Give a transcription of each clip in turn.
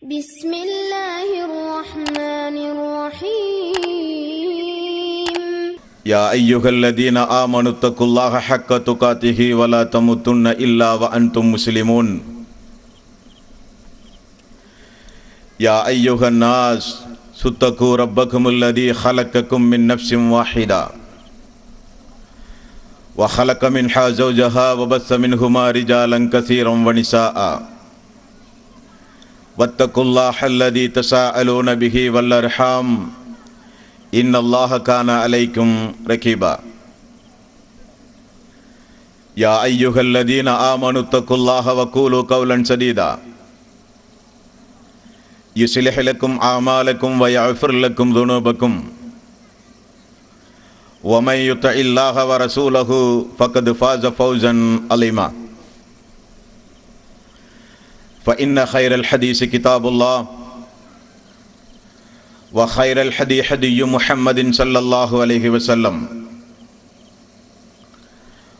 بسم الله الرحمن الرحيم يا أيها الذين آمنوا اتقوا الله حق تقاته ولا تموتن إلا وأنتم مسلمون يا أيها الناس اتقوا ربكم الذي خلقكم من نفس واحدة وخلق منها زوجها وبث منهما رجالا كثيرا ونساء واتقوا الله الذي تساءلون به والأرحام إن الله كان عليكم رقيبا يا أيها الذين آمنوا اتقوا الله وقولوا قولا سديدا يصلح لكم أعمالكم ويغفر لكم ذنوبكم ومن يطع الله ورسوله فقد فاز فوزا عظيما فإن خير الحديث كتاب الله وخير الهدي هدي محمد صلى الله عليه وسلم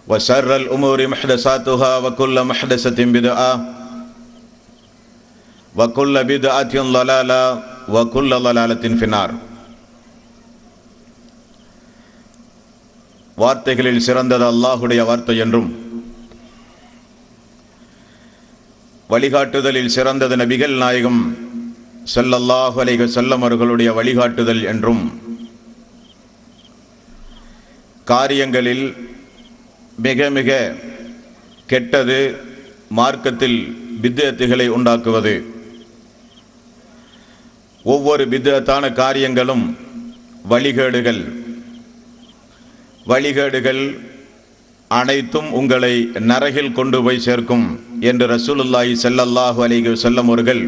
وشر الأمور محدثاتها وكل محدثة بدعة وكل بدعة ضلالة وكل ضلالة في النار. வார்த்தைகளில் சிறந்தது அல்லாஹுடைய வார்த்தை என்றும் வழிகாட்டுதலில் சிறந்தது நபிகள் நாயகம் ஸல்லல்லாஹு அலைஹி வஸல்லம் அவர்களுடைய வழிகாட்டுதல் என்றும் காரியங்களில் மிக மிக கெட்டது மார்க்கத்தில் பித்அத்துகளை உண்டாக்குவது. ஒவ்வொரு பித்அத்தான காரியங்களும் வழிகேடுகள் அனைத்தும் உங்களை நரகில் கொண்டு போய் சேர்க்கும் என்று ரசூலுல்லாஹி ஸல்லல்லாஹு அலைஹி வஸல்லம் அவர்கள்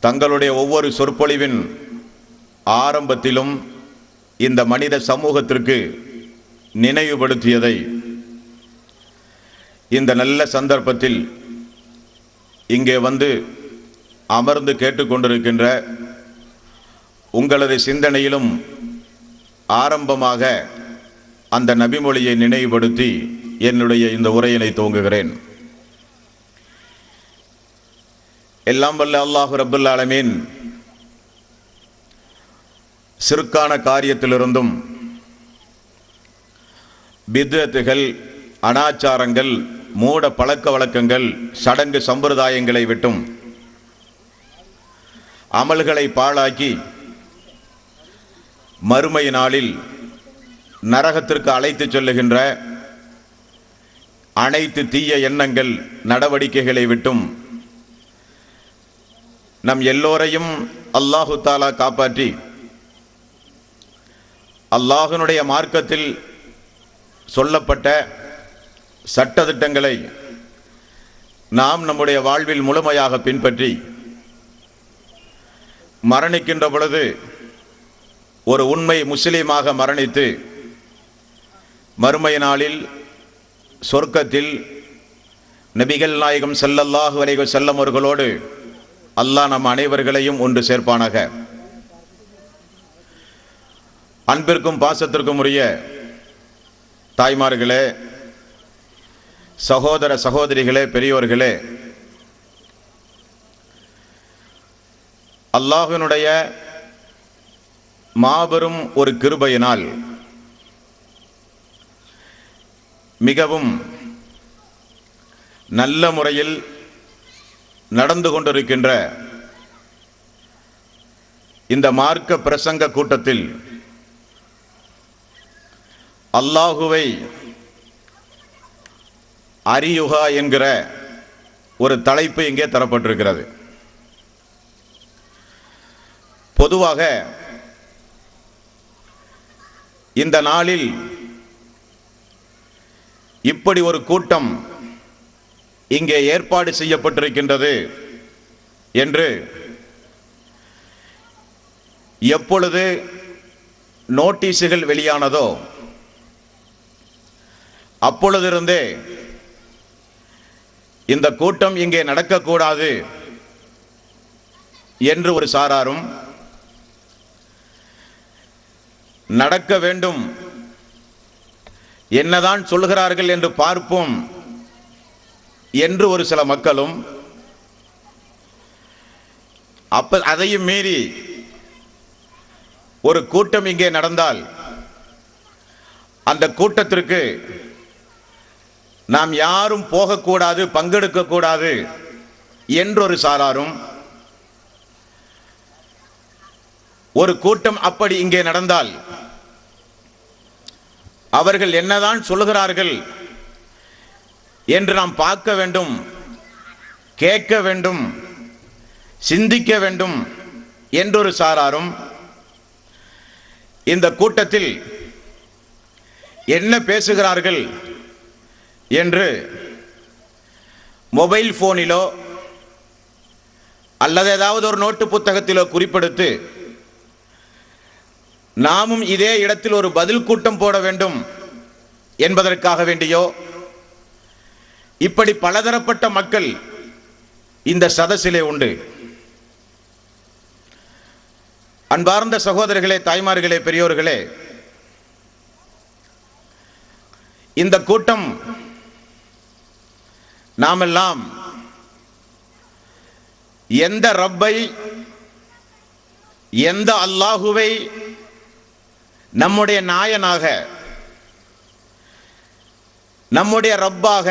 தங்களுடைய ஒவ்வொரு சொற்பொழிவின் ஆரம்பத்திலும் இந்த மனித சமூகத்திற்கு நினைவுபடுத்தியதை இந்த நல்ல சந்தர்ப்பத்தில் இங்கே வந்து அமர்ந்து கேட்டுக்கொண்டிருக்கின்ற உங்களது சிந்தனையிலும் ஆரம்பமாக அந்த நபிமொழியை நினைவுபடுத்தி என்னுடைய இந்த உரையினை துவங்குகிறேன். எல்லாம் வல்ல அல்லாஹ் ரப்பல் ஆலமீன் சிறுக்கான காரியத்திலிருந்தும் பித்அத்துகள், அனாச்சாரங்கள், மூட பழக்க வழக்கங்கள், சடங்கு சம்பிரதாயங்களை விட்டும் அமல்களை பாழாக்கி மறுமை நாளில் நரகத்திற்கு அழைத்து செல்லுகின்ற அனைத்து தீய எண்ணங்கள், நடவடிக்கைகளை விட்டும் நம் எல்லோரையும் அல்லாஹு தாலா காப்பாற்றி அல்லாஹ்வினுடைய மார்க்கத்தில் சொல்லப்பட்ட சட்டதிட்டங்களை நாம் நம்முடைய வாழ்வில் முழுமையாக பின்பற்றி மரணிக்கின்ற பொழுது ஒரு உண்மை முஸ்லீமாக மரணித்து மறுமை நாளில் சொர்க்கத்தில் நபிகள் நாயகம் ஸல்லல்லாஹு அலைஹி வஸல்லம் அவர்களோடு அல்லாஹ் நம் அனைவர்களையும் ஒன்று சேர்ப்பானாக. அன்பிற்கும் பாசத்திற்கும் உரிய தாய்மார்களே, சகோதர சகோதரிகளே, பெரியோர்களே, அல்லாஹ்வினுடைய மாபெரும் ஒரு கிருபையினால் மிகவும் நல்ல முறையில் நடந்து கொண்டிருக்கின்ற இந்த மார்க்க பிரசங்க கூட்டத்தில் அல்லாஹுவை அறியுகா என்கிற ஒரு தலைப்பு இங்கே தரப்பட்டிருக்கிறது. பொதுவாக இந்த நாளில் இப்படி ஒரு கூட்டம் இங்கே ஏற்பாடு செய்யப்பட்டிருக்கின்றது என்று எப்பொழுது நோட்டீஸுகள் வெளியானதோ அப்பொழுதிருந்தே இந்த கூட்டம் இங்கே நடக்கக்கூடாது என்று ஒரு சாராரும், நடக்க வேண்டும், என்னதான் சொல்கிறார்கள் என்று பார்ப்போம் என்று ஒரு சில மக்களும் அதையும் மீறி ஒரு கூட்டம் இங்கே நடந்தால் அந்த கூட்டத்திற்கு நாம் யாரும் போகக்கூடாது, பங்கெடுக்க கூடாது என்றொரு சாராரும், ஒரு கூட்டம் அப்படி இங்கே நடந்தால் அவர்கள் என்னதான் சொல்லுகிறார்கள் என்று நாம் பார்க்க வேண்டும், கேட்க வேண்டும், சிந்திக்க வேண்டும் என்றொரு சாராரும், இந்த கூட்டத்தில் என்ன பேசுகிறார்கள் என்று மொபைல் போனிலோ அல்லது ஏதாவது ஒரு நோட்டு புத்தகத்திலோ குறிப்பெடுத்து நாமும் இதே இடத்தில் ஒரு பதில் கூட்டம் போட வேண்டும் என்பதற்காக வேண்டியோ, இப்படி பலதரப்பட்ட மக்கள் இந்த சதசிலே உண்டு. அன்பார்ந்த சகோதரர்களே, தாய்மார்களே, பெரியோர்களே, இந்த கூட்டம் நாமெல்லாம் எந்த ரப்பை, எந்த அல்லாஹுவை நம்முடைய நாயனாக, நம்முடைய ரப்பாக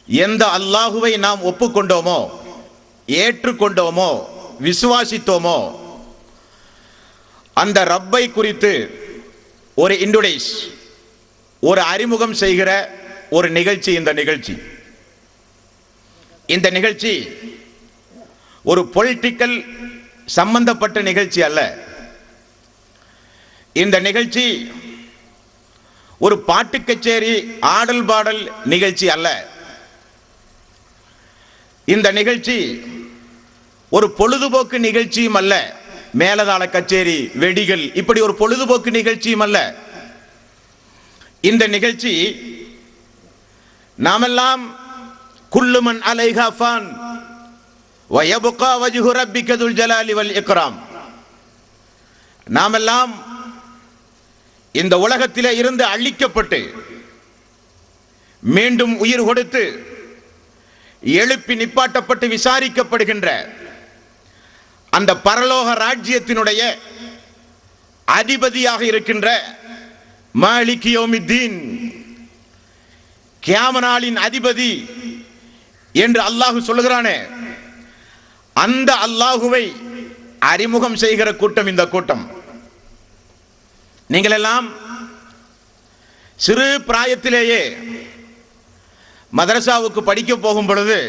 எந்த அல்லாஹுவை நாம் ஒப்புக்கொண்டோமோ, ஏற்றுக்கொண்டோமோ, விசுவாசித்தோமோ, அந்த ரப்பை குறித்து ஒரு இன்ட்ரோடியூஸ், ஒரு அறிமுகம் செய்கிற ஒரு நிகழ்ச்சி இந்த நிகழ்ச்சி ஒரு பொலிட்டிக்கல் சம்பந்தப்பட்ட நிகழ்ச்சி அல்ல. இந்த நிகழ்ச்சி ஒரு பாட்டு கச்சேரி, ஆடல் பாடல் நிகழ்ச்சி அல்ல. இந்த நிகழ்ச்சி ஒரு பொழுதுபோக்கு நிகழ்ச்சியும் அல்ல. மேலதாள கச்சேரி, வெடிகள், இப்படி ஒரு பொழுதுபோக்கு நிகழ்ச்சியும் அல்ல. இந்த நிகழ்ச்சி நாமெல்லாம் குல்லுமன் அலைஹா ஃபான் வ யப்கா வஜ்ஹு ரப்பிக துல் ஜலாலி வல் இக்ராம், நாமெல்லாம் இந்த உலகத்திலே இருந்து அழிக்கப்பட்டு மீண்டும் உயிர் கொடுத்து எழுப்பி நிப்பாட்டப்பட்டு விசாரிக்கப்படுகின்ற அந்த பரலோக ராஜ்யத்தினுடைய அதிபதியாக இருக்கின்ற மாலிக் யௌமித்தீன், கியாமத் நாளின் அதிபதி என்று அல்லாஹ் சொல்லுகிறானே, அந்த அல்லாஹுவை அறிமுகம் செய்கிற கூட்டம் இந்த கூட்டம். நீங்கள் எல்லாம் சிறு பிராயத்திலேயே மதரசாவுக்கு படிக்க போகும் பொழுது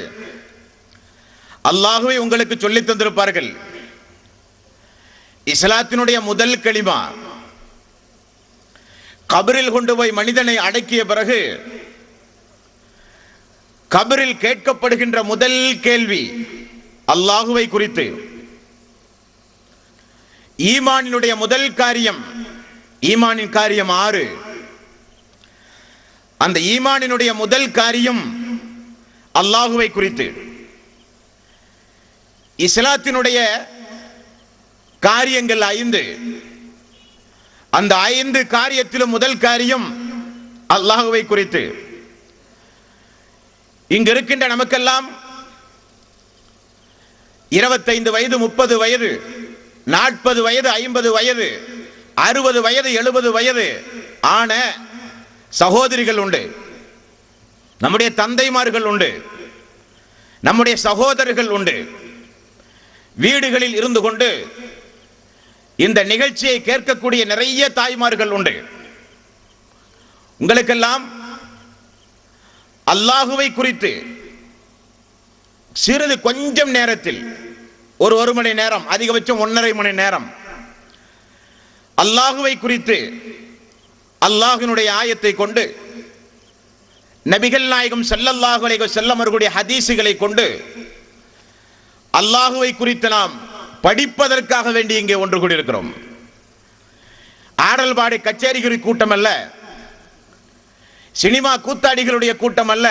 அல்லாஹுவை உங்களுக்கு சொல்லித் தந்திருப்பார்கள். இஸ்லாத்தினுடைய முதல் கலிமா, கபரில் கொண்டு போய் மனிதனை அடக்கிய பிறகு கபரில் கேட்கப்படுகின்ற முதல் கேள்வி அல்லாஹுவை குறித்து. ஈமானினுடைய முதல் காரியம், ஈமானின் காரியம் 6. அந்த ஈமானினுடைய முதல் காரியம் அல்லாஹுவை குறித்து. இஸ்லாத்தினுடைய காரியங்கள் 5. அந்த 5 காரியத்திலும் முதல் காரியம் அல்லாஹுவை குறித்து. இங்கு இருக்கின்ற நமக்கெல்லாம் 25 வயது, 30 வயது, 40 வயது, 50 வயது, 60 வயது, 70 வயது ஆன சகோதரிகள் உண்டு. நம்முடைய தந்தைமார்கள் உண்டு, நம்முடைய சகோதரர்கள் உண்டு. வீடுகளில் இருந்து கொண்டு இந்த நிகழ்ச்சியை கேட்கக்கூடிய நிறைய தாய்மார்கள் உண்டு. உங்களுக்கெல்லாம் அல்லாஹுவை குறித்து சிறிது கொஞ்சம் நேரத்தில், ஒரு மணி நேரம், அதிகபட்சம் 1.5 மணி நேரம் அல்லாஹுவை குறித்து அல்லாஹ்வினுடைய ஆயத்தை கொண்டு, நபிகள் நாயகம் ஸல்லல்லாஹு அலைஹி வஸல்லம் அவர்களுடைய ஹதீஸுகளை கொண்டு அல்லாஹுவை குறித்து நாம் படிப்பதற்காக வேண்டி இங்கே ஒன்று கூடியிருக்கிறோம். ஆடல் பாடி கச்சேரிகள் கூட்டம் அல்ல, சினிமா கூத்தாடிகளுடைய கூட்டம் அல்ல,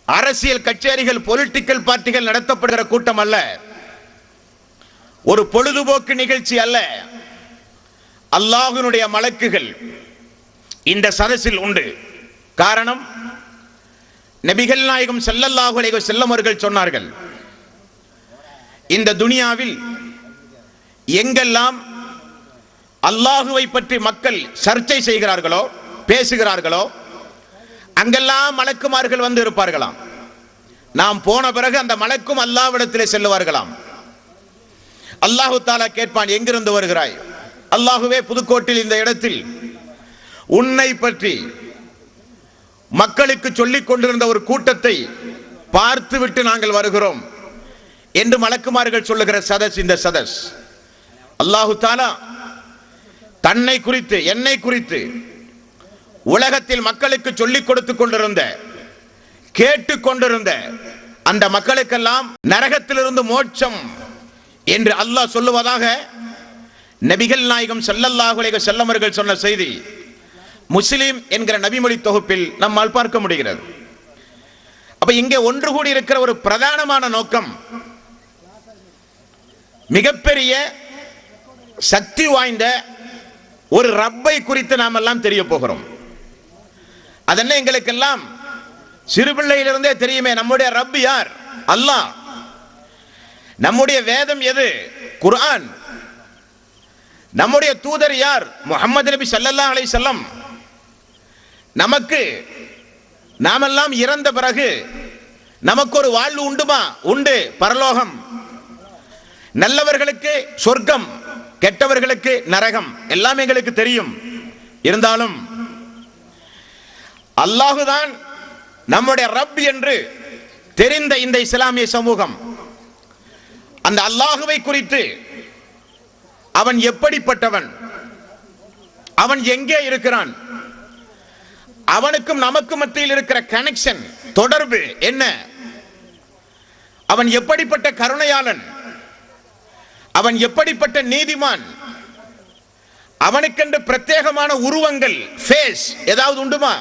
அரசியல் கச்சேரிகள், பொலிட்டிக்கல் பார்ட்டிகள் நடத்தப்படுகிற கூட்டம் அல்ல, ஒரு பொழுதுபோக்கு நிகழ்ச்சி அல்ல. அல்லாஹ்வினுடைய மலக்குகள் இந்த சதஸில் உண்டு. காரணம், நபிகள் நாயகம் ஸல்லல்லாஹு அலைஹி வஸல்லம் அவர்கள் சொன்னார்கள், இந்த துனியாவில் எங்கெல்லாம் அல்லாஹுவை பற்றி மக்கள் சர்ச்சை செய்கிறார்களோ, பேசுகிறார்களோ, அங்கெல்லாம் மலக்குமார்கள் வந்து இருப்பார்களாம். நாம் போன பிறகு அந்த மலக்கும் அல்லாஹ்விடத்திலே செல்லுவார்களாம். அல்லாஹு தாலா கேட்பான், எங்கிருந்து வருகிறாய்? அல்லாஹுவே, புதுக்கோட்டில் இந்த இடத்தில் உன்னை பற்றி மக்களுக்கு சொல்லிக் கொண்டிருந்த ஒரு கூட்டத்தை பார்த்துவிட்டு நாங்கள் வருகிறோம் என்று மலக்குமார்கள் சொல்லுகிற சதஸ் இந்த சதஸ். அல்லாஹு தாலா தன்னை குறித்து, என்னை குறித்து உலகத்தில் மக்களுக்கு சொல்லிக் கொடுத்து கொண்டிருந்த, கேட்டுக் கொண்டிருந்த அந்த மக்களுக்கெல்லாம் நரகத்திலிருந்து மோட்சம் என்று அல்லாஹ் சொல்லுவதாக நபிகள் நாயகம் ஸல்லல்லாஹு அலைஹி வஸல்லம் அவர்கள் சொன்ன செய்தி முஸ்லிம் என்கிற நபிமொழி தொகுப்பில் நம்மால் பார்க்க முடிகிறது. அப்ப இங்கே ஒன்று கூடி இருக்கிற ஒரு பிரதானமான நோக்கம், மிகப்பெரிய சக்தி வாய்ந்த ஒரு ரப்பை குறித்து நாம் எல்லாம் தெரிய போகிறோம். அதென்ன எங்களுக்கெல்லாம் சிறுபிள்ளையிலிருந்தே தெரியுமே. நம்முடைய ரப் யார்? அல்லாஹ். நம்முடைய வேதம் எது? குர்ஆன். நம்முடைய தூதர் யார்? முஹம்மது நபி ஸல்லல்லாஹு அலைஹி வஸல்லம். நமக்கு நாமெல்லாம் இறந்த பிறகு நமக்கு ஒரு வாழ்வு உண்டுமா? உண்டு, பரலோகம். நல்லவர்களுக்கு சொர்க்கம், கெட்டவர்களுக்கு நரகம், எல்லாம் எங்களுக்கு தெரியும். இருந்தாலும் அல்லாஹுதான் நம்முடைய ரப் என்று தெரிந்த இந்த இஸ்லாமிய சமூகம் அந்த அல்லாஹுவை குறித்து, அவன் எப்படிப்பட்டவன், அவன் எங்கே இருக்கிறான், அவனுக்கும் நமக்கும் மத்தியில் இருக்கிற கனெக்ஷன், தொடர்பு என்ன, அவன் எப்படிப்பட்ட கருணையாளன், அவன் எப்படிப்பட்ட நீதிமான், அவனுக்கென்று பிரத்யேகமான உருவங்கள், ஃபேஸ் ஏதாவது உண்டுமா?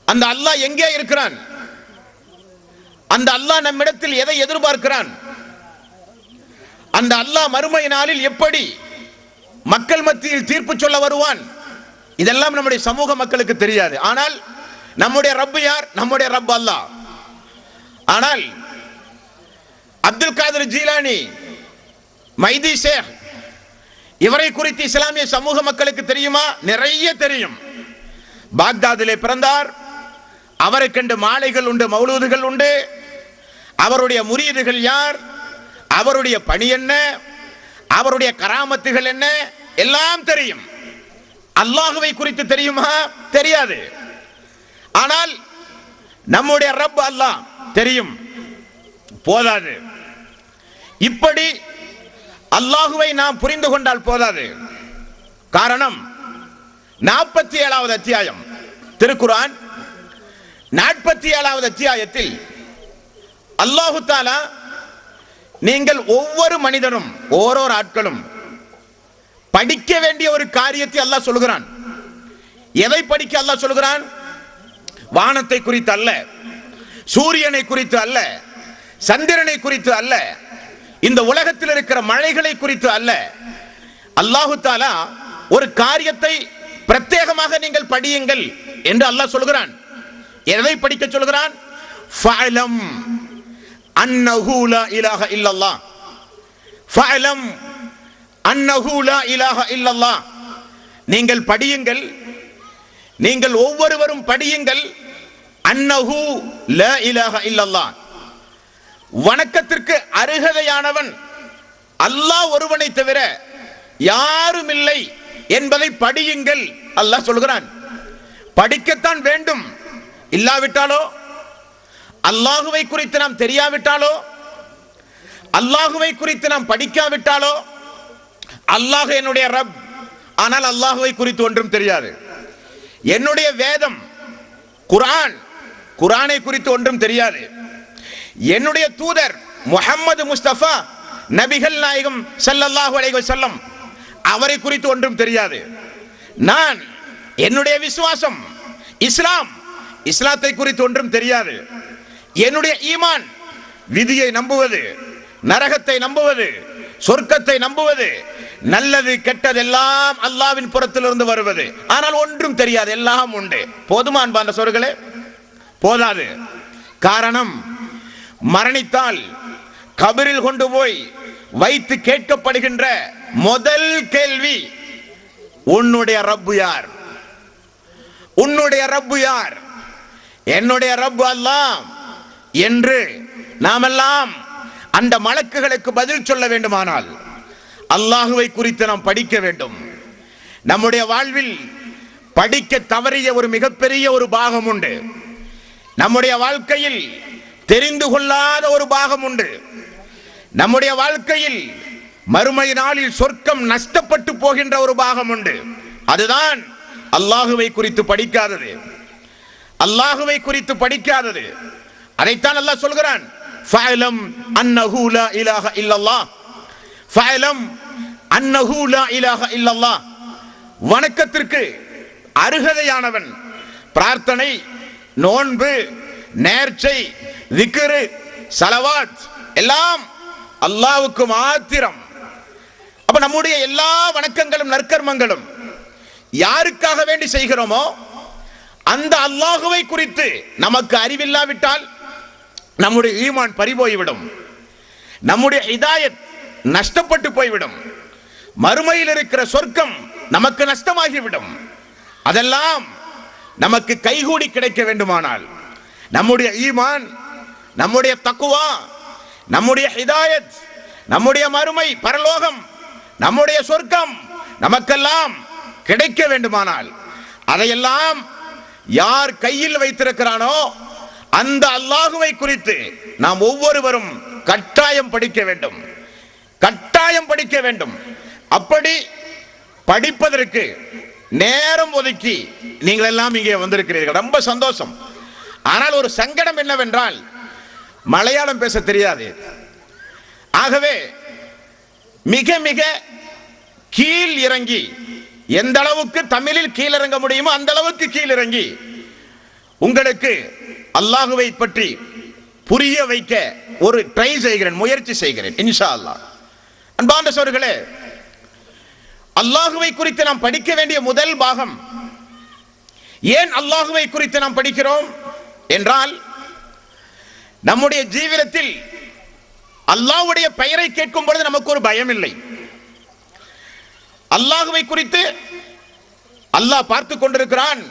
அந்த அல்லாஹ் எங்கே இருக்கிறான்? அந்த அல்லாஹ் நம்மிடத்தில் எதை எதிர்பார்க்கிறான்? அந்த அல்லாஹ் மறுமை நாளில் எப்படி மக்கள் மத்தியில் தீர்ப்பு சொல்ல வருவான்? இதெல்லாம் நம்முடைய சமூக மக்களுக்கு தெரியாது. ஆனால் நம்முடைய ரப் யார்? நம்முடைய ரப் அல்லாஹ். ஆனால் அப்துல் காதர் ஜீலானி, மைதி ஷேக், இவரை குறித்து இஸ்லாமிய சமூக மக்களுக்கு தெரியுமா? நிறைய தெரியும். பாக்தாதிலே பிறந்தார். அவருக்கென்று மாலைகள் உண்டு, மௌலூதுகள் உண்டு. அவருடைய முரீதுகள் யார், அவருடைய பணி என்ன, அவருடைய கராமத்துகள் என்ன, எல்லாம் தெரியும். அல்லாஹுவை குறித்து தெரியுமா? தெரியாது. ஆனால் நம்முடைய ரப் அல்லாஹ் தெரியும். போதாது. இப்படி அல்லாஹுவை நாம் புரிந்து கொண்டால் போதாது. காரணம், 47வது அத்தியாயம் திருக்குர்ஆன், 47வது அத்தியாயத்தில் அல்லாஹு தஆலா, நீங்கள் ஒவ்வொரு மனிதனும், ஓரோரு ஆட்களும் படிக்க வேண்டிய ஒரு காரியத்தை அல்லாஹ் சொல்கிறான். எதை படிக்க அல்லாஹ் சொல்கிறான்? வானத்தை குறித்து அல்ல, சூரியனை குறித்து அல்ல, சந்திரனை குறித்து அல்ல, இந்த உலகத்தில் இருக்கிற மழைகளை குறித்து அல்ல. அல்லாஹு தஆலா ஒரு காரியத்தை பிரத்யேகமாக நீங்கள் படியுங்கள் என்று அல்லாஹ் சொல்கிறான். எதை படிக்க சொல்கிறான்? ஃபஅலம் அன்னஹு லா இலாஹ இல்லல்லாஹ். ஃபஅலம் அன்னஹு லா இலாஹ இல்லல்லாஹ். நீங்கள் படியுங்கள், நீங்கள் ஒவ்வொருவரும் படியுங்கள். அன்னஹு லா இலாஹ இல்லல்லாஹ், வணக்கத்திற்கு அருகதையானவன் அல்லாஹ் ஒருவனை தவிர யாரும் இல்லை என்பதை படியுங்கள் அல்லாஹ் சொல்கிறான். படிக்கத்தான் வேண்டும். இல்லாவிட்டாலோ, அல்லாஹுவை குறித்து நாம் தெரியாவிட்டாலோ, அல்லாஹுவை குறித்து நாம் படிக்காவிட்டாலோ, அல்லாஹ் என்னுடைய ரப், ஆனால் அல்லாஹுவை குறித்து ஒன்றும் தெரியாது. என்னுடைய வேதம் குர்ஆன், குர்ஆனை குறித்து ஒன்றும் தெரியாது. என்னுடைய தூதர் முஹம்மது முஸ்தபா நபிகள் நாயகம் ஸல்லல்லாஹு அலைஹி வஸல்லம், அவரை குறித்து ஒன்றும் தெரியாது. நான் என்னுடைய விசுவாசம் இஸ்லாம், இஸ்லாத்தை குறித்து ஒன்றும் தெரியாது. என்னுடைய ஈமான், விதியை நம்புவது, நரகத்தை நம்புவது, சொர்க்கத்தை நம்புவது, நல்லது கெட்டதெல்லாம் அல்லாஹ்வின் புறத்திலிருந்து வருவது, ஆனால் ஒன்றும் தெரியாது. எல்லாம் உண்டு. போதுமா அன்பான சோர்களே? போதாது. காரணம், மரணித்தால் கபரில் கொண்டு போய் வைத்து கேட்கப்படுகின்ற முதல் கேள்வி, உன்னுடைய ரப்பு யார்? உன்னுடைய ரப்பு யார்? என்னுடைய ரப்பு அல்லாஹ் என்று நாமெல்லாம் அந்த மலக்குகளுக்கு பதில் சொல்ல வேண்டுமானால் அல்லாஹுவை குறித்து நாம் படிக்க வேண்டும். நம்முடைய வாழ்வில் படிக்க தவறிய ஒரு மிகப்பெரிய ஒரு பாகம் உண்டு. நம்முடைய வாழ்க்கையில் தெரிந்து கொள்ளாத ஒரு பாகம் உண்டு. நம்முடைய வாழ்க்கையில் மறுமை நாளில் சொர்க்கம் நஷ்டப்பட்டு போகின்ற ஒரு பாகம் உண்டு. அதுதான் அல்லாஹுவை குறித்து படிக்காதது. அல்லாஹுவை குறித்து படிக்காதது. அதைத்தான் அல்லாஹ் சொல்கிறான், ஃபஅலம் அன்னஹு லா இலாஹ இல்லல்லாஹ், ஃபஅலம் அன்னஹு லா இலாஹ இல்லல்லாஹ். வணக்கத்திற்கு அருகதையானவன், பிரார்த்தனை, நோன்பு, நேர்ச்சை, திக்ரு, ஸலவாத் எல்லாம் அல்லாஹ்வுக்கு மாத்திரம். அப்ப நம்முடைய எல்லா வணக்கங்களும் நற்கர்மங்களும் யாருக்காக வேண்டி செய்கிறோமோ அந்த அல்லாஹுவை குறித்து நமக்கு அறிவில்லாவிட்டால் நம்முடைய ஈமான் பறிபோய்விடும், நம்முடைய ஹிதாயத் நஷ்டப்பட்டு போய்விடும், மறுமையில் இருக்கிற சொர்க்கம் நமக்கு நஷ்டமாகிவிடும். அதெல்லாம் நமக்கு கைகூடி கிடைக்க வேண்டுமானால் நம்முடைய ஈமான், நம்முடைய தக்குவா, நம்முடைய ஹிதாயத், நம்முடைய மறுமை பரலோகம், நம்முடைய சொர்க்கம் நமக்கெல்லாம் கிடைக்க வேண்டுமானால் அதையெல்லாம் யார் கையில் வைத்திருக்கிறானோ அந்த அல்லாஹுவை குறித்து நாம் ஒவ்வொருவரும் கட்டாயம் படிக்க வேண்டும், கட்டாயம் படிக்க வேண்டும். அப்படி படிப்பதற்கு நேரம் ஒதுக்கி நீங்கள் எல்லாம் இங்கே வந்திருக்கிறீர்கள், ரொம்ப சந்தோஷம். ஆனால் ஒரு சங்கடம் என்னவென்றால் மலையாளம் பேச தெரியாது. ஆகவே மிக மிக கீழ் இறங்கி, எந்த அளவுக்கு தமிழில் கீழிறங்க முடியுமோ அந்த அளவுக்கு கீழிறங்கி உங்களுக்கு அல்லாஹுவை பற்றி புரிய வைக்க ஒரு ட்ரை செய்கிறேன், முயற்சி செய்கிறேன் இன்ஷா அல்லாஹ். அன்பார்ந்த சகோதரர்களே, அல்லாஹுவை குறித்து நாம் படிக்க வேண்டிய முதல் பாகம், ஏன் அல்லாஹுவை குறித்து நாம் படிக்கிறோம் என்றால், நம்முடைய ஜீவிதத்தில் அல்லாஹ்வுடைய பெயரை கேட்கும் பொழுது நமக்கு ஒரு பயம் இல்லை. அல்லாஹுவை குறித்து அல்லாஹ் பார்த்து கொண்டிருக்கிறான்,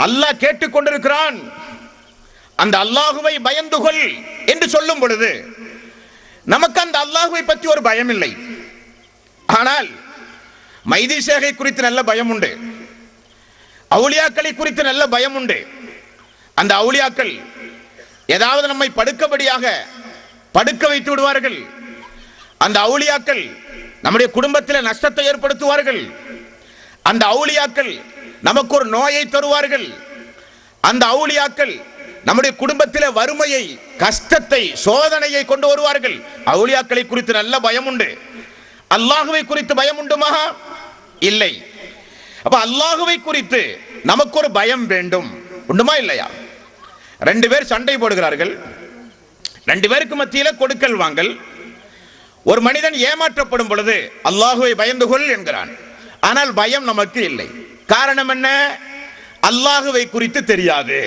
அல்லாஹ் கேட்டுக் கொண்டிருக்கிறான். அந்த அல்லாஹுவை பயந்து கொள் என்று சொல்லும் பொழுது நமக்கு அந்த அல்லாஹுவை பற்றி ஒரு பயம் இல்லை. ஆனால் மைதி ஷேகை குறித்து நல்ல பயம் உண்டு, அவுலியாக்களை குறித்து நல்ல பயம் உண்டு. அந்த அவுலியாக்கள் ஏதாவது நம்மை படுக்கபடியாக படுக்க வைத்து விடுவார்கள். அந்த அவுலியாக்கள் நம்முடைய குடும்பத்தில் நஷ்டத்தை ஏற்படுத்துவார்கள். அந்த அவுலியாக்கள் நமக்கு ஒரு நோயை தருவார்கள். அந்த அவுலியாக்கள் நம்முடைய குடும்பத்தில் வறுமையை, கஷ்டத்தை, சோதனையை கொண்டு வருவார்கள். அவுலியாக்களை குறித்து நல்ல பயம் உண்டு. அல்லாஹுவை குறித்து பயம் உண்டுமா? இல்லை. அப்ப அல்லாஹுவை குறித்து நமக்கு ஒரு பயம் வேண்டும், உண்டுமா இல்லையா? ரெண்டு பேர் சண்டை போடுகிறார்கள், ரெண்டு பேருக்கு மத்தியில் கொடுக்கல் வாங்கல். ஒரு மனிதன் ஏமாற்றப்படும் பொழுது அல்லாஹுவை பயந்து கொள் என்கிறான். ஆனால் பயம் நமக்கு இல்லை. காரணம் என்ன? அல்லாஹுவை குறித்து தெரியாது.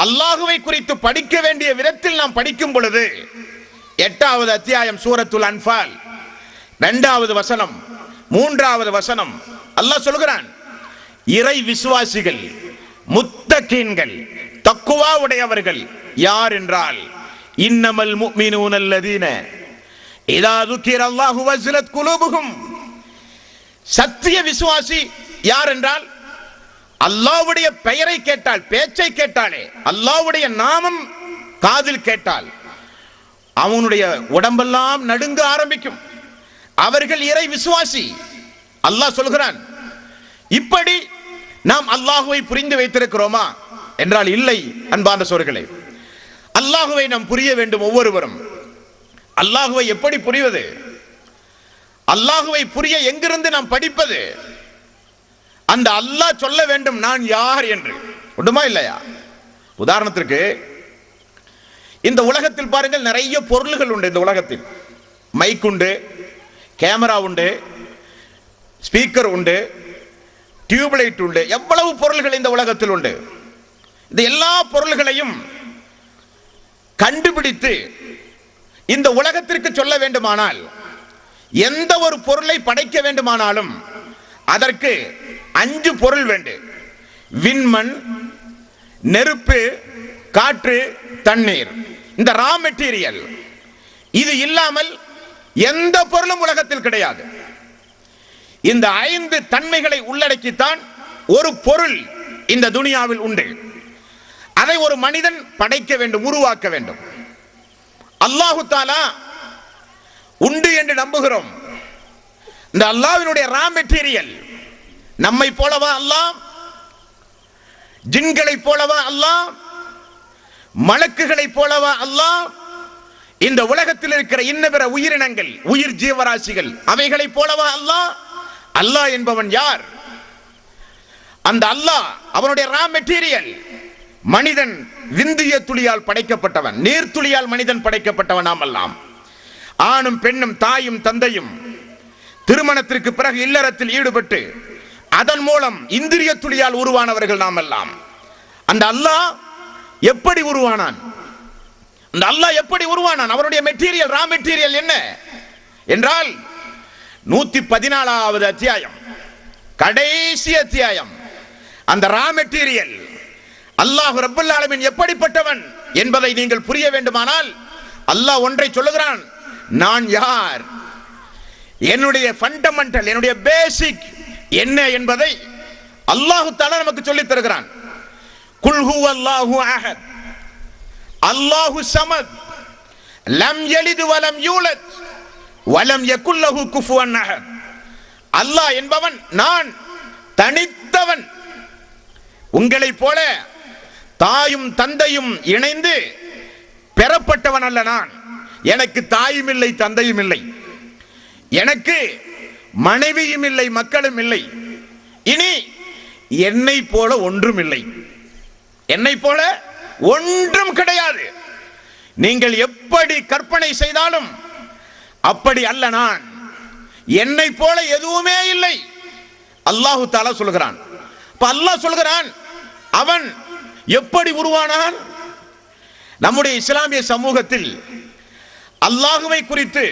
அல்லாஹுவை குறித்து படிக்க வேண்டிய விதத்தில் நாம் படிக்கும் பொழுது 8வது அத்தியாயம் சூரத்துல் அன்ஃபால் 2வது வசனம் 3வது வசனம் அல்லாஹ் சொல்கிறான், இறை விசுவாசிகள், முத்தகீன்கள், தக்குவா உடையவர்கள் யார் என்றால், இன்னமல் முஃமினூன அல்லதீன இதா ذுகிரல்லாஹு வஜ்லத் குலூபுஹும். சத்திய விசுவாசி யார் என்றால், அல்லாஹ்வுடைய பெயரை கேட்டால், பேச்சை கேட்டாலே, அல்லாஹ்வுடைய நாமம் காதில் கேட்டால் அவனுடைய உடம்பெல்லாம் நடுங்க ஆரம்பிக்கும். அவர்கள் இறை விசுவாசி. அல்லாஹ் சொல்கிறான். இப்படி நாம் அல்லாஹுவை புரிந்து வைத்திருக்கிறோமா என்றால் இல்லை. அன்பார்ந்த சகோதரர்களே, அல்லாஹுவை நாம் புரிய வேண்டும் ஒவ்வொருவரும். அல்லாஹுவை எப்படி புரிவது? அல்லாஹுவை புரிய எங்கிருந்து நாம் படிப்பது? அந்த அல்லாஹ் சொல்ல வேண்டும் நான் யார் என்று, உண்டுமா இல்லையா? உதாரணத்திற்கு இந்த உலகத்தில் பாருங்கள், நிறைய பொருள்கள் உண்டு. இந்த உலகத்தில் மைக் உண்டு, கேமரா உண்டு, ஸ்பீக்கர் உண்டு, டியூப்லைட் உண்டு, எவ்வளவு பொருள்கள் இந்த உலகத்தில் உண்டு. இந்த எல்லா பொருள்களையும் கண்டுபிடித்து இந்த உலகத்திற்கு சொல்ல வேண்டுமானால், எந்த ஒரு பொருளை படைக்க வேண்டுமானாலும் அதற்கு 5 பொருள் வேண்டும். விண்மண், நெருப்பு, காற்று, தண்ணீர். இந்த ரா மெட்டீரியல். இது இல்லாமல் எந்த பொருளும் உலகத்தில் கிடையாது. இந்த 5 தன்மைகளை உள்ளடக்கித்தான் ஒரு பொருள் இந்த துனியாவில் உண்டு. அதை ஒரு மனிதன் படைக்க வேண்டும், உருவாக்க வேண்டும். அல்லாஹு தஆலா உண்டு என்று நம்புகிறோம். இந்த அல்லாஹ்வினுடைய ரா மெட்டீரியல் நம்மை போலவா அல்லாஹ்? ஜின்களை போலவா அல்லாஹ்? மலக்குகளை போலவா அல்லாஹ்? இந்த உலகத்தில் இருக்கிற இன்ன பிற உயிரினங்கள், உயிர் ஜீவராசிகள், அவைகளை போலவா அல்லாஹ்? அல்லாஹ் என்பவன் யார்? அந்த அல்லாஹ் அவனுடைய ரா மெட்டீரியல். மனிதன் விந்திய துளியால் படைக்கப்பட்டவன், நீர் துளியால் மனிதன் படைக்கப்பட்டவன். நாம் எல்லாம் ஆணும் பெண்ணும் தாயும் தந்தையும் திருமணத்திற்கு பிறகு இல்லறத்தில் ஈடுபட்டு அதன் மூலம் இந்திரிய துளியால் உருவானவர்கள் நாம் எல்லாம். அந்த அல்லாஹ் எப்படி உருவானான்? அந்த அல்லாஹ் எப்படி உருவானான்? அவருடைய மெட்டீரியல், ரா மெட்டீரியல் என்ன என்றால் 114வது அத்தியாயம், கடைசி அத்தியாயம். அந்த ரா மெட்டீரியல் அல்லாஹ் ரப்பல் ஆலமீன் எப்படிப்பட்டவன் என்பதை நீங்கள் புரிய வேண்டுமானால் அல்லாஹ் ஒன்றை சொல்லுகிறான், நான் யார், என்னுடைய ஃபண்டமெண்டல், என்னுடைய பேசிக் என்ன என்பதை அல்லாஹ் தஆலா நமக்கு சொல்லித் தருகிறான். குல் ஹுவல்லாஹு அஹத் அல்லாஹு ஸமத் லம் யலித் வலம் யூலத் வலம் யகுல் லஹு குஃபுவன் அஹத். அல்லாஹ் என்பவன் நான் தனித்தவன். உங்களைப் போல தாயும் தந்தையும் இணைந்து பெறப்பட்டவன் அல்ல நான். எனக்கு தாயும் இல்லை, தந்தையும் இல்லை, எனக்கு மனைவியும் இல்லை, மக்களும் இல்லை. இனி என்னை போல ஒன்றும் இல்லை, என்னை போல ஒன்றும் கிடையாது. நீங்கள் எப்படி கற்பனை செய்தாலும் அப்படி அல்ல நான். என்னை போல எதுவுமே இல்லை. அல்லாஹு தஆலா சொல்கிறான். அல்லாஹ் சொல்கிறான், அவன் எப்படி உருவானான்? நம்முடைய இஸ்லாமிய சமூகத்தில் அல்லாஹுவை குறித்து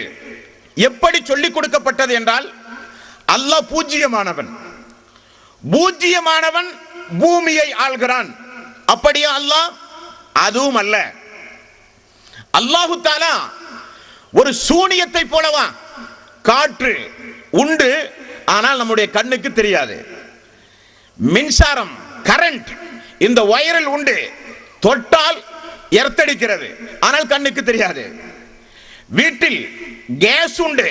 எப்படி சொல்லிக் கொடுக்கப்பட்டது என்றால், அல்லாஹ் பூஜ்ஜியமானவன். பூஜ்ஜியமானவன் பூமியை ஆள்கிறான். அப்படியே அல்லாஹ்? அதுவும் அல்ல. அல்லாஹு தஆலா ஒரு சூனியத்தை போலவா? காற்று உண்டு, ஆனால் நம்முடைய கண்ணுக்கு தெரியாது. மின்சாரம், கரண்ட் இந்த வயரில் உண்டு, தொட்டால் எர்த்தடிக்கிறது, ஆனால் கண்ணுக்கு தெரியாது. வீட்டில் கேஸ் உண்டு,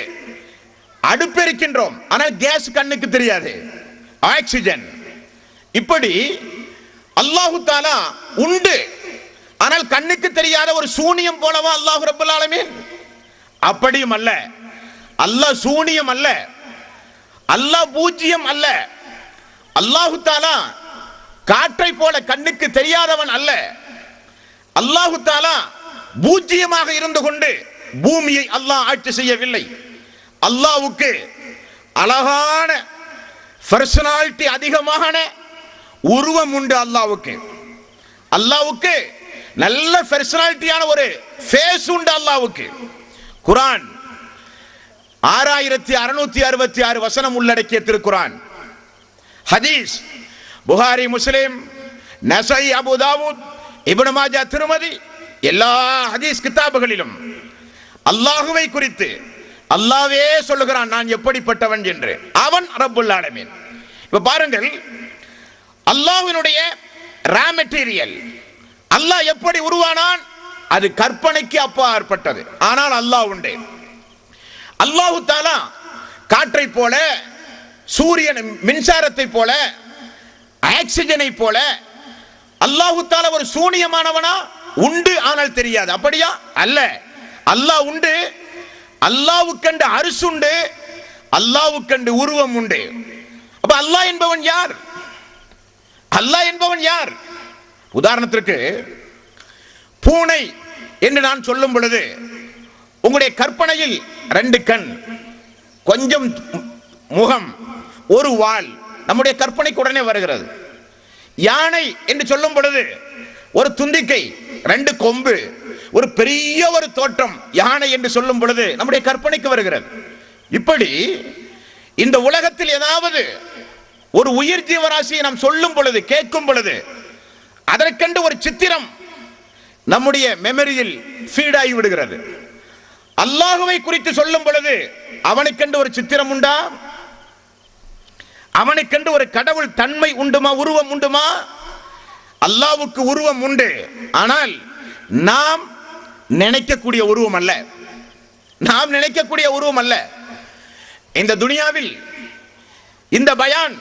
அடுப்பெரிக்கின்றோம், ஆனால் கேஸ் கண்ணுக்கு தெரியாது. ஆக்சிஜன். இப்படி அல்லாஹு தஆலா உண்டு, ஆனால் கண்ணுக்கு தெரியாத ஒரு சூனியம் போலவா அல்லாஹ் ரப்பல் ஆலமீன்? அப்படியும் அல்ல. அல்லாஹ் சூனியம் அல்ல, அல்லாஹ் பூஜ்ஜியம் அல்ல. அல்லாஹு தஆலா காற்றை போல கண்ணுக்கு தெரியாதவன் அல்ல. அல்லாஹு தஆலா பூஜ்ஜியமாக இருந்து கொண்டு பூமியை அல்லாஹ் ஆட்சி செய்யவில்லை. அல்லாஹ்வுக்கு அழகான பர்சனாலிட்டி, அதிகமான உருவம் உண்டு. அல்லாஹ்வுக்கு நல்ல பர்சனாலிட்டியான ஒரு ஃபேஸ் உண்டு. அல்லாஹ்வுக்கு குர்ஆன் 6666 வசனம் உள்ளடக்கிய திருக்குர்ஆன். ஹதீஸ் புகாரி, முஸ்லிம், நஸாயி, அபூ தாவூத், இப்னு மாஜா, திருமதி, எல்லா ஹதீஸ் கிதாபுகளிலும் அல்லாஹுவை குறித்து அல்லாஹ்வே சொல்லுகிறான், நான் எப்படிப்பட்டவன் என்று. அவன் ரப்புல் ஆலமீன். இப்ப பாருங்கள், அல்லாஹ்வினுடைய ரா மெட்டீரியல். அல்லாஹ் எப்படி உருவானான்? அது கற்பனைக்கு அப்பாற்பட்டது. ஆனால் அல்லாஹ் உண்டு. அல்லாஹு தஆலா காற்றை போல, சூரியன் மின்சாரத்தை போல, ஆக்சிஜனை போல அல்லாஹு தஆலா ஒரு சூனியமானவனா? உண்டு, ஆனால் தெரியாது. அப்படியா? அல்ல. அல்லாஹ் உண்டு. அல்லாஹ்வுக்கென்று அரிசி உண்டு, அல்லாஹ்வுக்கென்று உருவம் உண்டு. அப்ப அல்லாஹ் என்பவன் யார்? அல்லாஹ் என்பவன் யார்? உதாரணத்திற்கு பூனை என்று நான் சொல்லும் பொழுது உங்களுடைய கற்பனையில் 2 கண், கொஞ்சம் முகம், ஒரு வால் நம்முடைய கற்பனைக்கு உடனே வருகிறது. யானை என்று சொல்லும் பொழுது ஒரு துந்திக்கை, 2 கொம்பு, ஒரு பெரிய ஒரு தோற்றம் யானை என்று சொல்லும் பொழுது நம்முடைய கற்பனைக்கு வருகிறது. இப்படி இந்த உலகத்தில் ஏதாவது ஒரு உயிர் ஜீவராசியை நாம் சொல்லும் பொழுது, கேட்கும் பொழுது, அதற்கென்று ஒரு சித்திரம் நம்முடைய மெமரியில் ஃபீட் ஆகி விடுகிறது. அல்லாஹுவை குறித்து சொல்லும் பொழுது அவனுக்கென்று ஒரு சித்திரம் உண்டா? அவனுக்கென்று ஒரு கடவுள் தன்மை உண்டுமா? உருவம் உண்டுமா? அல்லாஹ்வுக்கு உருவம் உண்டு, ஆனால் நாம் நினைக்கக்கூடிய உருவம் அல்ல. நாம் நினைக்கக்கூடிய உருவம் அல்ல. இந்த துனியாவில் இந்த பயான்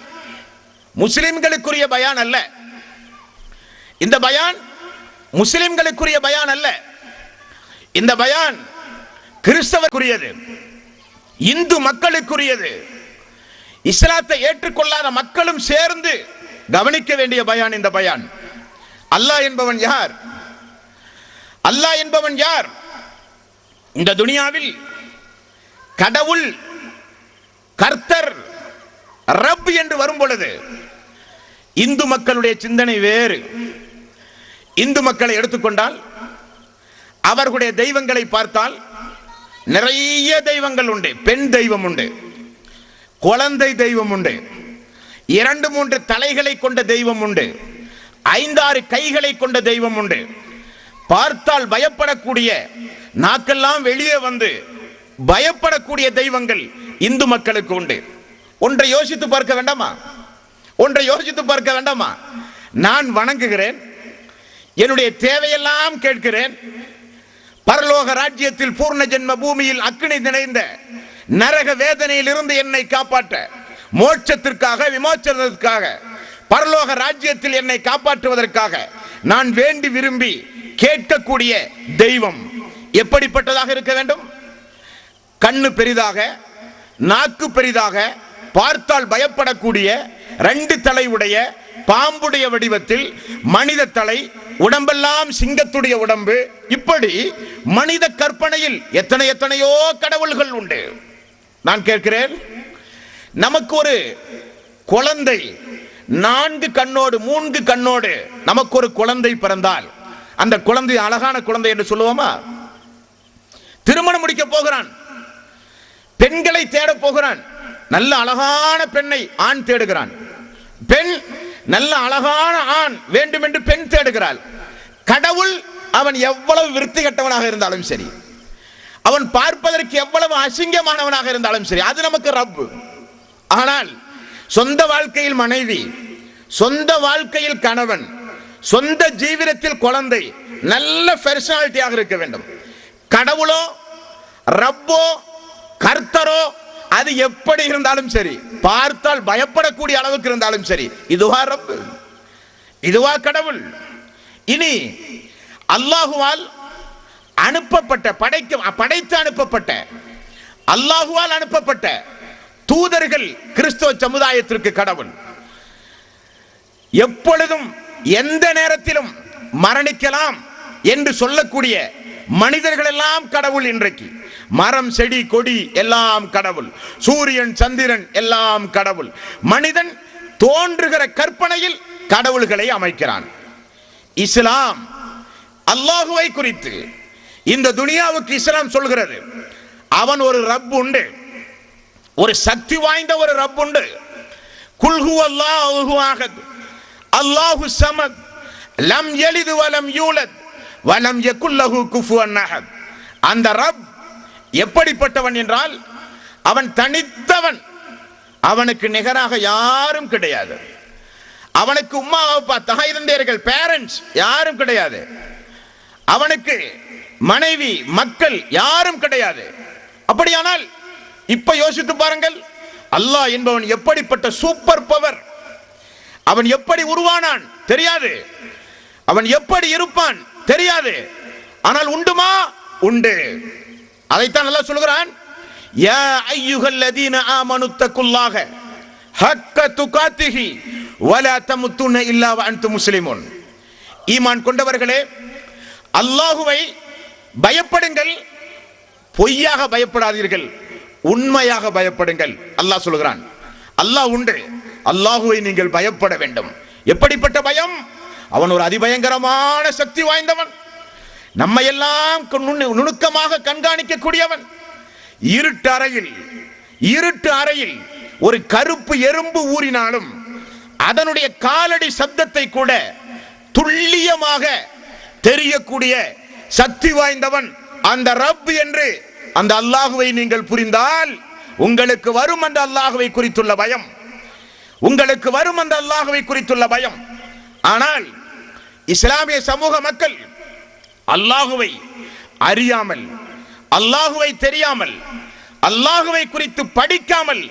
முஸ்லிம்களுக்குரிய பயான் அல்ல. இந்த பயான் முஸ்லிம்களுக்குரிய பயான் அல்ல. இந்த பயான் கிறிஸ்தவருக்குரியது, இந்து மக்களுக்குரியது. இஸ்லாத்தை ஏற்றுக்கொள்ளாத மக்களும் சேர்ந்து கவனிக்க வேண்டிய பயான் இந்த பயான். அல்லாஹ் என்பவன் யார்? அல்லாஹ் என்பவன் யார்? இந்த துனியாவில் கடவுள், கர்த்தர், ரப் என்று வரும் பொழுது இந்து மக்களுடைய சிந்தனை வேறு. இந்து மக்களை எடுத்துக்கொண்டால் அவர்களுடைய தெய்வங்களை பார்த்தால் நிறைய தெய்வங்கள் உண்டு. பெண் தெய்வம் உண்டு, குழந்தை தெய்வம் உண்டு, 2-3 தலைகளை கொண்ட தெய்வம் உண்டு, 5-6 கைகளை கொண்ட தெய்வம் உண்டு. பார்த்தால் பயப்படக்கூடிய, நாக்கெல்லாம் வெளியே வந்து பயப்படக்கூடிய தெய்வங்கள் இந்து மக்களுக்கு உண்டு. ஒன்றை யோசித்து பார்க்க வேண்டாமா? ஒன்றை யோசித்து பார்க்க வேண்டாமா? நான் வணங்குகிறேன், என்னுடைய தேவையெல்லாம் கேட்கிறேன். பரலோக ராஜ்யத்தில் பூர்ண ஜென்ம பூமியில் அக்கினி நிறைந்த நரக வேதனையில் இருந்து என்னை காப்பாற்ற, மோட்சத்திற்காக, விமோச்சனத்திற்காக, பரலோக ராஜ்யத்தில் என்னை காப்பாற்றுவதற்காக நான் வேண்டி விரும்பி கேட்கக்கூடிய தெய்வம் எப்படிப்பட்டதாக இருக்க வேண்டும்? கண்ணு பெரிதாக, நாக்கு பெரிதாக, பார்த்தால் பயப்படக்கூடிய, 2 தலை உடைய, பாம்புடைய வடிவத்தில், மனித தலை, உடம்பெல்லாம் சிங்கத்துடைய உடம்பு. இப்படி மனித கற்பனையில் எத்தனையோ கடவுள்கள் உண்டு. நான் கேட்கிறேன், நமக்கு ஒரு குழந்தை 4 கண்ணோடு 3 கண்ணோடு நமக்கு ஒரு குழந்தை பிறந்தால் அந்த குழந்தை அழகான குழந்தை என்று சொல்லுவோமா? திருமணம் முடிக்க போகிறான், பெண்களை தேட போகிறான், நல்ல அழகான பெண்ணை ஆண் தேடுகிறான். பெண் நல்ல அழகான ஆண் வேண்டும் என்று பெண் தேடுகிறாள். கடவுள் அவன் எவ்வளவு விருத்தி கட்டவனாக இருந்தாலும் சரி, அவன் பார்ப்பதற்கு எவ்வளவு அசிங்கமானவனாக இருந்தாலும் சரி, அது நமக்கு ரப்பு. ஆனால் சொந்த வாழ்க்கையில் மனைவி, சொந்த வாழ்க்கையில் கணவன், சொந்த ஜீவிதத்தில் குழந்தை நல்ல பர்சனாலிட்டியாக இருக்க வேண்டும். கடவுளோ, ரப்போ, கர்த்தரோ, அது எப்படி இருந்தாலும் சரி, பார்த்தால் பயப்படக்கூடிய அளவுக்கு இருந்தாலும் சரி, இதுவா ரப்பு, இதுவா கடவுள்? இனி அல்லாஹுவால் அனுப்பப்பட்ட, படைத்து அனுப்பப்பட்ட, அல்லாஹுவால் அனுப்பப்பட்ட தூதர்கள் கிறிஸ்தவ சமுதாயத்திற்கு கடவுள். எப்பொழுதும் எந்த நேரத்திலும் மரணிக்கலாம் என்று சொல்லக்கூடிய மனிதர்கள் எல்லாம் கடவுள். இன்றைக்கு மரம், செடி, கொடி எல்லாம் கடவுள். சூரியன், சந்திரன் எல்லாம் கடவுள். மனிதன் தோன்றுகிற கற்பனையில் கடவுள்களை அமைக்கிறான். இஸ்லாம் அல்லாஹுவை குறித்து இந்த துனியாவுக்கு இஸ்லாம் சொல்கிறது, அவன் ஒரு ரப் உண்டு, ஒரு சக்தி வாய்ந்த ஒரு ரப் உண்டு. குல் ஹுவல்லாஹு அஹத் அல்லாஹு ஸமத் லம் யலித் வலம் யூலத் வலம் யகுல் லஹு குஃபுவன் அஹத். அந்த ரப் எப்படிப்பட்டவன் என்றால் அவன் தனித்தவன், அவனுக்கு நிகராக யாரும் கிடையாது. அவனுக்கு உம்மா அப்பா, தாய் தந்தையர்கள், பேரண்ட்ஸ் யாரும் கிடையாது. அவனுக்கு மனைவி, மக்கள் யாரும் கிடையாது. அப்படியானால் இப்ப யோசித்து பாருங்கள், அல்லாஹ் என்பவன் எப்படிப்பட்ட சூப்பர் பவர். அவன் எப்படி உருவானான் தெரியாது, அவன் எப்படி இருப்பான் தெரியாது, ஆனால் உண்டுமா? உண்டு. அதைத்தான் அல்லாஹ் சொல்கிறான், யா அய்யுஹல்லதீன ஆமனு தக்குல்லாஹ ஹக்க துகாத்திஹி வலா தமுத்துன இல்லா வ அன்தும் முஸ்லிமூன். ஈமான் கொண்டவர்களே, அல்லாஹுவை பயப்படுங்கள், பொய்யாக பயப்படாதீர்கள், உண்மையாக பயப்படுங்கள். அல்லாஹ் சொல்கிறான், அல்லாஹ் உண்டு, அல்லாஹுவை நீங்கள் பயப்பட வேண்டும். எப்படிப்பட்ட பயம்? அவன் ஒரு அதிபயங்கரமான சக்தி வாய்ந்தவன். நம்மையெல்லாம் நுணுக்கமாக கண்காணிக்கக்கூடியவன். இருட்டு அறையில் ஒரு கருப்பு எறும்பு ஊறினாலும் அதனுடைய காலடி சப்தத்தை கூட துல்லியமாக தெரியக்கூடிய சக்தி வாய்ந்தவன் அந்த ரப் என்று அந்த அல்லாஹுவை நீங்கள் புரிந்தால் உங்களுக்கு வரும் அந்த அல்லாஹுவை குறித்துள்ள பயம், உங்களுக்கு வரும் அந்த அல்லாஹுவை குறித்துள்ள பயம். ஆனால் இஸ்லாமிய சமூக மக்கள் அல்லாஹுவை அறியாமல், அல்லாஹுவை தெரியாமல், அல்லாஹுவை குறித்து படிக்காமல்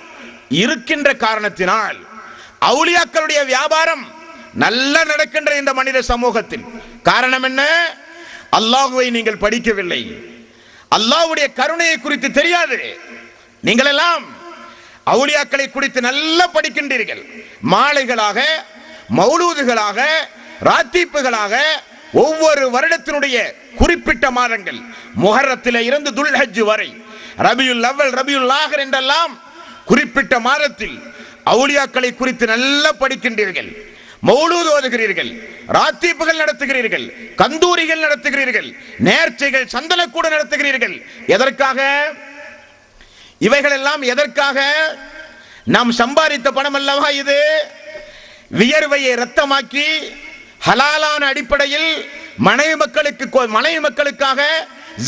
இருக்கின்ற காரணத்தினால் அவுலியாக்களுடைய வியாபாரம் நல்லா நடக்கின்ற இந்த மனித சமூகத்தில் காரணம் என்ன? அல்லாஹுவை நீங்கள் படிக்கவில்லை, அல்லாஹ்வுடைய கருணையை குறித்து தெரியாது. நீங்கள் எல்லாம் அவுலியாக்களை குறித்து நல்லா படிக்கின்றீர்கள். மாலைகளாக, மௌலூதுகளாக, ராத்தீப்புகளாக ஒவ்வொரு வருடத்தினுடைய குறிப்பிட்ட மாதங்கள், முஹர்ரத்திலே இருந்து துல்ஹஜ் வரை, ரபியுல் அவ்வல், ரபியுல் ஆகிர் என்றெல்லாம் குறிப்பிட்ட மாதத்தில் அவுலியாக்களை குறித்து நல்லா படிக்கின்றீர்கள். மௌலூது ஓதுகிறீர்கள், ராத்தீப்புகள் நடத்துகிறீர்கள், கந்தூரிகள் நடத்துகிறீர்கள், நேர்ச்சைகள், சந்தனக்கூட நடத்துகிறீர்கள். எதற்காக? இவைகள் எல்லாம் எதற்காக? நாம் சம்பாதித்த பணம் அல்லவா இது? வியர்வையை ரத்தமாக்கி ஹலாலான அடிப்படையில் மனைவி மக்களுக்காக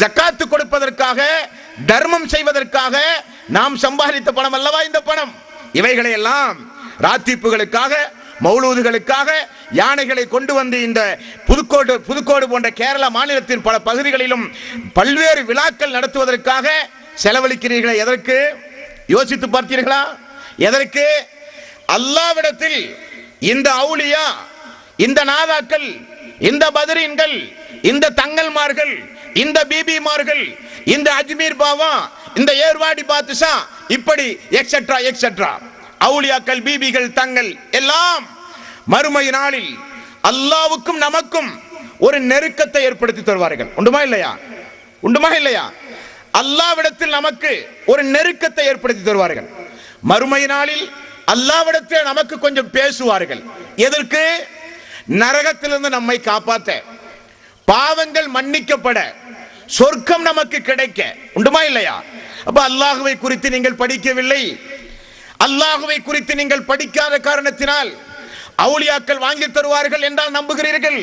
ஜக்காத்து கொடுப்பதற்காக, தர்மம் செய்வதற்காக நாம் சம்பாதித்த பணம் அல்லவா இந்த பணம். இவைகளை எல்லாம் ராத்தீப்புகளுக்காக, மௌலூதுகளுக்காக, யானைகளை கொண்டு வந்து இந்த புதுக்கோடு போன்ற கேரளா மாநிலத்தின் பல பகுதிகளிலும் பல்வேறு விழாக்கள் நடத்துவதற்காக செலவழிக்கிறீர்களே. எதற்கு? யோசித்து பார்த்தீர்களா? எதற்கு? அல்லாஹ்விடத்தில் இந்த அவுலியா, இந்த நாதாக்கள், இந்த பத்ரீன்கள், இந்த தங்கல்மார்கள், இந்த பிபிமார்கள், இந்த அஜ்மீர் பாவா, இந்த ஏர்வாடி பாதுஷா, இப்படி எக்ஸெட்ரா எக்ஸெட்ரா அவுலியாக்கள், பிபிகள், தங்கள் எல்லாம் மறுமை நாளில் அல்லாஹ்வுக்கும் நமக்கும் ஒரு நெருக்கத்தை ஏற்படுத்தி தருவார்கள். உண்டுமா இல்லையா? உண்டுமா இல்லையா? அல்லாஹ்விடத்தில் நமக்கு ஒரு நெருக்கத்தை ஏற்படுத்தி தருவார்கள். மறுமை நாளில் அல்லாஹ்விடத்தில் நமக்கு கொஞ்சம் பேசுவார்கள். எதற்கு? நரகத்திலிருந்து நம்மை காப்பாற்ற, பாவங்கள் மன்னிக்கப்பட, சொர்க்கம் நமக்கு கிடைக்க. உண்டுமா இல்லையா? அப்ப அல்லாஹுவை குறித்து நீங்கள் படிக்கவில்லை, அல்லாஹுவை குறித்து நீங்கள் படிக்காத காரணத்தினால் அவுலியாக்கள் வாங்கி தருவார்கள் என்றால் நம்புகிறீர்கள்,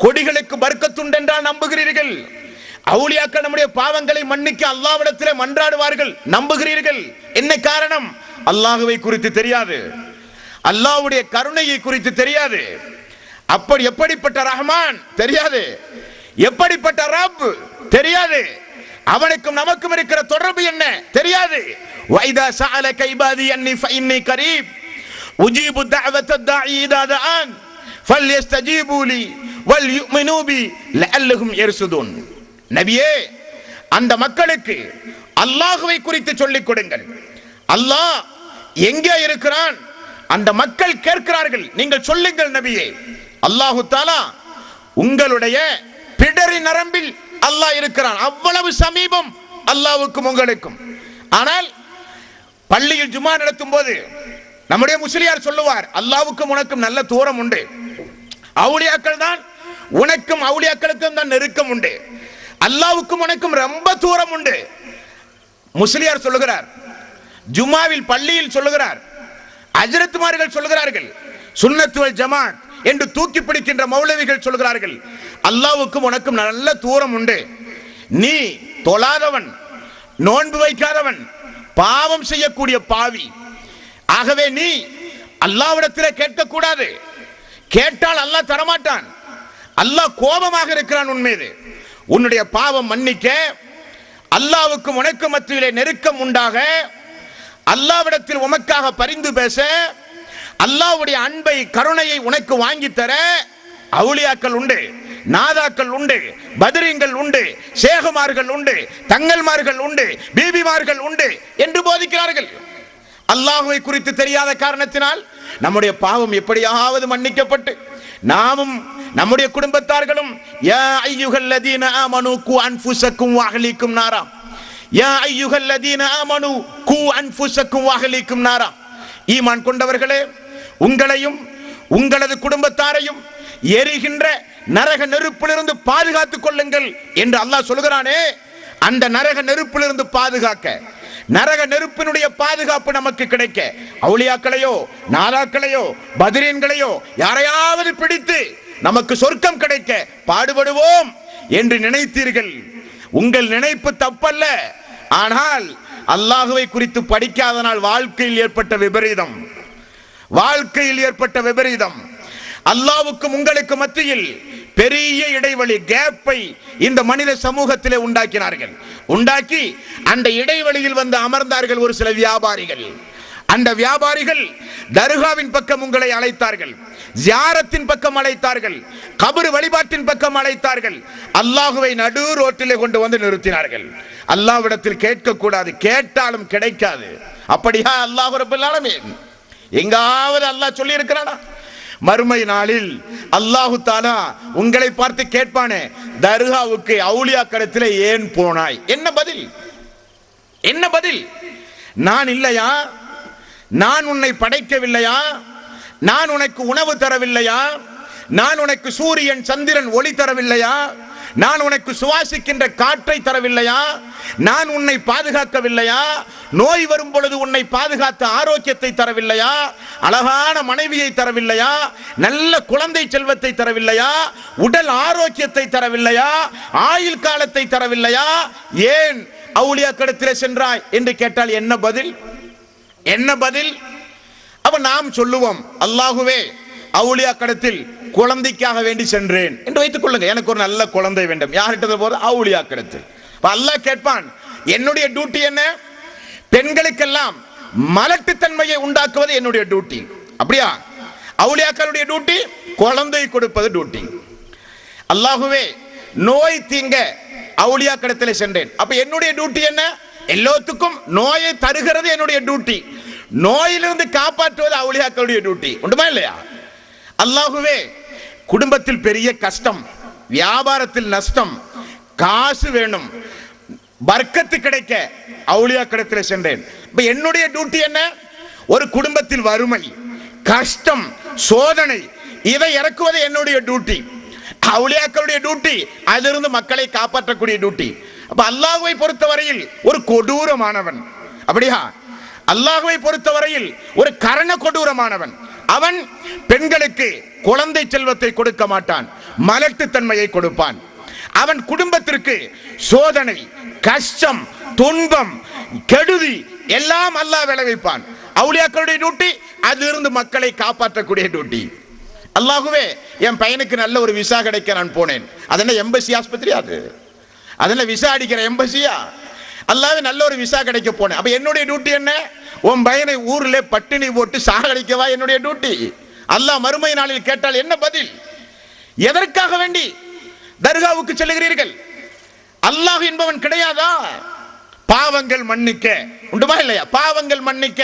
கொடிகளுக்கு பர்க்கத்துண்டு என்றால் நம்புகிறீர்கள், அவுலியாக்கள் நம்முடைய பாவங்களை மன்னிக்க அல்லாஹ்விடத்திலே மன்றாடுவார்கள் நம்புகிறீர்கள். என்ன காரணம்? அல்லாஹுவை குறித்து தெரியாது, அல்லாஹ்வுடைய கருணையை குறித்து தெரியாது. அப்படி எப்படிப்பட்ட ரஹ்மான் தெரியாது, எப்படிப்பட்ட ரப் தெரியாது, அவனுக்கும் நமக்கும் இருக்கிற தொடர்பு என்ன தெரியாது. வைதா சஅலக இபாதி அன்னி ஃபஇன்னி கரீப் உஜீபு தஅவத்தத் தாஇ இதா தஆன் ஃபல்யஸ்தஜீபு லி வல்யுமினு பி லஅல்லஹும் யர்சுதூன். நபியே, அந்த மக்களுக்கு அல்லாஹ்வை குறித்து சொல்லிக் கொடுங்கள். அல்லாஹ் எங்கே இருக்கிறான்? அந்த மக்கள் கேட்கிறார்கள், நீங்கள் சொல்லுங்கள் நபியே. அல்லாஹு தஆலா உங்களுடைய பிடரி நரம்பில் அல்லாஹ் இருக்கிறான், அவ்வளவு சமீபம் அல்லாஹ்வுக்கும் உங்களுக்கும். ஆனால் பள்ளியில் ஜும்மா நடத்தும் போது நம்முடைய முஸ்லியார் சொல்லுவார், அல்லாஹ்வுக்கும் உனக்கும் நல்ல தூரம் உண்டு, அவுலியாக்கள் தான் உனக்கும் அவுலியாக்களுக்கும் தான் நெருக்கம் உண்டு, அல்லாஹ்வுக்கும் உனக்கும் ரொம்ப தூரம் உண்டு. முஸ்லியார் சொல்லுகிறார், ஜும்மாவில் பள்ளியில் சொல்லுகிறார், ஹஜ்ரத்மார்கள் சொல்லுகிறார்கள், சுன்னத் வல் ஜமாத் என்று தூக்கி பிடிக்கின்ற மௌலவிகள் சொல்கிறார்கள், அல்லாஹ்வுக்கும் உனக்கும் நல்ல தூரம் உண்டு. நீ தொழாதவன், நோன்பு வைக்காதவன், பாவம் செய்யக்கூடிய பாவி. ஆகவே நீ அல்லாஹ்விடத்திலே கேட்கக்கூடாது, கேட்டால் அல்லாஹ் தரமாட்டான், அல்லாஹ் கோபமாக இருக்கிறான் உன் மீது. உன்னுடைய பாவம் மன்னிக்க, அல்லாஹ்வுக்கும் உனக்கும் மத்தியிலே நெருக்கம் உண்டாக, அல்லாஹ்விடத்தில் உமக்காக பரிந்து பேச, அல்லாஹ்வுடைய அன்பை, கருணையை உனக்கு வாங்கி தர அவுலியாக்கள் உண்டு, நாதாக்கள் உண்டு, பத்ரீன்கள் உண்டு, சேகுமார்கள் உண்டு, தங்கல்மார்கள் உண்டு, பீபிமார்கள் உண்டு என்று போதிக்கிறார்கள். அல்லாஹ்வை குறித்து தெரியாத காரணத்தினால் நம்முடைய பாவம் எப்படியாவது மன்னிக்கப்பட்டு நாமும் நம்முடைய குடும்பத்தார்களும் யா அய்யுஹல்லதீன ஆமனூ கூ அன்ஃபுஸக்கும் வ அஹ்லீக்கும் நாரா, யா அய்யுஹல்லதீன ஆமனூ கூ அன்ஃபுஸக்கும் வ அஹ்லீக்கும் நாரா, ஈமான் கொண்டவர்களே, உங்களையும் உங்களது குடும்பத்தாரையும் எரிகின்ற நரக நெருப்பிலிருந்து பாதுகாத்துக் கொள்ளுங்கள் என்று அல்லாஹ் சொல்கிறானே, அந்த நரக நெருப்பிலிருந்து பாதுகாக்க, நரக நெருப்பினுடைய பாதுகாப்பு நமக்கு கிடைக்க, அவுலியாக்களையோ நாதாக்களையோ பத்ரீன்களையோ யாரையாவது பிடித்து நமக்கு சொர்க்கம் கிடைக்க பாடுபடுவோம் என்று நினைத்தீர்கள். உங்கள் நினைப்பு தப்பல்ல. ஆனால் அல்லாஹுவை குறித்து படிக்காதனால் வாழ்க்கையில் ஏற்பட்ட விபரீதம், வாழ்க்கையில் ஏற்பட்ட விபரீதம். அல்லாஹ்வுக்கும் உங்களுக்கு மத்தியில் பெரிய இடைவெளி, கேப்பை இந்த மனித சமூகத்திலே உண்டாக்கினார்கள். உண்டாக்கி அந்த இடைவெளியில் வந்து அமர்ந்தார்கள் ஒரு சில வியாபாரிகள். அந்த வியாபாரிகள் தர்காவின் பக்கம் உங்களை அழைத்தார்கள், ஜியாரத்தின் பக்கம் அழைத்தார்கள், கபர் வழிபாட்டின் பக்கம் அழைத்தார்கள். அல்லாஹுவை நடு ரோட்டிலே கொண்டு வந்து நிறுத்தினார்கள். அல்லாஹ்விடத்தில் கேட்க கூடாது, கேட்டாலும் கிடைக்காது. அப்படியா அல்லாஹ் ரப்பல் ஆலமீன் எங்காவது அல்லாஹ் சொல்லி இருக்கிறானா? மறுமை நாளில் அல்லாஹு தஆலா உங்களை பார்த்து கேட்பானே, தர்காவுக்கு அவுலியா கடத்திலே ஏன் போனாய்? என்ன பதில்? என்ன பதில்? நான் இல்லையா? நான் உன்னை படைக்கவில்லையா? நான் உனக்கு உணவு தரவில்லையா? நான் உனக்கு சூரியன் சந்திரன் ஒளி தரவில்லையா? நான் உனக்கு சுவாசிக்கின்ற காற்றை தரவில்லையா? நான் உன்னை பாதுகாக்கவில்லையா? நோய் வரும் பொழுது உன்னை பாதுகாத்த ஆரோக்கியத்தை தரவில்லையா? அழகான மனைவியை தரவில்லையா? நல்ல குழந்தை செல்வத்தை தரவில்லையா? உடல் ஆரோக்கியத்தை தரவில்லையா? ஆயுள் காலத்தை தரவில்லையா? ஏன் அவுலியா கடத்திலே சென்றாய் என்று கேட்டால் என்ன பதில்? என்ன பதில்? அப்ப நாம் சொல்லுவோம், அல்லாஹுவே அவுலியா கடத்தில் குழந்தைக்காக வேண்டி சென்றேன் என்று வைத்துக் கொள்ளுங்க. எனக்கு ஒரு நல்ல குழந்தை வேண்டும். யார்கிட்ட போறது? அவுலியா கடத்தில். அல்லாஹ் கேட்பான், என்னுடைய டியூட்டி என்ன? பெண்களுக்கெல்லாம் மலட்டுத்தன்மையை உண்டாக்குவது என்னுடைய டியூட்டி. அப்படியா? அவுலியாக்களுடைய டியூட்டி குழந்தை கொடுப்பது டியூட்டி. அல்லாஹுவே நோய் தீங்க அவுலியா கடத்தில் சென்றேன். அப்ப என்னுடைய டியூட்டி என்ன? எல்லாத்துக்கும் நோயை தருகிறது என்னுடைய டியூட்டி. நோயிலிருந்து காப்பாற்றுவது அவுலியாக்களுடைய டியூட்டி. உண்டுமா இல்லையா? அல்லாஹுவே குடும்பத்தில் பெரிய கஷ்டம், வியாபாரத்தில் நஷ்டம், காசு வேணும், பர்க்கத்து கிடைக்க அவுலியா கடத்திலே சென்றேன். இப்ப என்னுடைய டியூட்டி என்ன? ஒரு குடும்பத்தில் வறுமை, கஷ்டம், சோதனை, இதை இறக்குவது என்னுடைய டியூட்டி. அவுலியாக்களுடைய டியூட்டி அதிலிருந்து மக்களை காப்பாற்றக்கூடிய டியூட்டி. அப்ப அல்லாஹ்வை பொறுத்தவரையில் ஒரு கொடூரமானவன். அப்படியா? அல்லாஹ்வை பொறுத்தவரையில் ஒரு கரண கொடூரமானவன். அவன் பெண்களுக்கு குழந்தை செல்வத்தை கொடுக்க மாட்டான், மலட்டுத்தன்மையை கொடுப்பான். அவன் குடும்பத்திற்கு சோதனை, கஷ்டம், துன்பம், கெடுதி எல்லாம் அல்லாஹ் விளைவிப்பான். அவுலியாக்களுடைய டியூட்டி அதிலிருந்து மக்களை காப்பாற்றக்கூடிய டியூட்டி. அல்லாஹுவே என் பையனுக்கு நல்ல ஒரு விசா கிடைக்க நான் போனேன். அதென்ன எம்பசி ஆஸ்பத்திரி? அதென்ன விசா அடிக்கிற எம்பசியா? அல்லாஹ்வே நல்ல ஒரு விசா கிடைக்க போனேன். அப்ப என்னுடைய டியூட்டி என்ன? உன் பையனை ஊரிலே பட்டினி போட்டு சாகடிக்கவா என்னுடைய டியூட்டி? அல்லாஹ் மறுமை நாளில் கேட்டால் என்ன பதில்? எதற்காக வேண்டி தர்காவுக்கு செல்லுகிறீர்கள்? அல்லாஹ் என்பவன் கிடையாதா? பாவங்கள் மன்னிக்க உண்டுமா இல்லையா? பாவங்கள் மன்னிக்க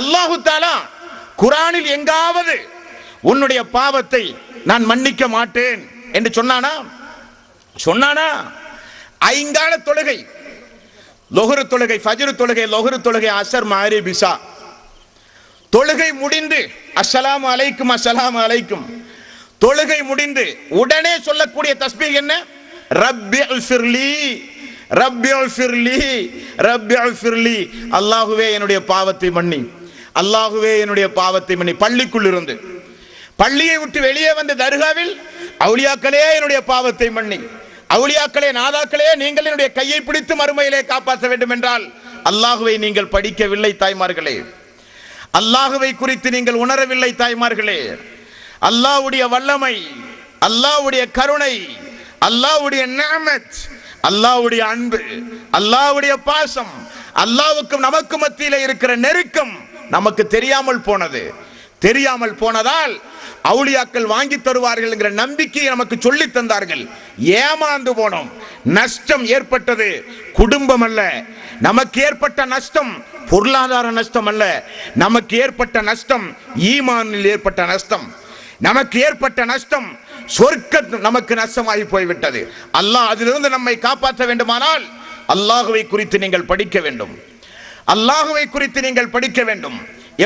அல்லாஹு தஆலா குர்ஆனில் எங்காவது உன்னுடைய பாவத்தை நான் மன்னிக்க மாட்டேன் என்று சொன்னானா? சொன்னானா? ஐங்கால தொழுகை, லொஹர் தொழுகை, ஃபஜ்ர் தொழுகை, லொஹர் தொழுகை, அஸர், மக்ரிப், இஷா தொழுகை முடிந்து அஸ்ஸலாமு அலைக்கும் அஸ்ஸலாமு அலைக்கும் தொழுகை முடிந்து உடனே சொல்லக்கூடிய தஸ்பீஹ் என்ன? ரப்பிஃபிர்லி ரப்பிஃபிர்லி ரப்பிஃபிர்லி. அல்லாஹ்வே என்னுடைய பாவத்தை மன்னி, அல்லாஹ்வே என்னுடைய பாவத்தை மன்னி. பள்ளிக்குள் இருந்து, பள்ளியை விட்டு வெளியே வந்த தர்காவில் அவுலியாக்களே என்னுடைய பாவத்தை மன்னி, அவுலியாக்களே நாதாக்களே நீங்கள் என்னுடைய கையை பிடித்து மறுமையிலே காப்பாற்ற வேண்டும் என்றால் அல்லாஹுவை நீங்கள் படிக்கவில்லை தாய்மார்களே. அல்லாஹுவை குறித்து நீங்கள் உணரவில்லை தாய்மார்களே. அல்லாஹ்வுடைய வல்லமை, அல்லாஹ்வுடைய கருணை, அல்லாஹ்வுடைய நிஅமத், அல்லாஹ்வுடைய அன்பு, அல்லாஹ்வுடைய பாசம், அல்லாஹ்வுக்கும் நமக்கு மத்தியிலே இருக்கிற நெருக்கம் நமக்கு தெரியாமல் போனது. தெரியாமல் போனதால் அவுலியாக்கள் வாங்கி தருவார்கள் என்கிற நம்பிக்கையை நமக்கு சொல்லி தந்தார்கள். ஏமாந்து போனோம். நஷ்டம் ஏற்பட்டது குடும்பம் அல்ல, நமக்கு ஏற்பட்ட நஷ்டம் பொருளாதார நஷ்டம் அல்ல, நமக்கு ஏற்பட்ட நஷ்டம் ஈமானில் ஏற்பட்ட நஷ்டம், நமக்கு ஏற்பட்ட நஷ்டம் சொர்க்க நமக்கு நஷ்டமாகி போய்விட்டது. அல்லாஹ் அதிலிருந்து நம்மை காப்பாற்ற வேண்டுமானால் அல்லாஹுவை குறித்து நீங்கள் படிக்க வேண்டும். அல்லாஹுவை குறித்து நீங்கள் படிக்க வேண்டும்.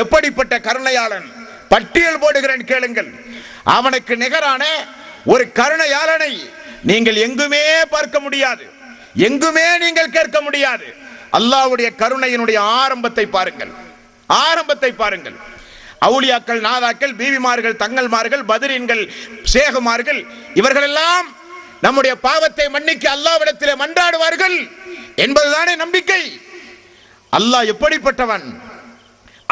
எப்படிப்பட்ட கருணையாளன், பட்டியல் போடுகிறேன் கேளுங்கள். அவனுக்கு நிகரான ஒரு கருணையாளனை நீங்கள் எங்குமே பார்க்க முடியாது, எங்குமே நீங்கள் கேட்க முடியாது. அல்லாஹ்வுடைய கருணையினுடைய ஆரம்பத்தை பாருங்கள், ஆரம்பத்தை பாருங்கள். அவுலியாக்கள், நாதாக்கள், பீவிமார்கள், தங்கள்மார்கள், பத்ரீன்கள், ஷேகுமார்கள் இவர்களெல்லாம் நம்முடைய பாவத்தை மன்னிக்க அல்லாஹ்விடத்திலே மன்றாடுவார்கள் என்பதுதானே நம்பிக்கை. அல்லாஹ் எப்படிப்பட்டவன்,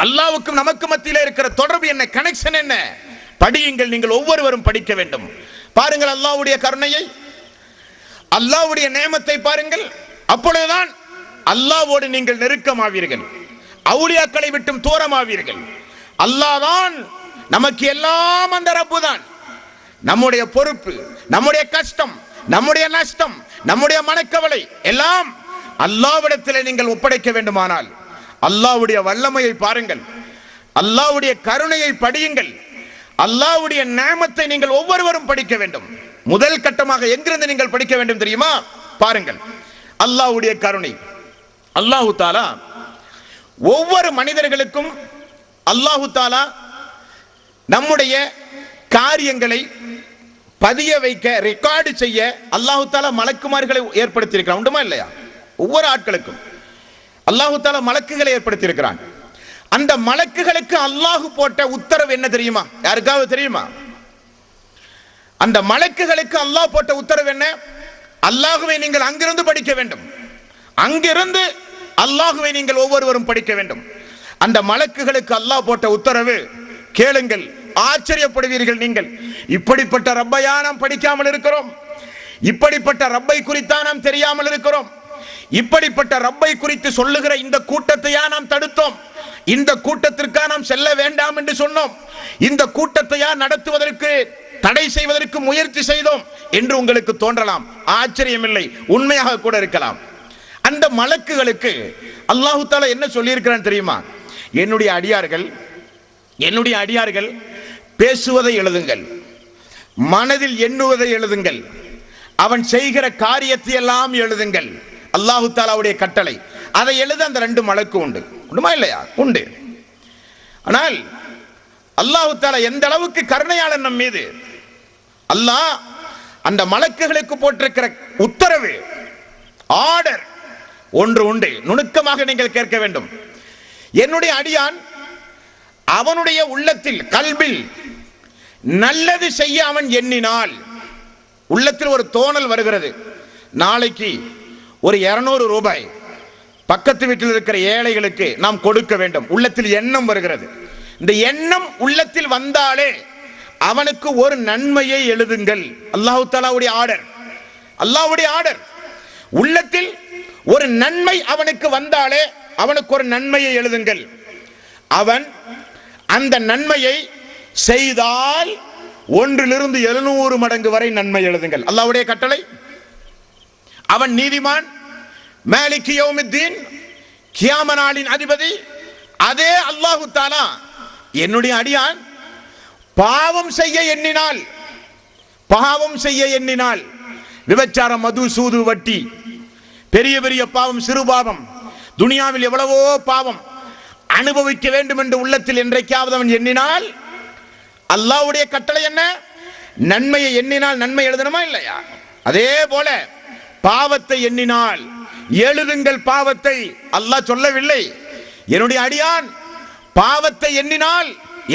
அல்லாஹ்வுக்கும் நமக்கு மத்தியிலே இருக்கிற தொடர்பு என்ன, கனெக்ஷன் என்ன? படியுங்கள், நீங்கள் ஒவ்வொருவரும் படிக்க வேண்டும். பாருங்கள் அல்லாஹ்வுடைய கருணையை, அல்லாஹ்வுடைய நேமத்தை பாருங்கள். அப்பொழுதுதான் அல்லாஹ்வோடு நீங்கள் நெருக்கமாவீர்கள், அவுலியாக்களை விட்டும் தூரமாவீர்கள். அல்லாஹ் தான் நமக்கு எல்லாம், அந்த ரப்பு தான் நம்முடைய பொறுப்பு, நம்முடைய கஷ்டம், நம்முடைய நஷ்டம், நம்முடைய மனக்கவலை எல்லாம் அல்லாஹ்விடத்தில் நீங்கள் ஒப்படைக்க வேண்டுமானால் அல்லாஹ்வுடைய வல்லமையை பாருங்கள், அல்லாஹ்வுடைய கருணையை படியுங்கள், அல்லாஹ்வுடைய நேமத்தை நீங்கள் ஒவ்வொருவரும் படிக்க வேண்டும். முதல் கட்டமாக எங்கிருந்து நீங்கள் படிக்க வேண்டும் தெரியுமா? பாருங்கள் அல்லாஹ்வுடைய கருணை. அல்லாஹு தாலா ஒவ்வொரு மனிதர்களுக்கும் அல்லாஹு தாலா நம்முடைய காரியங்களை பதிய வைக்க, ரெக்கார்டு செய்ய அல்லாஹு தாலா மலக்குமார்களை ஏற்படுத்தி இருக்கிறான். உண்டுமா இல்லையா? ஒவ்வொரு ஆட்களுக்கும் அல்லாஹு தாலா மலக்குகளை ஏற்படுத்தி இருக்கிறான். அந்த மலக்குகளுக்கு அல்லாஹ் போட்ட உத்தரவு என்ன தெரியுமா? யாருக்காவது தெரியுமா? அந்த மலக்குகளுக்கு அல்லாஹ் போட்ட உத்தரவு என்ன? அல்லாஹ்வை நீங்கள் அங்கிருந்து படிக்க வேண்டும், அங்கிருந்து அல்லாஹ்வை நீங்கள் ஒவ்வொருவரும் படிக்க வேண்டும். அந்த மலக்குகளுக்கு அல்லாஹ் போட்ட உத்தரவு கேளுங்கள், ஆச்சரியப்படுவீர்கள். நீங்கள் இப்படிப்பட்ட ரப்பையா நாம் படிக்காமல் இருக்கிறோம், இப்படிப்பட்ட ரப்பை குறித்தா நாம் தெரியாமல் இருக்கிறோம், இப்படிப்பட்ட ரப்பை குறித்து சொல்லுகிற இந்த கூட்டத்தையா நாம் தடுத்தோம், இந்த கூட்டத்திற்கா நாம் செல்ல வேண்டாம் என்று சொன்னோம், இந்த கூட்டத்தையா நடத்துவதற்கு தடை செய்வதற்கு முயற்சி செய்தோம் என்று உங்களுக்கு தோன்றலாம். ஆச்சரியமில்லை, உண்மையாக கூட இருக்கலாம். அந்த மலக்குகளுக்கு அல்லாஹு தாலா என்ன சொல்லி இருக்கிறான் தெரியுமா? என்னுடைய அடியார்கள் பேசுவதை எழுதுங்கள், மனதில் எண்ணுவதை எழுதுங்கள், அவன் செய்கிற காரியத்தை எல்லாம் எழுதுங்கள். அல்லாஹு தாலாவுடைய கட்டளை. அதை எழுத அந்த ரெண்டு மலக்கு உண்டு. உண்டுமா இல்லையா? உண்டு. ஆனால் அல்லாஹு தாலா எந்த அளவுக்கு கருணையாளன் நம் மீது. அல்லாஹ் அந்த மலக்குகளுக்கு போட்டிருக்கிற உத்தரவு, ஆர்டர் ஒன்று உண்டு. நுணுக்கமாக நீங்கள் கேட்க வேண்டும். என்னுடைய அடியான் அவனுடைய உள்ளத்தில், கல்பில் நல்லது செய்ய அவன் எண்ணினால், உள்ளத்தில் ஒரு தோணல் வருகிறது, நாளைக்கு ஒரு 200 ரூபாய் பக்கத்து வீட்டில் இருக்கிற ஏழைகளுக்கு நாம் கொடுக்க வேண்டும். உள்ளத்தில் எண்ணம் வருகிறது. இந்த எண்ணம் உள்ளத்தில் வந்தாலே அவனுக்கு ஒரு நன்மையை எழுதுங்கள். அல்லாஹு தஆலாவுடைய ஆர்டர், அல்லாஹ்வுடைய ஆர்டர். உள்ளத்தில் ஒரு நன்மை அவனுக்கு வந்தாலே அவனுக்கு ஒரு நன்மையை எழுதுங்கள். அவன் அந்த நன்மையை செய்தால் 1 to 700 மடங்கு வரை நன்மை எழுதுங்கள். அல்லாஹ்வுடைய கட்டளை. அவன் நீதிமான், மாலிக் யௌமித்தீன், கியாம நாளின் அதிபதி. அதே அல்லாஹு தஆலா என்னுடைய அடியான் பாவம் செய்ய எண்ணினால், விபச்சாரம், மது, சூது, வட்டி, பெரிய பெரிய பாவம், சிறு பாவம், துனியாவில் எவ்வளவோ பாவம் அனுபவிக்க வேண்டும் என்று உள்ளத்தில் என்றைக்காவது அவன் எண்ணினால், அல்லாஹ்வுடைய கட்டளை என்ன? நன்மையை எண்ணினால் நன்மை எழுதணுமா இல்லையா? அதே போல பாவத்தை எண்ணினால் எழுதுங்கள் பாவத்தை. அல்லாஹ் சொல்லவில்லை என்னுடைய அடியான் பாவத்தை எண்ணினால்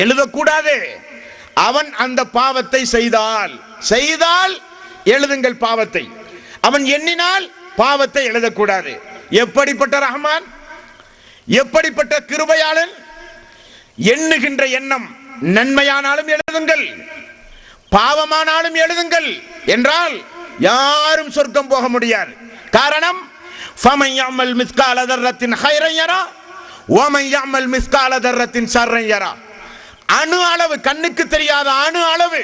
எழுதக்கூடாது. அவன் அந்த பாவத்தை செய்தால் எழுதுங்கள் பாவத்தை. அவன் எண்ணினால் பாவத்தை எழுதக்கூடாது. எப்படிப்பட்ட ரஹ்மான், எப்படிப்பட்ட கிருபையாளன்! எண்ணுகின்ற எண்ணம் நன்மையானாலும் எழுதுங்கள், பாவமானாலும் எழுதுங்கள் என்றால் யாரும் சொர்க்கம் போக முடியாது. காரணம், ஃபமன் யஅமல் மிஸ்கால தர்ரத்தின் கைரன் யரா வமன் யஅமல் மிஸ்கால தர்ரத்தின் ஷர்ரன் யரா. அணு அளவு, கண்ணுக்கு தெரியாத அணு அளவு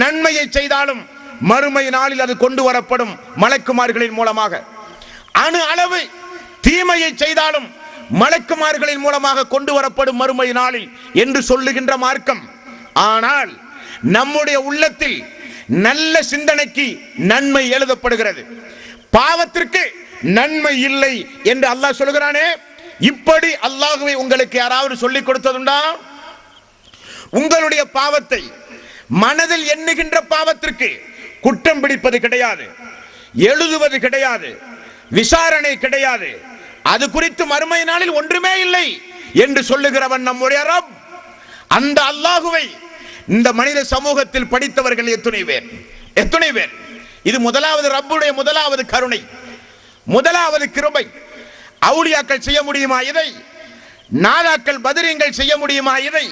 நன்மையை செய்தாலும் மறுமை நாளில் அது கொண்டு வரப்படும் மலக்குமார்களின் மூலமாக. அணு அளவு தீமையை செய்தாலும் மலக்குமார்களின் மூலமாக கொண்டு வரப்படும் மறுமை நாளில் என்று சொல்லுகின்ற மார்க்கம். ஆனால் நம்முடைய உள்ளத்தில் நல்ல சிந்தனைக்கு நன்மை எழுதப்படுகிறது, பாவத்திற்கு நன்மை இல்லை என்று அல்லாஹ் சொல்கிறானே. இப்படி அல்லாஹ்வை உங்களுக்கு யாராவது சொல்லிக் கொடுத்ததுண்டா? உங்களுடைய பாவத்தை மனதில் எண்ணுகின்ற பாவத்திற்கு குற்றம் பிடிப்பது கிடையாது, எழுதுவது கிடையாது, விசாரணை கிடையாது. அது குறித்து மறுமை நாளில் ஒன்றுமே இல்லை என்று சொல்லுகிறவன் நம்முடைய ரப். அந்த அல்லாஹுவை இந்த மனித சமூகத்தில் படித்தவர்கள் எத்தனை பேர்? இது முதலாவது ரப்புடைய முதலாவது கருணை, முதலாவது கிருபை. அவுலியாக்கள் செய்ய முடியுமா இதை? நாதாக்கள் பத்ரீன்கள் செய்ய முடியுமா இதை?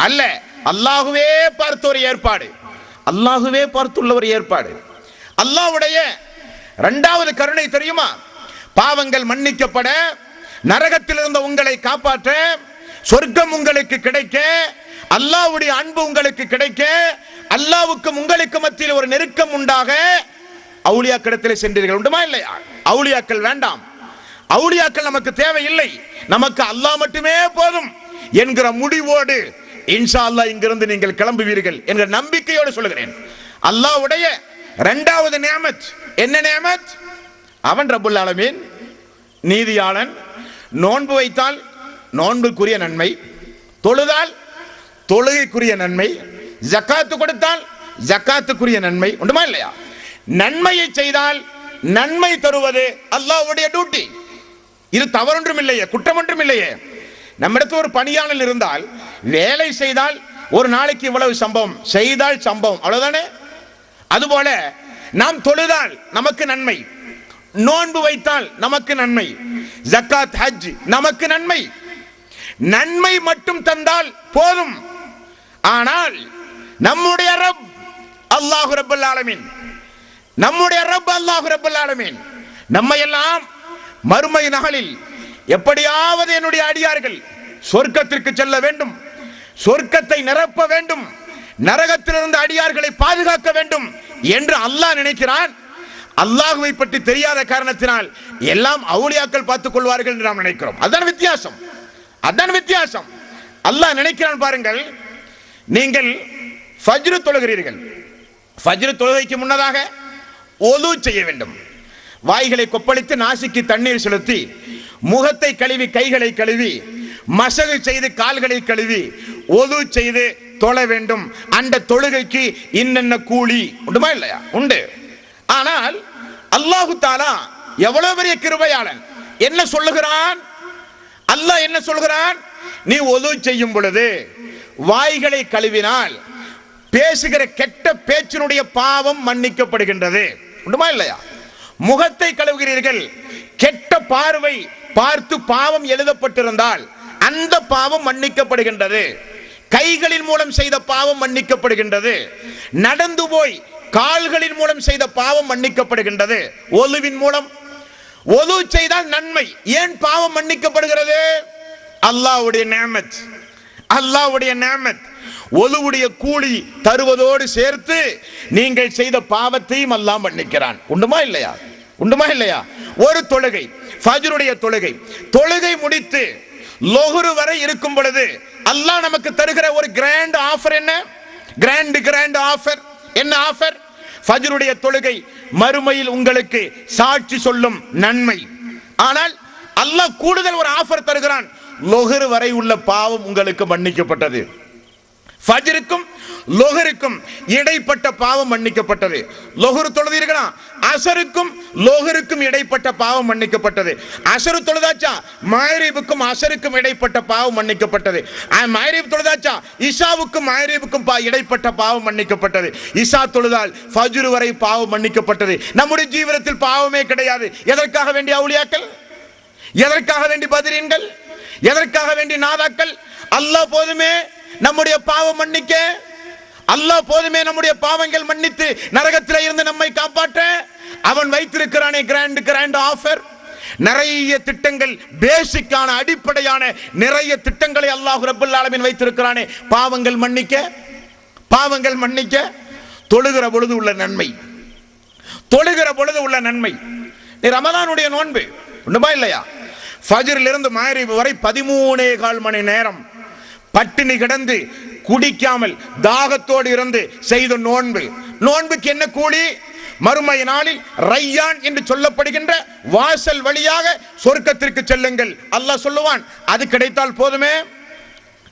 அல்ல. அல்லாஹுவே பார்த்த ஒரு ஏற்பாடு, அல்லாஹுவே பார்த்துள்ள ஒரு ஏற்பாடு. அல்லாஹ்வுடைய இரண்டாவது கருணை தெரியுமா? பாவங்கள் மன்னிக்கப்பட, நரகத்தில் இருந்த உங்களை காப்பாற்ற, சொர்க்கம் உங்களுக்கு கிடைக்க, அல்லாஹ்வுடைய அன்பு உங்களுக்கு கிடைக்க, அல்லாஹ்வுக்கும் உங்களுக்கு மத்தியில் ஒரு நெருக்கம் உண்டாக அவுலியாக்களிடத்தில் சென்றீர்கள். உண்டுமா இல்லையா? அவுலியாக்கள் வேண்டாம், அவுலியாக்கள் நமக்கு தேவையில்லை, நமக்கு அல்லாஹ் மட்டுமே போதும் என்கிற முடிவோடு இன்ஷா அல்லாஹ் இங்கிருந்து நீங்கள் கிளம்புவீர்கள் என்கிற நம்பிக்கையோடு சொல்கிறேன். அல்லாஹ்வுடைய இரண்டாவது நியமத் என்ன நியமத்? அவன் ரப்புல் ஆலமீன், நீதியாளன். நோன்பு வைத்தால் நோன்புக்குரிய நன்மை, தொழுதால் தொழுகைக்குரிய நன்மை, ஜக்காத்து கொடுத்தால் ஜக்காத்துக்குரிய நன்மை. உண்டுமா இல்லையா? நன்மையை செய்தால் நன்மை தருவது அல்லாஹ்வுடைய டியூட்டி. இது தவறொன்றும் இல்லையே, குற்றம் ஒன்றும் இல்லையே. நம்மிடத்தில் ஒரு பணியாளர் இருந்தால் வேலை செய்தால் ஒரு நாளைக்கு இவ்வளவு சம்பவம், செய்தால் சம்பவம், அவ்வளவுதானே? அதுபோல நாம் தொழுதால் நமக்கு நன்மை, நோன்பு வைத்தால் நமக்கு நன்மை, ஜக்காத் ஹஜ் நமக்கு நன்மை. நன்மை மட்டும் தந்தால் போதும். ஆனால் நம்முடைய ரப் அல்லாஹ் ரப்பல் ஆலமீன், நம்முடைய ரப் அல்லாஹ் ரப்பல் ஆலமீன் நம்மை எல்லாம் மறுமை நாளில் எப்படியாவது என்னுடைய அடியார்கள் சொர்க்கத்திற்கு செல்ல வேண்டும், சொர்க்கத்தை நிரப்ப வேண்டும், நரகத்திலிருந்து அடியார்களை பாதுகாக்க வேண்டும் என்று அல்லாஹ் நினைக்கிறான். அல்லாஹ்வை பற்றி தெரியாத காரணத்தினால் எல்லாம் அவுலியாக்கள் பார்த்துக் கொள்வார்கள் என்று நாம் நினைக்கிறோம். அதான் வித்தியாசம், அதான் வித்தியாசம். அல்லாஹ் நினைக்கிறான் பாருங்கள். நீங்கள் ஃபஜ்ர் தொழுகிறீர்கள், ஃபஜ்ர் தொழுகைக்கு முன்னதாக ஒது செய்ய வேண்டும். வாய்களை கொப்பளித்து நாசிக்கு தண்ணீர் செலுத்தி முகத்தை கழுவி கைகளை கழுவி மசகு செய்து கால்களை கழுவி ஒது செய்து தொழ வேண்டும். அந்த தொழுகைக்கு இன்னென்ன கூலி உண்டுமா இல்லையா? உண்டு. ஆனால் அல்லாஹு தஆலா எவ்வளவு பெரிய கிருபையாளன். என்ன சொல்லுகிறான் அல்லாஹ்? என்ன சொல்கிறான்? நீ ஒது செய்யும் பொழுது வாய்களை கழுவினால் பேசுகிற கெட்ட பேச்சினுடைய பாவம் மன்னிக்கப்படுகின்றது. உண்டுமா இல்லையா? முகத்தை கழுவுகிறீர்கள், கெட்ட பார்வை பார்த்து பாவம் எழுதப்பட்டிருந்தால் அந்த பாவம் மன்னிக்கப்படுகின்றது. கைகளின் மூலம் செய்த பாவம் மன்னிக்கப்படுகின்றது. நடந்து போய் கால்களின் மூலம் செய்த பாவம் மன்னிக்கப்படுகின்றது. ஒலுவின் மூலம் ஒது செய்தால் நன்மை. ஏன் பாவம் மன்னிக்கப்படுகிறது? அல்லாஹ்வுடைய நியமத், அல்லாஹ்வுடைய நியமத். ஒலுவுடைய கூலி தருவதோடு சேர்த்து நீங்கள் செய்த பாவத்தையும் அல்லாஹ் மன்னிக்கிறான். உண்டுமா இல்லையா? உண்டுமா இல்லையா? ஒரு தொழுகை, ஃபஜ்ருடைய தொழுகை, தொழுகை முடித்து லொஹ்ர் வரை இருக்கும் பொழுது அல்லாஹ் நமக்கு தருகிற ஒரு கிராண்ட் ஆஃபர் என்ன? கிராண்ட் ஆஃபர் என்ன ஆஃபர்? ஃபஜ்ருடைய தொழுகை மறுமையில் உங்களுக்கு சாட்சி சொல்லும் நன்மை. ஆனால் அல்லாஹ் கூடுதல் ஒரு ஆஃபர் தருகிறான். லொஹ்ர் வரை உள்ள பாவம் உங்களுக்கு மன்னிக்கப்பட்டது. ஃபஜ்ருக்கும் லொஹ்ருக்கும் இடைப்பட்ட பாவம் மன்னிக்கப்பட்டது. லொஹ்ர் தொழுதீர்களா? அஸருக்கும் லொஹ்ருக்கும் இடைப்பட்ட பாவம் மன்னிக்கப்பட்டது. அஸர் தொழுதாச்சா? மக்ரிபுக்கும் அஸருக்கும் இடைப்பட்ட பாவம் மன்னிக்கப்பட்டது. மக்ரிப் தொழுதாச்சா? இஷாவுக்கும் மக்ரிபுக்கும் இடைப்பட்ட பாவம் மன்னிக்கப்பட்டது. இஷா தொழுதால் ஃபஜ்ர் வரை பாவம் மன்னிக்கப்பட்டது. நம்முடைய ஜீவனத்தில் பாவமே கிடையாது. எதற்காக வேண்டிய அவுலியாக்கள்? எதற்காக வேண்டி பத்ரீன்கள்? எதற்காக வேண்டி நாதாக்கள்? அல்லாஹ் போதுமே நம்முடைய பாவம் மன்னிக்க, அல்லாஹ் போதுமே நம்முடைய பாவங்கள் மன்னித்து நரகத்திலே இருந்து நம்மை காப்பாற்ற. அவன் வைத்திருக்கிறானே கிராண்ட் ஆஃபர். நிறைய திட்டங்கள், பேசிக்கான அடிப்படையான நிறைய திட்டங்களை அல்லாஹ் ரப்பல் ஆலமீன் வைத்திருக்கிறானே. பாவங்கள் மன்னிக்க, பாவங்கள் மன்னிக்க. தொழுகிற பொழுது உள்ள நன்மை, தொழுகிற பொழுது உள்ள நன்மை. ரமலானுடைய நோன்பு உண்டுமா இல்லையா? ஃபஜ்ரில் இருந்து மக்ரிப் வரை 13.25 மணி நேரம் பட்டினி கிடந்து குடிக்காமல் தாகத்தோடு இருந்து செய்த நோன்பு. நோன்புக்கு என்ன கூலி? மறுமை நாளில் ரையான் என்று சொல்லப்படுகின்ற வாசல் வழியாக சொர்க்கத்திற்கு செல்லுங்கள் அல்லாஹ் சொல்லுவான். அது கிடைத்தால் போதுமே,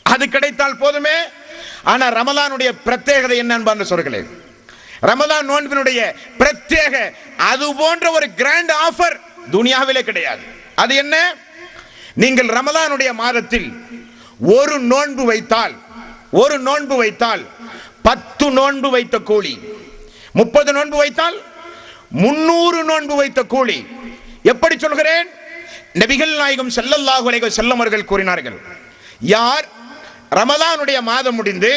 அது கிடைத்தால் போதுமே. ஆனா ரமலானுடைய பிரத்யேகதை என்னன்னு சொல்கிறேன். ரமலான் நோன்பினுடைய பிரத்யேக அது போன்ற ஒரு கிராண்ட் ஆஃபர் துனியாவிலே கிடையாது. அது என்ன? நீங்கள் ரமலானுடைய மாதத்தில் ஒரு நோன்பு வைத்தால் 10 நோன்பு வைத்த கூலி, 30 நோன்பு வைத்தால் 300 நோன்பு வைத்த கூலி. எப்படி சொல்கிறேன்? நபிகள் நாயகம் ஸல்லல்லாஹு அலைஹி வஸல்லம் அவர்கள் கூறினார்கள், யார் ரமலானுடைய மாதம் முடிந்து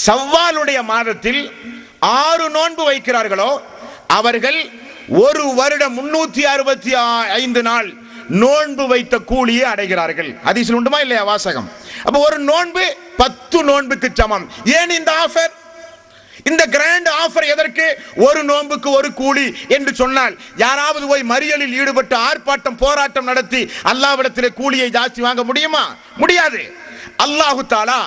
ஷவ்வாலுடைய மாதத்தில் 6 நோன்பு வைக்கிறார்களோ அவர்கள் ஒரு வருடம் 365 நாள் நோன்பு வைத்த கூலியை அடைகிறார்கள். ஹதீஸில் உண்டுமா இல்லையா வாசகம்? அப்ப ஒரு நோன்பு 10 நோன்புக்கு சமம். ஏன் இந்த ஆஃபர், இந்த கிராண்ட் ஆஃபர் எதற்கு? ஒரு நோன்புக்கு ஒரு கூலி என்று சொன்னால் யாராவது போய் மறியலில் ஈடுபட்டு ஆர்ப்பாட்டம் போராட்டம் நடத்தி அல்லாஹ்விடத்திலே கூலியை ஜாஸ்தி வாங்க முடியுமா? முடியாது. அல்லாஹு தஆலா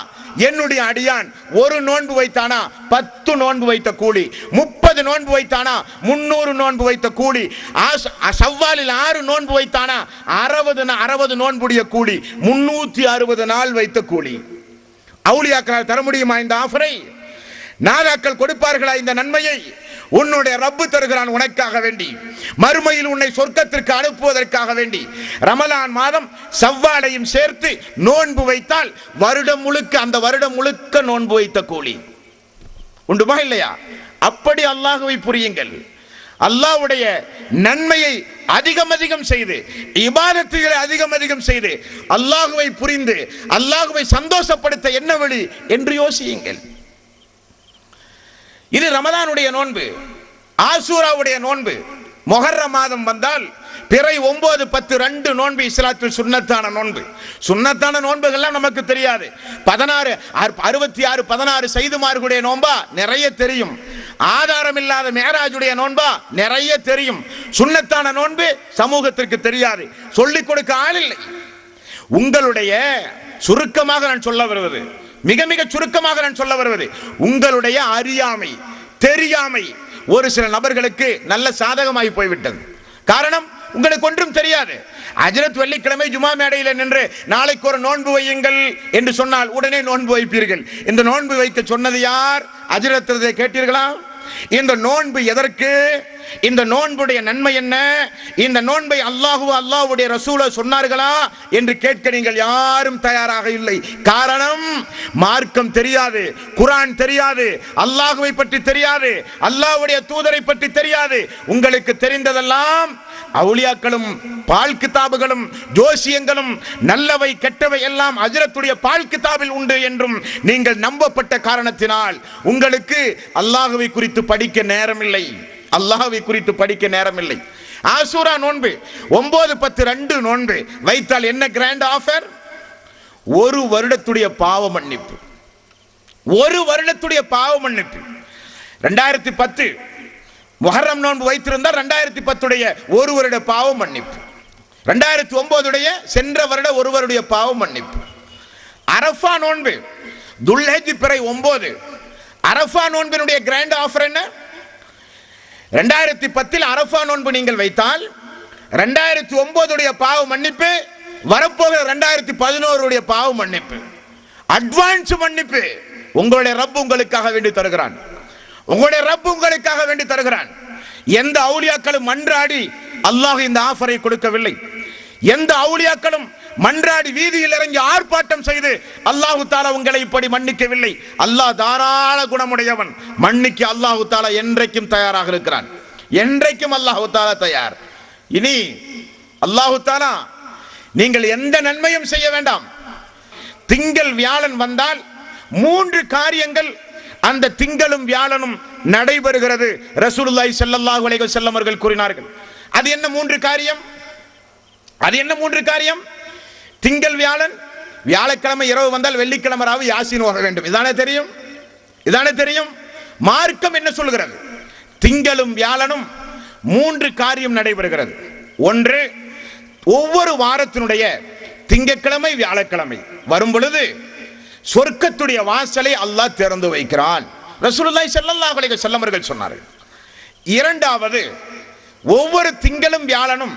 என்னுடைய அடியான் ஒரு நோன்பு வைத்தானா 10 நோன்பு வைத்த கூலி, 30 நோன்பு வைத்தானா 300 நோன்பு வைத்த கூலி, ஷவ்வாலில் 6 நோன்பு வைத்தானா 60 நோன்புடைய கூலி, 360 நாள் வைத்த கூலி. அவுலியாக்கள் தர முடியுமா இந்த ஆஃபரை? நாதாக்கள் கொடுப்பார்களா இந்த நன்மையை? உன்னுடைய ரப்பு தருகிறான் உனக்காக வேண்டி, மறுமையில் உன்னை சொர்க்கத்திற்கு அனுப்புவதற்காக வேண்டி. ரமலான் மாதம் ஷவ்வாலையும் சேர்த்து நோன்பு வைத்தால் வருடம் முழுக்க, அந்த வருடம் முழுக்க நோன்பு வைத்த கூலி உண்டுமா இல்லையா? அப்படி அல்லாஹ்வை புரியுங்கள். அல்லாஹ்வுடைய நன்மையை அதிகம் செய்து, இபாதத்துகளை அதிகம் செய்து அல்லாஹ்வை புரிந்து அல்லாஹ்வை சந்தோஷப்படுத்த என்ன வழி என்று யோசியுங்கள். இது ரமலானுடைய நோன்பு. ஆசூராவுடைய நோன்பு, முஹர்ரம் மாதம் வந்தால் பிறை 9, 10 2 நோன்பு இஸ்லாத்தில் சுன்னத்தான நோன்பு. சுன்னத்தான நோன்புகள்லாம் நமக்கு தெரியாது. 16, 66, 16 சைதுமார்களுடைய நோன்பா நிறைய தெரியும். ஆதாரம் இல்லாத மேராஜுடைய நோன்பா நிறைய தெரியும். சுன்னத்தான நோன்பு சமூகத்திற்கு தெரியாது, சொல்லிக் கொடுக்க ஆள் இல்லை. உங்களுடைய சுருக்கமாக நான் சொல்ல வருவது, மிக சுருக்கமாக நான் சொல்ல வருவது, உங்களுடைய அறியாமை, தெரியாமை ஒரு சில நபர்களுக்கு நல்ல சாதகமாகி போய்விட்டது. காரணம், உங்களுக்கு ஒன்றும் தெரியாது. ஹஜ்ரத் வெள்ளிக்கிழமை ஜுமா மேடையில் நின்று நாளைக்கு ஒரு நோன்பு வையுங்கள் என்று சொன்னால் உடனே நோன்பு வைப்பீர்கள். இந்த நோன்பு வைக்க சொன்னது யார்? ஹஜ்ரத் கேட்டீர்களா? இந்த நோன்பு எதற்கு? இந்த நோன்புடைய நன்மை என்ன? இந்த நோன்பை அல்லாஹ்வுடைய ரசூல சொன்னார்களா என்று கேட்க நீங்கள் யாரும் தயாராக இல்லை. காரணம், மார்க்கம் தெரியாது, குர்ஆன் தெரியாது, அல்லாஹ்வை பற்றி தெரியாது, அல்லாஹ்வுடைய தூதரை பற்றி தெரியாது. உங்களுக்கு தெரிந்ததெல்லாம் அவுலியாக்களும் பால் கிதாபுகளும் ஜோசியங்களும் நல்லவை கெட்டவை எல்லாம் ஹஜ்ரத்துடைய பால் கிதாபில் உண்டு என்றும் நீங்கள் நம்பப்பட்ட காரணத்தினால் உங்களுக்கு அல்லாஹ்வை குறித்து படிக்க நேரமில்லை. அல்லாஹ்வை குறித்து படிக்க நேரமில்லை. ஆசூரா நோன்பு 9, 10 2 நோன்பு வைத்தால் என்ன கிராண்ட் ஆஃபர்? ஒரு வருடத்துடைய பாவ மன்னிப்பு. ஒரு வருடத்துடைய பாவ மன்னிப்பு. 2010 முஹர்ரம் நோன்பு வைத்திருந்தால் 2010 ஒரு வருட பாவ மன்னிப்பு. 2009 சென்ற வருட ஒருவருடைய பாவ மன்னிப்பு. அரஃபா நோன்பு துல்ஹஜ் பிறை 9. அரஃபா நோன்பினுடைய கிராண்ட் ஆஃபர் என்ன? 2010 அரஃபா நோன்பு நீங்கள் வைத்தால் 2009 பாவ மன்னிப்பு, வரப்போகிற 2011 பாவ மன்னிப்பு, அட்வான்ஸ் மன்னிப்பு உங்களுடைய ரப்பு உங்களுக்காக வேண்டி தருகிறான். உங்களுடைய ரப்பு உங்களுக்காக வேண்டி தருகிறான். எந்த அவுலியாக்களும் மன்றாடி அல்லாஹ் இந்த ஆஃபரை கொடுக்கவில்லை. எந்த அவுலியாக்களும் மன்றாடி வீதியில் இறங்கி ஆர்ப்பாட்டம் செய்து அல்லாஹு தாலா உங்களை இப்படி மன்னிக்கவில்லை. அல்லாஹ் தாராள குணமுடையவன். மன்னிக்க அல்லாஹு தாலா என்றைக்கும் தயாராக இருக்கிறான். என்றைக்கும் அல்லாஹு தாலா தயார். இனி அல்லாஹு தாலா நீங்கள் எந்த நன்மையும் செய்ய வேண்டாம். திங்கள் வியாழன் வந்தால் 3 காரியங்கள் அந்த திங்களும் வியாழனும் நடைபெறுகிறது. ரசூலுல்லாஹி ஸல்லல்லாஹு அலைஹி வஸல்லம் அவர்கள் கூறினார்கள். அது என்ன 3 காரியம்? அது என்ன 3 காரியம்? திங்கள் வியாழன், வியாழக்கிழமை இரவு வந்தால் வெள்ளிக்கிழமை ராவு யாசீன் ஓத வேண்டும். இதானே தெரியும்? இதானே தெரியும்? மார்க்கம் என்ன சொல்கிறது? திங்களும் வியாழனும் 3 காரியம் நடைபெறுகிறது. ஒன்று, ஒவ்வொரு வாரத்தினுடைய திங்கட்கிழமை வியாழக்கிழமை வரும் பொழுது சொர்க்கத்துடைய வாசலை அல்லாஹ் திறந்து வைக்கிறான். ரசூலுல்லாஹி ஸல்லல்லாஹு அலைஹி வஸல்லம் அவர்கள் சொன்னார்கள். இரண்டாவது, ஒவ்வொரு திங்களும் வியாழனும்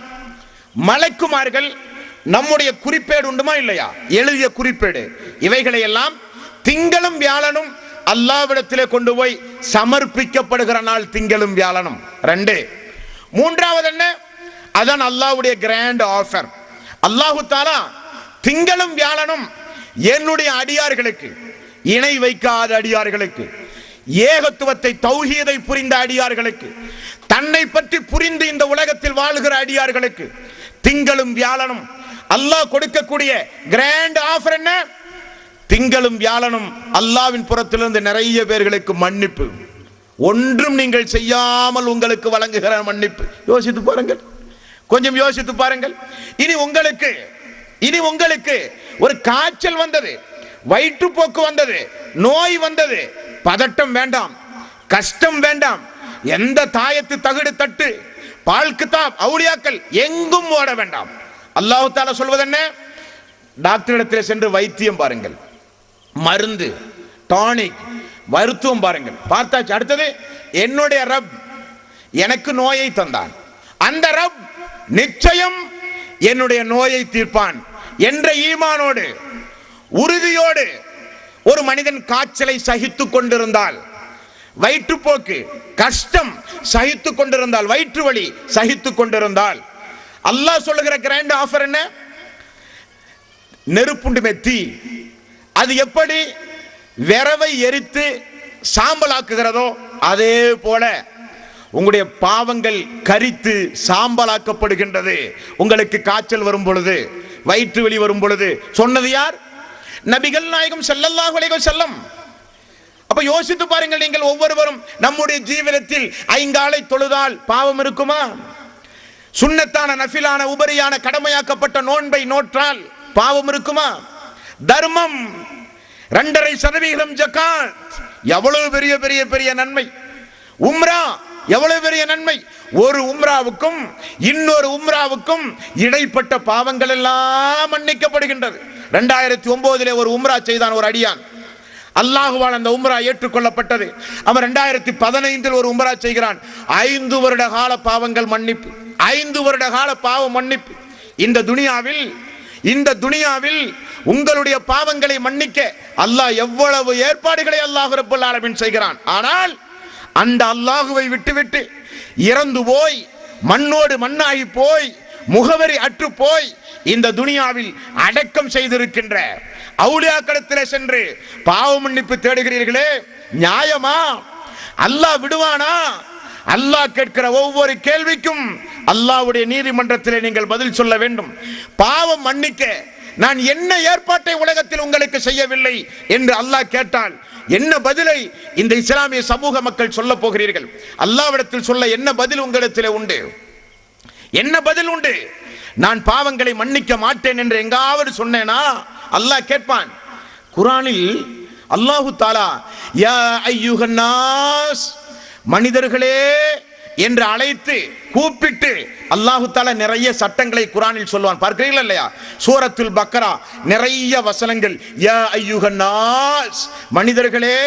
மலக்குமார்கள் நம்முடைய குறிப்பேடு உண்டுமா இல்லையா, எழுதிய குறிப்பேடு, இவைகளை எல்லாம் திங்களும் வியாழனும் அல்லாஹ்விடத்திலே கொண்டு போய் சமர்ப்பிக்கப்படுகிற நாள் திங்களும் வியாழனும். 2. மூன்றாவது என்ன? அதான் அல்லாஹ்வுடைய கிராண்ட் ஆஃபர். அல்லாஹு தஆலா திங்களும் வியாழனும் என்னுடைய அடியார்களுக்கு, இணை வைக்காத அடியார்களுக்கு, ஏகத்துவத்தை தௌஹீதை புரிந்த அடியார்களுக்கு, தன்னை பற்றி புரிந்து இந்த உலகத்தில் வாழ்கிற அடியார்களுக்கு திங்களும் வியாழனும் அல்லாஹ் கொடுக்கக்கூடிய கிராண்ட் ஆஃபர் என்ன? திங்களும் வியாழனும் அல்லாஹ்வின் புறத்திலிருந்து நிறைய பேர்களுக்கு மன்னிப்பு, ஒன்றும் நீங்கள் செய்யாமல் உங்களுக்கு வழங்குகிற மன்னிப்பு. யோசித்து பாருங்கள், கொஞ்சம் யோசித்து பாருங்கள். இனி உங்களுக்கு ஒரு காய்ச்சல் வந்தது, வயிற்றுப்போக்கு வந்தது, நோய் வந்தது, பதட்டம் வேண்டாம், கஷ்டம் வேண்டாம், எந்த தாயத்து தகுடு தட்டு பால் கிதாப் அவுலியாக்கள் எங்கும் ஓட வேண்டாம். அல்லாஹ் தஆலா சொல்வது என்ன? டாக்டரிடத்தில் சென்று வைத்தியம் பாருங்கள், மருந்து டானிக் மருத்துவம் பாருங்கள், பார்த்தாச்சு. அடுத்தது என்னுடைய ரப் எனக்கு நோயை தந்தான், அந்த ரப் நிச்சயம் என்னுடைய நோயை தீர்ப்பான் என்ற ஈமானோடு உறுதியோடு ஒரு மனிதன் காய்ச்சலை சகித்துக் கொண்டிருந்தால், வயிற்றுப்போக்கு கஷ்டம் சகித்துக் கொண்டிருந்தால், வயிற்று வலி சகித்துக் கொண்டிருந்தால், அல்லாஹ் சொல்லுகிற கிராண்ட் ஆஃபர் என்ன? நெருப்புண்டு மெத்தி அது எப்படி விரவை எரித்து சாம்பலாக்குகிறதோ அதே போல உங்களுடைய பாவங்கள் கரித்து சாம்பலாக்கப்படுகின்றது. உங்களுக்கு காய்ச்சல் வரும் பொழுது, வயிற்று வலி வரும் பொழுது சொன்னது யார்? நபிகள் நாயகம் ஸல்லல்லாஹு அலைஹி வஸல்லம். அப்ப யோசித்து பாருங்கள், நீங்கள் ஒவ்வொருவரும் நம்முடைய ஜீவிதத்தில் ஐங்காலை தொழுதால் பாவம் இருக்குமா? சுன்னத்தான நஃபிலான உபரியான கடமையாக்கப்பட்ட நோன்பை நோற்றால் பாவம் இருக்குமா? தர்மம் 2.5% ஜகாத் எவ்வளவு பெரிய பெரிய பெரிய நன்மை. உம்ரா எவ்வளவு பெரிய நன்மை. ஒரு உம்ராவுக்கும் இன்னொரு உம்ராவுக்கும் இடைப்பட்ட பாவங்கள் எல்லாம் மன்னிக்கப்படுகின்றது. 2009 ஒரு உம்ரா செய்தான் ஒரு அடியான். அல்லாஹ்வால் அந்த உம்ரா ஏற்றுக்கொள்ளப்பட்டது. அவன் 2015 ஒரு உம்ரா செய்கிறான். 5 வருட கால பாவங்கள் மன்னிப்பு, 5 வருட கால பாவ மன்னிப்பு. இந்த துனியாவில் உங்களுடைய பாவங்களை மன்னிக்க அல்லாஹ் எவ்வளவு ஏற்பாடுகளை அல்லாஹ் ரப்பல் ஆலமீன் செய்கிறான். ஆனால் அந்த அல்லாஹுவை விட்டுவிட்டு இறந்து போய் மண்ணோடு மண்ணாகி போய் முகவரி அற்று போய் இந்த துனியாவில் அடக்கம் செய்திருக்கின்ற அவுலியாக்களிடத்திலே சென்று பாவ மன்னிப்பு தேடுகிறீர்களே, நியாயமா? அல்லாஹ் விடுவானா? அல்லாஹ் கேட்கிற ஒவ்வொரு கேள்விக்கும் அல்லாஹ்வுடைய நீதிமன்றத்திலே நீங்கள் பதில் சொல்ல வேண்டும். பாவம் மன்னிக்க நான் என்ன ஏற்பாட்டை உலகத்தில் உங்களுக்கு செய்யவில்லை என்று அல்லாஹ் கேட்டால் என்ன பதிலை இந்த இஸ்லாமிய சமூக மக்கள் சொல்ல போகிறீர்கள்? அல்லாஹ்விடத்தில் சொல்ல என்ன பதில் உங்களிடத்தில் உண்டு? என்ன பதில் உண்டு? நான் பாவங்களை மன்னிக்க மாட்டேன் என்று எங்காவது சொன்னேனா? அல்லாஹ் கேட்பான். குர்ஆனில் அல்லாஹு தஆலா யா அய்யுஹன் நாஸ், மனிதர்களே என்று அழைத்து கூப்பிட்டு அல்லாஹு தஆலா நிறைய சட்டங்களை குர்ஆனில் சொல்வான். பார்க்கிறீங்களா இல்லையா? சூரத்துல் பக்ரா நிறைய வசனங்கள் யா அய்யுஹன் நாஸ், மனிதர்களே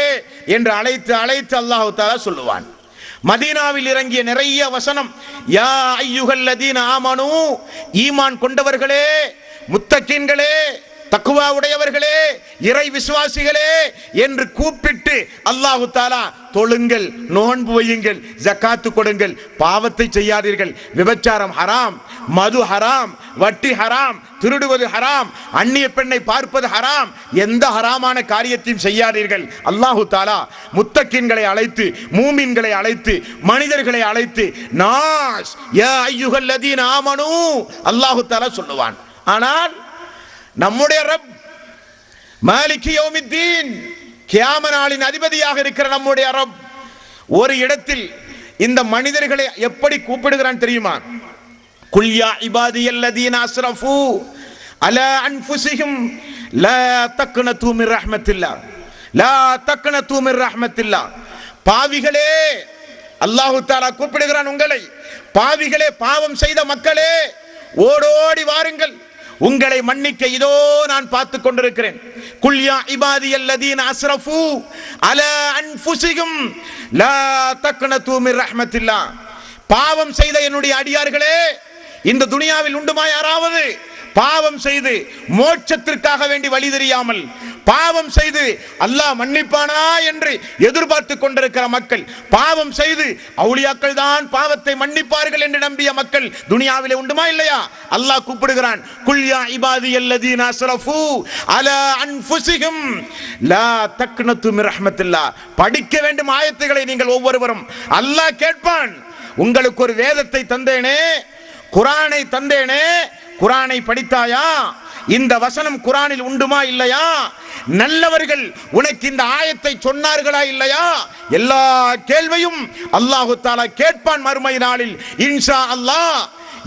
என்று அழைத்து அழைத்து அல்லாஹு தஆலா சொல்லுவான். மதீனாவில் இறங்கிய நிறைய வசனம் யா அய்யுஹல்லதீன ஆமனூ, ஈமான் கொண்டவர்களே, முத்தகீன்களே, தக்வா உடையவர்களே, இறை விசுவாசிகளே என்று கூப்பிட்டு அல்லாஹு தஆலா தொழுங்கள், நோன்பு வையுங்கள், ஜகாத்து கொடுங்கள், பாவத்தை செய்யாதீர்கள், விபச்சாரம் ஹராம், மது ஹராம், வட்டி ஹராம், திருடுவது ஹராம், அந்நிய பெண்ணை பார்ப்பது ஹராம், எந்த ஹராமான காரியத்தையும் செய்யாதீர்கள். அல்லாஹு தஆலா முத்தகீன்களை அழைத்து, மூமின்களை அழைத்து, மனிதர்களை அழைத்து நாஸ் யா அய்யுஹல்லதீன ஆமனூ அல்லாஹு தஆலா சொல்லுவான். ஆனால் நம்முடைய ரப் மாலிகி யௌமித்தீன், கியாம நாளின் அதிபதியாக இருக்கிற நம்முடைய ரப் ஒரு இடத்தில் இந்த மனிதர்களை எப்படி கூப்பிடுகிறான் தெரியுமா? குல் யா இபாதியல்லதீன அஸ்ரஃபு அலா அன்ஃபுஸிஹிம் லா தக்னது மிர் ரஹ்மத்தில்லாஹ், லா தக்னது மிர் ரஹ்மத்தில்லாஹ். பாவிகளே, அல்லாஹ் தஆலா கூப்பிடுகிறான் உங்களை. பாவிகளே, பாவம் செய்த மக்களே, ஓடோடி வாருங்கள், உங்களை மன்னிக்க இதோ நான் பார்த்து கொண்டிருக்கிறேன். குல் யா இபாதியல்லதீன அஸ்ரஃபு அலா அன்ஃபுஸிஹிம் லா தக்னது மிர் ரஹ்மத்தில்லாஹ். பாவம் செய்த என்னுடைய அடியார்களே, இந்த துனியாவில் உண்டுமா யாராவது பாவம் செய்து மோட்சத்திற்காக வேண்டி வழி தெரியாமல் பாவம் செய்து அல்லாஹ் மன்னிப்பானா என்று எதிர்பார்த்து கொண்டிருக்கிற மக்கள், பாவம் செய்து அவுலியாக்கள் தான் பாவத்தை மன்னிப்பார்கள் என்று நம்பிய மக்கள் துனியாவிலே உண்டுமா இல்லையா? அல்லாஹ் கூப்பிடுகிறான், குல் யா இபாதியல்லதீன அஸ்ரஃபு அலா அன்ஃபுஸிஹிம் லா தக்னது மின் ரஹ்மத்தில்லாஹ். படிக்க வேண்டும் ஆயத்துகளை நீங்கள் ஒவ்வொருவரும். அல்லாஹ் கேட்பான், உங்களுக்கு ஒரு வேதத்தை தந்தேனே, குர்ஆனை தந்தேனே, குர்ஆனை படித்தாயா? இந்த வசனம் குர்ஆனில் உண்டுமா இல்லையா? நல்லவர்கள் உனக்கு இந்த ஆயத்தை சொன்னார்களா இல்லையா? எல்லா கேள்வியும் அல்லாஹ் தஆலா கேட்பான் மறுமை நாளில் இன்ஷா அல்லாஹ்.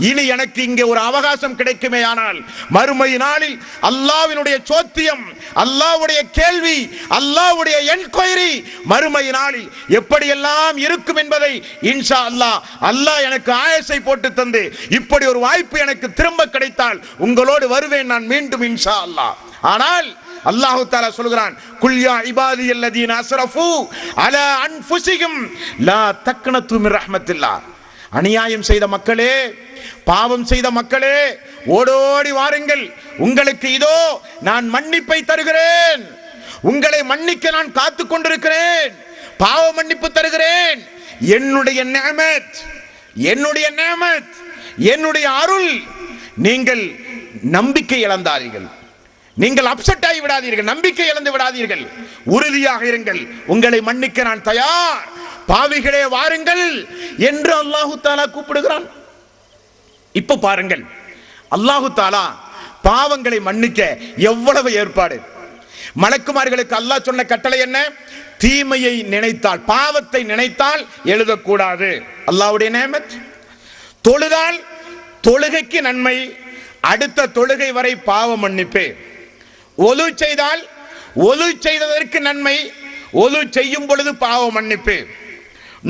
இனி எனக்கு இங்கே ஒரு அவகாசம் கிடைக்குமே ஆனால் மறுமை நாளில் அல்லாஹ்வினுடைய சோத்தியம், அல்லாஹ்வுடைய கேள்வி, அல்லாஹ்வுடைய என்கொயரி மறுமை நாளில் எப்படியெல்லாம் இருக்கும் என்பதை இன்ஷா அல்லாஹ் அல்லாஹ் எனக்கு ஆயத்தை போட்டு தந்து இப்படி ஒரு வாய்ப்பு எனக்கு திரும்ப கிடைத்தால் உங்களோடு வருவேன் நான் மீண்டும் இன்ஷா அல்லாஹ். ஆனால் அல்லாஹ் தஆலா சொல்கிறான், குல் யா இபாதியல்லதீன அஸ்ரஃபு அலா அன்ஃபுஸிஹிம் லா தக்னது மின் ரஹ்மத்தில்லாஹ். அநியாயம் செய்த மக்களே, பாவம் செய்த மக்களே, ஓடோடி வாருங்கள், உங்களுக்கு இதோ நான் மன்னிப்பை தருகிறேன், உங்களை மன்னிக்க நான் காத்துக் கொண்டிருக்கிறேன், பாவ மன்னிப்பு தருகிறேன். என்னுடைய நிஅமத், என்னுடைய நிஅமத், என்னுடைய அருள். நீங்கள் நம்பிக்கை இழந்தாதீர்கள், நீங்கள் அப்செட் ஆகி விடாதீர்கள், நம்பிக்கை இழந்து விடாதீர்கள், உறுதியாக இருங்கள், உங்களை மன்னிக்க நான் தயார், பாவிகளே வாருங்கள் என்று அல்லாஹு தஆலா கூப்பிடுகிறான். இப்ப பாருங்கள், அல்லாஹு தஆலா பாவங்களை மன்னிக்க எவ்வளவு ஏற்பாடு. மலக்குமார்களுக்கு அல்லாஹ் சொன்ன கட்டளை என்ன? தீமையை நினைத்தால், பாவத்தை நினைத்தால் எழுதக்கூடாது. அல்லாஹ்வுடைய நிஅமத். தொழுதால் தொழுகைக்கு நன்மை, அடுத்த தொழுகை வரை பாவ மன்னிப்பு. ஒலு செய்தால் ஒலு செய்ததற்கு நன்மை, ஒலு செய்யும் பொழுது பாவ மன்னிப்பு.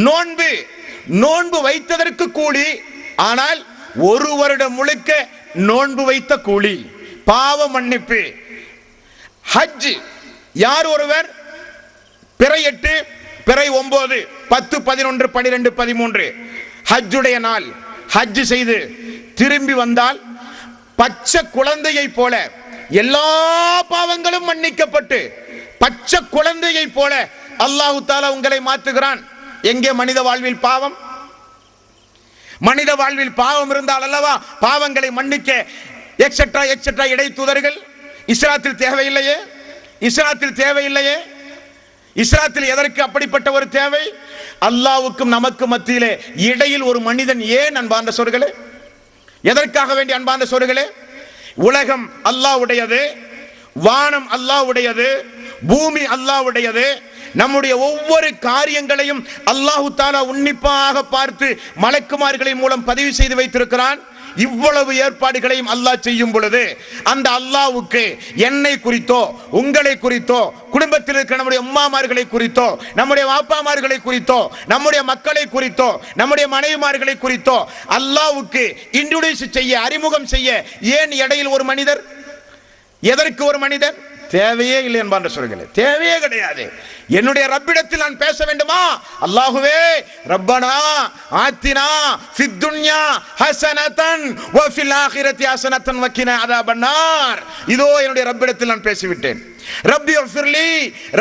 நோன்பு, நோன்பு வைத்ததற்கு கூலி, ஆனால் ஒரு வருடம் முழுக்க நோன்பு வைத்த கூலி, பாவ மன்னிப்பு. ஹஜ், யார் ஒருவர் பிறை 8, பிறை 9, 10, 11, 12, 13 ஹஜ்ஜுடைய நாள் ஹஜ் செய்து திரும்பி வந்தால் பச்சை குழந்தையை போல எல்லா பாவங்களும் மன்னிக்கப்பட்டு பச்சை குழந்தையை போல அல்லாஹ் தஆலா உங்களை மாற்றுகிறான். எங்கே மனித வாழ்வில் பாவம்? மனித வாழ்வில் பாவம் இருந்தால் அல்லவா பாவங்களை மன்னிக்க எக்ஸெட்ரா எக்ஸெட்ரா இடைத்தூதர்கள். இஸ்லாத்தில் தேவையில்லையே, இஸ்லாத்தில் தேவையில்லையே. இஸ்லாத்தில் எதற்கு அப்படிப்பட்ட ஒரு தேவை? அல்லாஹ்வுக்கும் நமக்கு மத்தியிலே இடையில் ஒரு மனிதன் ஏன்? அன்பார்ந்த சோர்களே, எதற்காக வேண்டி அன்பார்ந்த சோர்களே? உலகம் அல்லாஹ்வுடையது, வானம் அல்லாஹ்வுடையது, பூமி அல்லாஹ்வுடையது. நம்முடைய ஒவ்வொரு காரியங்களையும் அல்லாஹ் தஆலா உன்னிப்பாக பார்த்து மலக்குமார்களின் மூலம் பதிவு செய்து வைத்திருக்கிறான். இவ்வளவு ஏற்பாடுகளையும் அல்லாஹ் செய்யும் பொழுது அந்த அல்லாஹ்வுக்கு என்னை குறித்தோ, உங்களை குறித்தோ, குடும்பத்தில் இருக்கிற நம்முடைய உம்மாமார்களை குறித்தோ, நம்முடைய வாப்பாமார்களை குறித்தோ, நம்முடைய மக்களை குறித்தோ, நம்முடைய மனைவிமார்களை குறித்தோ அல்லாஹ்வுக்கு இன்ட்ரோடியூஸ் செய்ய, அறிமுகம் செய்ய ஏன் இடையில் ஒரு மனிதர்? எதற்கு ஒரு மனிதர்? தேவையே இல்லை என்பான்ற சொல்கிறேன், தேவையே கிடையாது. என்னுடைய ரப்பிடத்தில் நான் பேச வேண்டுமா? அல்லாஹுவே, ரப்பனா ஆத்தினா ஃபித் துன்யா ஹஸனதன் வ ஃபில் ஆখিরাতি ஹஸனதன் வ கினா அஸாபன்னார். இதோ என்னுடைய ரப்பிடத்தில் நான் பேசிவிட்டேன். ரப்பி இஃபிர்லி,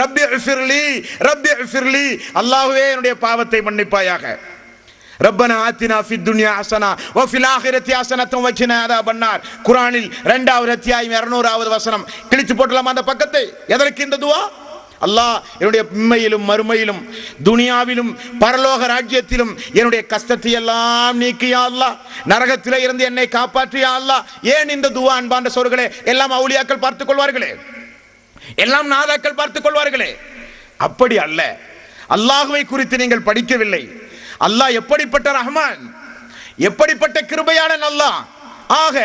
ரப்பி இஃபிர்லி, ரப்பி இஃபிர்லி. அல்லாஹுவே, என்னுடைய பாவத்தை மன்னிப்பாயாக. ரப்பனா ஆத்தினா ஃபித் துன்யா ஹஸனா வ ஃபில் ஆখিরাতি ஹஸனதன் வ கினா அஸாபன்னார். குர்ஆனில் 2வது அத்தியாயம் 200வது வசனம். கிழித்து போடலாமா அந்த பக்கத்தை? எதற்கு இந்த துஆ? அல்லாஹ் என்னுடைய இம்மையிலும் மறுமையிலும் துனியாவிலும் பரலோக ராஜ்யத்திலும் என்னுடைய கஷ்டத்தை எல்லாம் நீக்கியா அல்லாஹ், நரகத்திலே இருந்து என்னை காப்பாற்றியா அல்லாஹ். ஏன் இந்த துஆ அன்பார்ந்த சோர்களே? எல்லாம் அவுலியாக்கள் பார்த்துக் கொள்வார்களே, எல்லாம் நாதாக்கள் பார்த்துக் கொள்வார்களே. அப்படி அல்ல. அல்லாஹ்வை குறித்து நீங்கள் படிக்கவில்லை. அல்லாஹ் எப்படிப்பட்ட ரஹ்மான், எப்படிப்பட்ட கிருபையாளன் அல்லாஹ். ஆக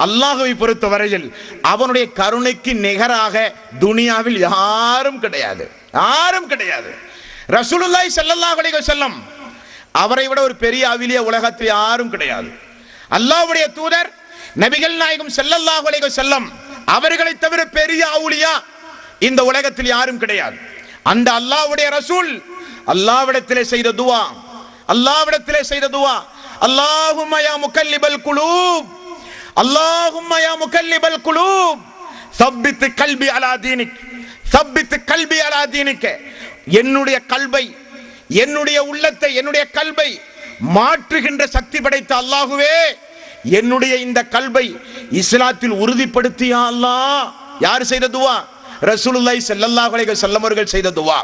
அல்லாஹ்வை பொறுத்த வரையில் அவனுடைய கருணைக்கு நிகராக துனியாவில் யாரும் கிடையாது, யாரும் கிடையாது. ரசூலுல்லாஹி ஸல்லல்லாஹு அலைஹி வஸல்லம் அவரை விட ஒரு பெரிய அவிலிய உலகத்தில் யாரும் கிடையாது. அல்லாஹ்வுடைய தூதர் நபிகள் நாயகம் ஸல்லல்லாஹு அலைஹி வஸல்லம் அவர்களை தவிர பெரிய அவுலியா இந்த உலகத்தில் யாரும் கிடையாது. அந்த அல்லாஹ்வுடைய ரசூல் அல்லாஹ்விடத்திலே செய்த துஆ, அல்லாஹ்விடத்திலே செய்த துஆ, அல்லாஹும்ம யா முகல்லிபல் குலூப், அல்லாஹும்ம யா முகல்லிபல் குலூப் சப்பித் கல்பி அலா தீனிக். சப்பித்து கல்வி அலா தீனிக்க, என்னுடைய கல்வை, என்னுடைய உள்ளத்தை, என்னுடைய கல்வை மாற்றுகின்ற சக்தி படைத்த அல்லாஹுவே, என்னுடைய இந்த கல்வை இஸ்லாத்தில் உறுதிப்படுத்தியா அல்லாஹ். யார் செய்த துவா? ரசூலுல்லாஹி ஸல்லல்லாஹு அலைஹி வஸல்லம் அவர்கள் செய்த துவா.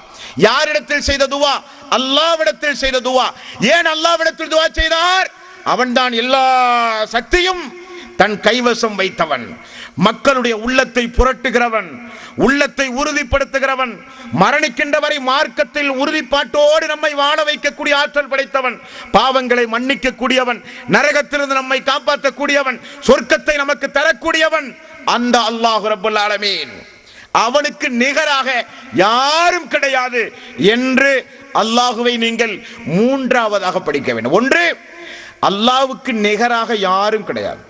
யாரிடத்தில் செய்த துவா? அல்லாஹ்விடத்தில் செய்த துவா. ஏன் அல்லாஹ்விடத்தில் துவா செய்தார்? அவன்தான் எல்லா சக்தியும் தன் கைவசம் வைத்தவன், மக்களுடைய உள்ளத்தை புரட்டுகிறவன், உள்ளத்தை உறுதிப்படுத்துகிறவன், மரணிக்கின்ற வரை மார்க்கத்தில் உறுதிப்பாட்டோடு நம்மை வாழ வைக்கக்கூடிய ஆற்றல் படைத்தவன், பாவங்களை மன்னிக்க கூடியவன், நரகத்திலிருந்து நம்மை காப்பாற்றக்கூடியவன், சொர்க்கத்தை நமக்கு தரக்கூடியவன் அந்த அல்லாஹ் ரப்பல் ஆலமீன். அவனுக்கு நிகராக யாரும் கிடையாது என்று அல்லாஹுவை நீங்கள் மூன்றாவதாக படிக்க வேண்டும். ஒன்று, அல்லாஹ்வுக்கு நிகராக யாரும் கிடையாது.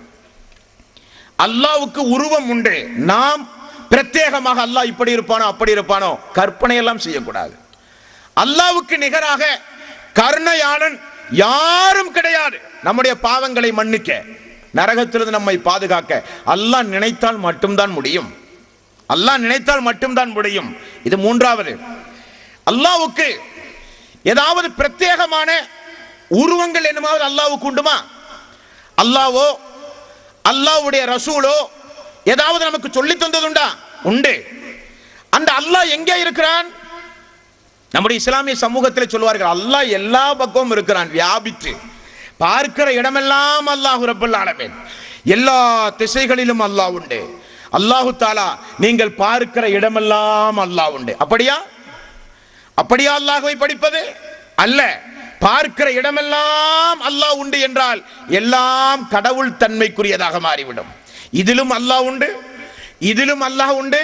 அல்லாஹ்வுக்கு உருவம் உண்டு. நாம் பிரத்யேகமாக அல்லாஹ் இப்படி இருப்பானோ அப்படி இருப்பானோ கற்பனை எல்லாம் செய்யக்கூடாது. அல்லாஹ்வுக்கு நிகராக கருணையாளன் யாரும் கிடையாது. நம்முடைய பாவங்களை மன்னிக்க, நரகத்திலிருந்து நம்மை பாதுகாக்க அல்லாஹ் நினைத்தால் மட்டும்தான் முடியும். அல்லாஹ் நினைத்தால் மட்டும்தான் முடியும். இது மூன்றாவது. அல்லாஹ்வுக்கு ஏதாவது பிரத்யேகமான உருவங்கள் என்னமாவது அல்லாஹ்வுக்கு உண்டுமா? அல்லாஹ்வோ அல்லாஹ்வுடைய ரசூலோ ஏதாவது நமக்கு சொல்லி தந்ததுண்டா? உண்டு. அந்த அல்லாஹ் எங்கே இருக்கிறான்? நம்முடைய இஸ்லாமிய சமூகத்தில் சொல்வார்கள், அல்லாஹ் எல்லா பக்கமும் இருக்கிறான், வியாபித்து பார்க்கிற இடமெல்லாம் அல்லாஹ் ரப்பல் ஆலமீன். எல்லா திசைகளிலும் அல்லாஹ் உண்டு. அல்லாஹு தாலா நீங்கள் பார்க்கிற இடமெல்லாம் அல்லாஹ் உண்டு. அப்படியா? அப்படியா அல்லாஹ்வை படிப்பது? அல்ல. பார்க்கிற இடமெல்லாம் அல்லாஹ் உண்டு என்றால் எல்லாம் கடவுள் தன்மைக்குரியதாக மாறிவிடும். இதிலும் அல்லாஹ் உண்டு, இதிலும் அல்லாஹ் உண்டு,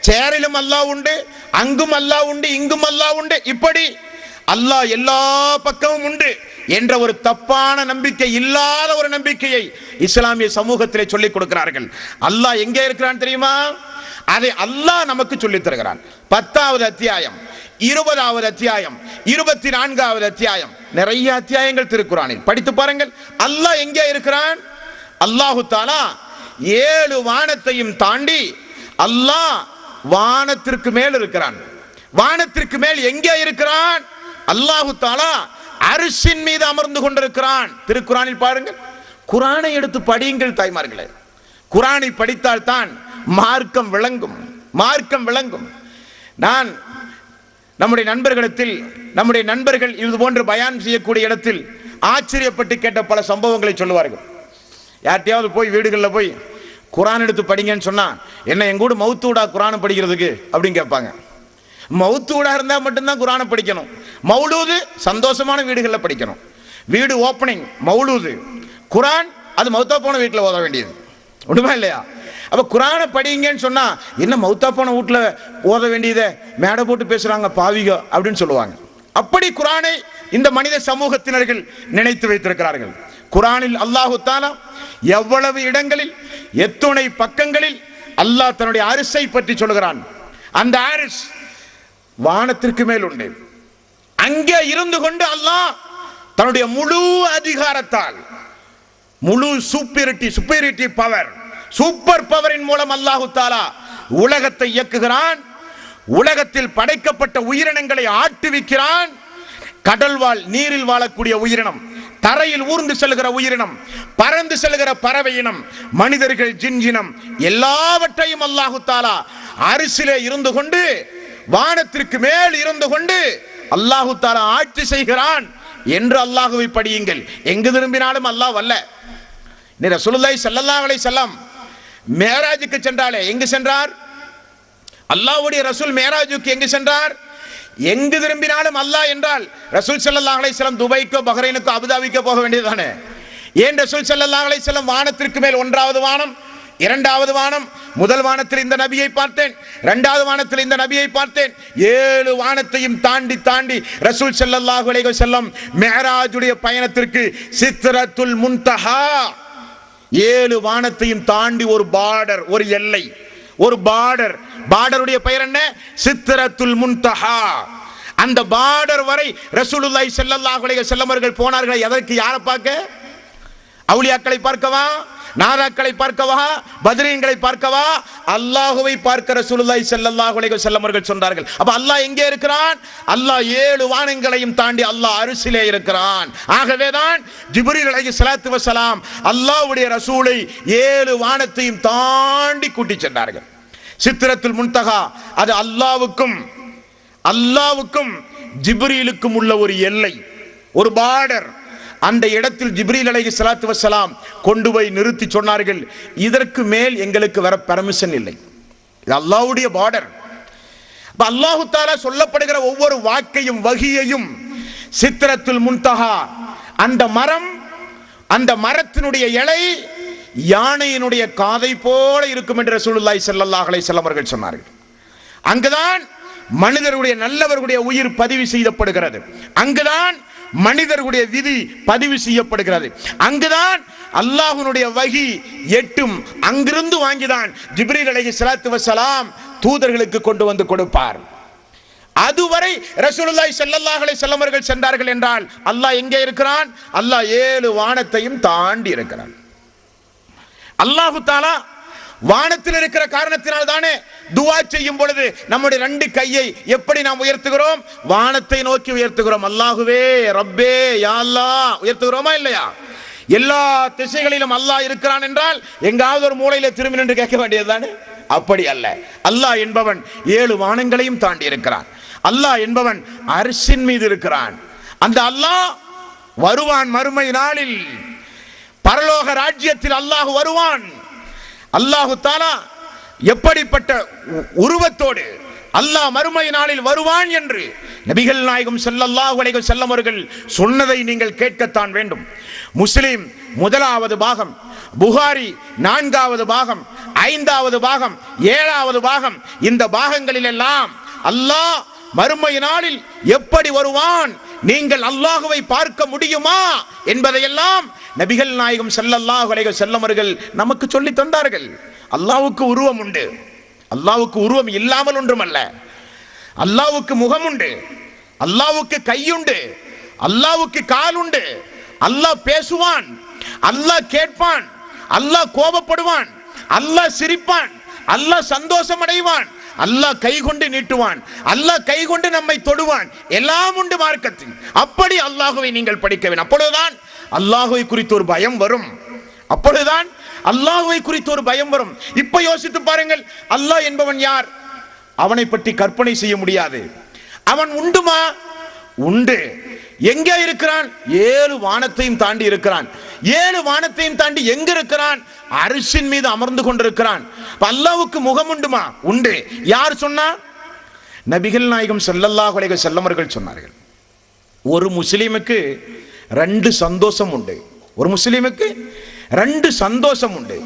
சேரிலும் அல்லாஹ் உண்டு, அங்கும் அல்லாஹ் உண்டு, இங்கும் அல்லாஹ் உண்டு. இப்படி அல்லாஹ் எல்லா பக்கமும் உண்டு என்ற ஒரு தப்பான நம்பிக்கை, இல்லாத ஒரு நம்பிக்கையை இஸ்லாமிய சமூகத்திலே சொல்லிக் கொடுக்கிறார்கள். அல்லாஹ் எங்கே இருக்கிறான் தெரியுமா? அதை அல்லாஹ் நமக்கு சொல்லித் தருகிறான். 10வது அத்தியாயம், 20வது அத்தியாயம், 24வது அத்தியாயம், நிறைய அத்தியாயங்கள் திருக்குறானில் படித்து பாருங்கள். அல்லாஹ் எங்கே இருக்கிறான்? அல்லாஹு தாலா 7 வானத்தையும் தாண்டி அல்லாஹ் வானத்திற்கு மேல் இருக்கிறான். வானத்திற்கு மேல் எங்கே இருக்கிறான்? அல்லாஹு தாலா அர்ஷின் மீது அமர்ந்து கொண்டிருக்கிறான். திருக்குறானில் பாருங்கள். குரானை எடுத்து படியுங்கள் தாய்மார்களே. குரானை படித்தால் தான் மார்க்கம் விளங்கும், மார்க்கம் விளங்கும். நான் நம்முடைய நண்பர்கள் இது போன்று பயான் செய்யக்கூடிய இடத்தில் ஆச்சரியப்பட்டு கேட்ட பல சம்பவங்களை சொல்லுவார்கள். யார்ட்டையாவது போய் வீடுகளில் போய் குரான் எடுத்து படிங்கன்னு சொன்னா, என்ன எங்கூட மவுத்தூடா குரானை படிக்கிறதுக்கு அப்படின்னு கேட்பாங்க. மவுத்தூடா இருந்தால் மட்டும்தான் குரானை படிக்கணும். மௌலூது சந்தோஷமான வீடுகளில் படிக்கணும். வீடு ஓப்பனிங் மௌலூது, குரான் அது மௌத்தா போன வீட்டில் ஓத வேண்டியது. உண்மை இல்லையா? அப்ப குரானை படிங்கன்னு சொன்னா, என்ன மௌத்தா போன வீட்டில் ஓத வேண்டியதை மேடை போட்டு பேசுறாங்க பாவிக அப்படின்னு சொல்லுவாங்க. அப்படி குரானை இந்த மனித சமூகத்தினர்கள் நினைத்து வைத்திருக்கிறார்கள். குரானில் அல்லாஹு தஆலா எவ்வளவு இடங்களில், எத்துணை பக்கங்களில் அல்லாஹ் தன்னுடைய அரிசை பற்றி சொல்கிறான். அந்த அரிஸ் வானத்திற்கு மேல் உண்டு. அங்கே இருந்து கொண்டு அல்லாஹ் தன்னுடைய முழு அதிகாரத்தால், முழு சுப்பீரிட்டி பவர், சூப்பர் பவரின் மூலம் அல்லாஹு தஆலா உலகத்தை இயக்குகிறான். உலகத்தில் படைக்கப்பட்ட உயிரினங்களை ஆட்டுவிக்கிறான். கடல்வாழ் நீரில் வாழக்கூடிய உயிரினம், தரையில் ஊர்ந்து செல்கிற உயிரினம், பறந்து செல்கிற பறவை இனம், மனிதர்கள், ஜின்ஜினம் எல்லாவற்றையும் அல்லாஹு தஆலா அரிசிலே இருந்து கொண்டு, வானத்திற்கு மேல் இருந்து கொண்டு அல்லாஹு தஆலா ஆட்சி செய்கிறான் என்று அல்லாஹுவை படியுங்கள். எங்கு திரும்பினாலும் அல்லாஹ் வல்ல. ரசூலுல்லாஹி ஸல்லல்லாஹு அலைஹி வஸல்லம் மேராஜுக்கு சென்றாலே எங்கு சென்றார்? அல்லாஹ்வுடைய ரசூல் மேராஜுக்கு எங்கு சென்றார்? எங்கு திரும்பினாலும் அல்லாஹ் என்றால் ரசூல் ஸல்லல்லாஹு அலைஹி வஸல்லம் துபைக்கோ பஹ்ரைனுக்கோ அபுதாபிக்கோ போக வேண்டியதுதானே? ஏன் ரசூல் ஸல்லல்லாஹு அலைஹி வஸல்லம் வானத்திற்கு மேல் 1வது வானம், 2வது வானம், முதல் வானத்தில் இந்த நபியை பார்த்தேன், 2வது வானத்தில் இந்த நபியை பார்த்தேன், 7 வானத்தையும் தாண்டி தாண்டி ரசூல் ஸல்லல்லாஹு அலைஹி வஸல்லம் மிஅராஜுடைய பயணத்திற்கு சித்ரத்துல் முன்தஹா, 7 வானத்தையும் தாண்டி ஒரு பார்டர், ஒரு எல்லை, ஒரு பார்டர். பார்டருடைய பெயர் என்ன? சித்ரத்துல் முன்தஹா. அந்த பார்டர் வரை ரசூலுல்லாஹி ஸல்லல்லாஹு அலைஹி வஸல்லம் அவர்கள் போனார்கள். எதற்கு? யாரை பார்க்க? அவுலியாக்களை பார்க்கவா? நாதாக்களை பார்க்கவா, பத்ரீன்களை பார்க்கவா? அல்லாஹ்வை பார்க்க ரசூலுல்லாஹி ஸல்லல்லாஹு அலைஹி வஸல்லம் அவர்கள் சொன்னார்கள். அப்ப அல்லாஹ் எங்கே இருக்கிறான்? அல்லாஹ் 7 வானங்களையும் தாண்டி அல்லாஹ் அரிசிலே இருக்கிறான். ஆகவேதான் ஜிப்ரீல் அலைஹிஸ்ஸலாத்து வஸலாம் அல்லாஹ்வுடைய ரசூலை 7 வானத்தையும் தாண்டி கூட்டி சென்றார்கள். சித்ரத்துல் முன்தஹா அது அல்லாஹ்வுக்கும் ஜிப்ரீலுக்கும் உள்ள ஒரு எல்லை, ஒரு பார்டர். அந்த இடத்தில் ஜிப்ரீல் அலைஹிஸ்ஸலாத்து வஸ்ஸலாம் கொண்டு போய் நிறுத்தி சொன்னார்கள், இதற்கு மேல் எங்களுக்கு வர பெர்மிஷன் இல்லை. இது அல்லாஹ்வுடைய பார்டர். அல்லாஹ் தஆலா சொல்லப்படுகிற ஒவ்வொரு வாக்கையும் வஹியையும் சித்ரத்துல் முன்தஹா அந்த மரத்தினுடைய இலை யானையினுடைய காதை போல இருக்கும் என்று ரசூலுல்லாஹி ஸல்லல்லாஹு அலைஹி வஸல்லம் அவர்கள் சொன்னார்கள். அங்குதான் மனிதருடைய நல்லவர்களுடைய உயிர் பதிவு செய்யப்படுகிறது. அங்குதான் மனிதர்களுடைய விதி பதிவு செய்யப்படுகிறது. அங்குதான் அல்லாஹ்வுடைய வஹி எட்டும். அங்கிருந்து வாங்கிதான் ஜிப்ரீல் அலைஹிஸ்ஸலாத்து வஸ்ஸலாம் தூதர்களுக்கு கொண்டு வந்து கொடுப்பார். அதுவரை ரசூலுல்லாஹி ஸல்லல்லாஹு அலைஹி வஸல்லம் அவர்கள் சென்றார்கள் என்றால் அல்லாஹ் எங்கே இருக்கிறான்? அல்லாஹ் 7 வானத்தையும் தாண்டி இருக்கிறான். அல்லாஹ் தஆலா வானத்தில் இருக்கிற காரணத்தினால் தானே துஆ செய்யும் பொழுது நம்முடைய 2 கையை எப்படி நாம் உயர்த்துகிறோம்? வானத்தை நோக்கி உயர்த்துகிறோம். அல்லாஹ்வே ரப்பே யா அல்லாஹ் உயர்த்துகிறோமா இல்லையா? எல்லா திசைகளிலும் அல்லாஹ் இருக்கிறான் என்றால் எங்காவது ஒரு மூலையில திரும்பி நின்று கேட்க வேண்டியதுதானே? அப்படி அல்ல. அல்லாஹ் என்பவன் 7 வானங்களையும் தாண்டி இருக்கிறான். அல்லாஹ் என்பவன் அர்ஷின் மீது இருக்கிறான். அந்த அல்லாஹ் வருவான் மறுமை நாளில். பரலோக ராஜ்யத்தில் அல்லாஹ் வருவான். அல்லாஹு தஆலா எப்படிப்பட்ட உருவத்தோடு அல்லாஹ் மறுமை நாளில் வருவான் என்று நபிகள் நாயகம் ஸல்லல்லாஹு அலைஹி வஸல்லம் அவர்கள் சொன்னதை நீங்கள் கேட்கத்தான் வேண்டும். முஸ்லிம் 1வது பாகம், புகாரி 4வது பாகம், 5வது பாகம், 7வது பாகம், இந்த பாகங்களில் எல்லாம் அல்லாஹ் மறுமை நாளில் எப்படி வருவான், நீங்கள் அல்லாஹ்வை பார்க்க முடியுமா என்பதையெல்லாம் நபிகள் நாயகம் ஸல்லல்லாஹு அலைஹி வஸல்லம் அவர்கள் நமக்கு சொல்லி தந்தார்கள். அல்லாஹ்வுக்கு உருவம் உண்டு. அல்லாஹ்வுக்கு உருவம் இல்லாமல் ஒன்றுமல்ல. அல்லாஹ்வுக்கு முகம் உண்டு, அல்லாஹ்வுக்கு கையுண்டு, அல்லாஹ்வுக்கு கால் உண்டு. அல்லாஹ் பேசுவான், அல்லாஹ் கேட்பான், அல்லாஹ் கோபப்படுவான், அல்லாஹ் சிரிப்பான், அல்லாஹ் சந்தோஷம் அடைவான், அல்லாஹ் கை கொண்டு நீட்டுவான், அல்லாஹ் கை கொண்டு நம்மை தொடுவான். எல்லாம் உண்டு மார்க்கத்தில். அப்படி அல்லாஹ்வை நீங்கள் படிக்க வேண்டும். அப்பொழுதுதான் அல்லாஹ்வை குறித்து ஒரு பயம் வரும். அப்பொழுதுதான் அல்லாஹ்வை குறித்து ஒரு பயம் வரும். இப்ப யோசித்து பாருங்கள், அல்லாஹ் என்பவன் யார்? அவனை பற்றி கற்பனை செய்ய முடியாது. அவன் உண்டுமா? உண்டு. எங்கே இருக்கிறான்? 7 வானத்தையும் தாண்டி இருக்கிறான். 7 வானத்தையும் தாண்டி எங்க இருக்கிறான்? அரிசின் மீது அமர்ந்து கொண்டிருக்கிறான். அல்லாஹ்வுக்கு முகம் உண்டுமா? உண்டு. யார் சொன்னா? நபிகள் நாயகம் ஸல்லல்லாஹு அலைஹி வஸல்லம் அவர்கள் சொன்னார்கள். ஒரு முஸ்லிமுக்கு 2 சந்தோஷம் உண்டு. ஒரு முஸ்லிமுக்கு 2 சந்தோஷம் உண்டு.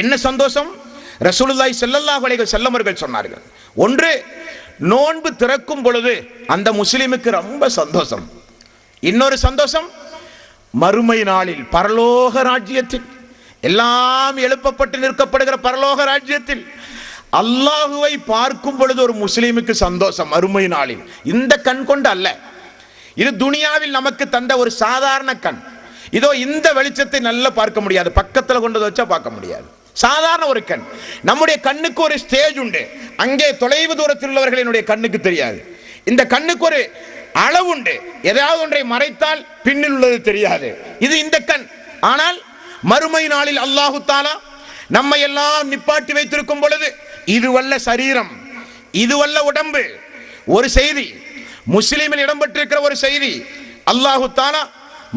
என்ன சந்தோஷம்? ரசூலுல்லாஹி ஸல்லல்லாஹு அலைஹி வஸல்லம் அவர்கள் சொன்னார்கள். ஒன்று, நோன்பு திறக்கும் பொழுது அந்த முஸ்லிமுக்கு ரொம்ப சந்தோஷம். இன்னொரு சந்தோஷம், மறுமை நாளில் பரலோக ராஜ்யத்தில், எல்லாம் எழுப்பப்பட்டு நிற்கப்படுகிற பரலோக ராஜ்யத்தில் அல்லாஹ்வை பார்க்கும் பொழுது ஒரு முஸ்லிமுக்கு சந்தோஷம். மறுமை நாளில் இந்த கண் கொண்டு அல்ல, இது துனியாவில் நமக்கு தந்த ஒரு சாதாரண கண். இதோ இந்த வெளிச்சத்தை நல்லா பார்க்க முடியாது, பக்கத்தில் கொண்டு வச்சா பார்க்க முடியாது. சாதாரண ஒரு கண். நம்முடைய கண்ணுக்கு ஒரு ஸ்டேஜ் உண்டு. அங்கே தொலைவு தூரத்தில் உள்ளவர்களினுடைய கண்ணுக்கு தெரியாது. இந்த கண்ணுக்கு ஒரு அளவு உண்டு. ஏதாவது ஒன்றை மறைத்தால் பின்னில் உள்ளது தெரியாது. இது இந்த கண். ஆனால் மறுமை நாளில் அல்லாஹு தஆலா நம்மை எல்லாம் நிப்பாட்டி வைத்திருக்கும் பொழுது, இதுவல்ல சரீரம், இதுவல்ல உடம்பு. ஒரு செய்தி முஸ்லிமில் இடம்பெற்றிருக்கிற ஒரு செய்தி, அல்லாஹு தஆலா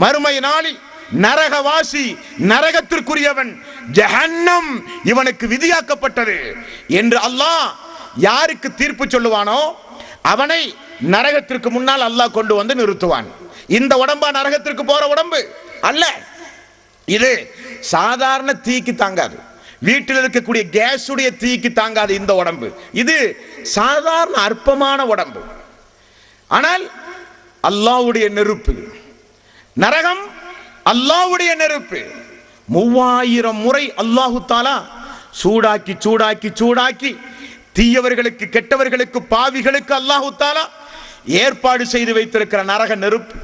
மறுமை நாளில் நரகவாசி, நரகத்திற்குரியவன், ஜஹன்னம் இவனுக்கு விதியாக்கப்பட்டது என்று அல்லாஹ் யாருக்கு தீர்ப்பு சொல்லுவானோ அவனை நரகத்திற்கு முன்னால் அல்லாஹ் கொண்டு வந்து நிறுத்துவான். இந்த உடம்பா நரகத்திற்கு போற உடம்பு அல்ல. இது சாதாரண தீக்கு தாங்காது. வீட்டில் இருக்கக்கூடிய கேஸுடைய தீக்கு தாங்காது இந்த உடம்பு. இது சாதாரண அற்பமான உடம்பு. ஆனால் அல்லாஹ்வுடைய நெருப்பு, நரகம் அல்லாஹ்வுடைய நெருப்பு. 3000 முறை அல்லாஹு தஆலா சூடாக்கி சூடாக்கி சூடாக்கி தீயவர்களுக்கு, கெட்டவர்களுக்கு, பாவிகளுக்கு அல்லாஹு தஆலா ஏற்பாடு செய்து வைத்திருக்கிற நரக நெருப்பு.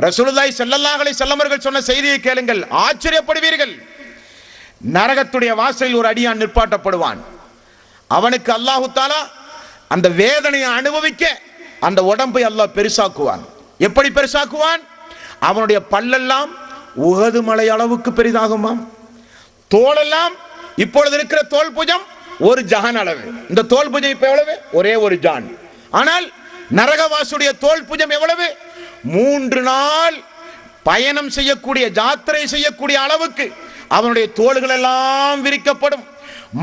ரசூலுல்லாஹி ஸல்லல்லாஹு அலைஹி வஸல்லம் அவர்கள் சொன்ன செய்தியை கேளுங்கள், ஆச்சரியப்படுவீர்கள். நரகத்துடைய வாசலில் ஒரு அடியான் நிற்பாட்டப்படுவான். அவனுக்கு அல்லாஹு தாலா அந்த வேதனையை அனுபவிக்க அந்த உடம்பை அல்லாஹ் பெருசாக்குவான். எப்படி பெருசாக்குவான்? அவனுடைய பல்லெல்லாம் உஹது மலை அளவுக்கு பெரிதாகுமாம். தோலெல்லாம் இப்பொழுது இருக்கிற தோல் புஜம் ஒரு ஜான் அளவு. இந்த தோல் புஜம் இப்ப எவ்வளவு? ஒரே ஒரு ஜான். ஆனால் நரகவாசுடைய தோல் புஜம் எவ்வளவு? 3 நாள் பயணம் செய்யக்கூடிய, யாத்திரை செய்யக்கூடிய அளவுக்கு அவனுடைய தோள்கள் எல்லாம் விரிக்கப்படும்,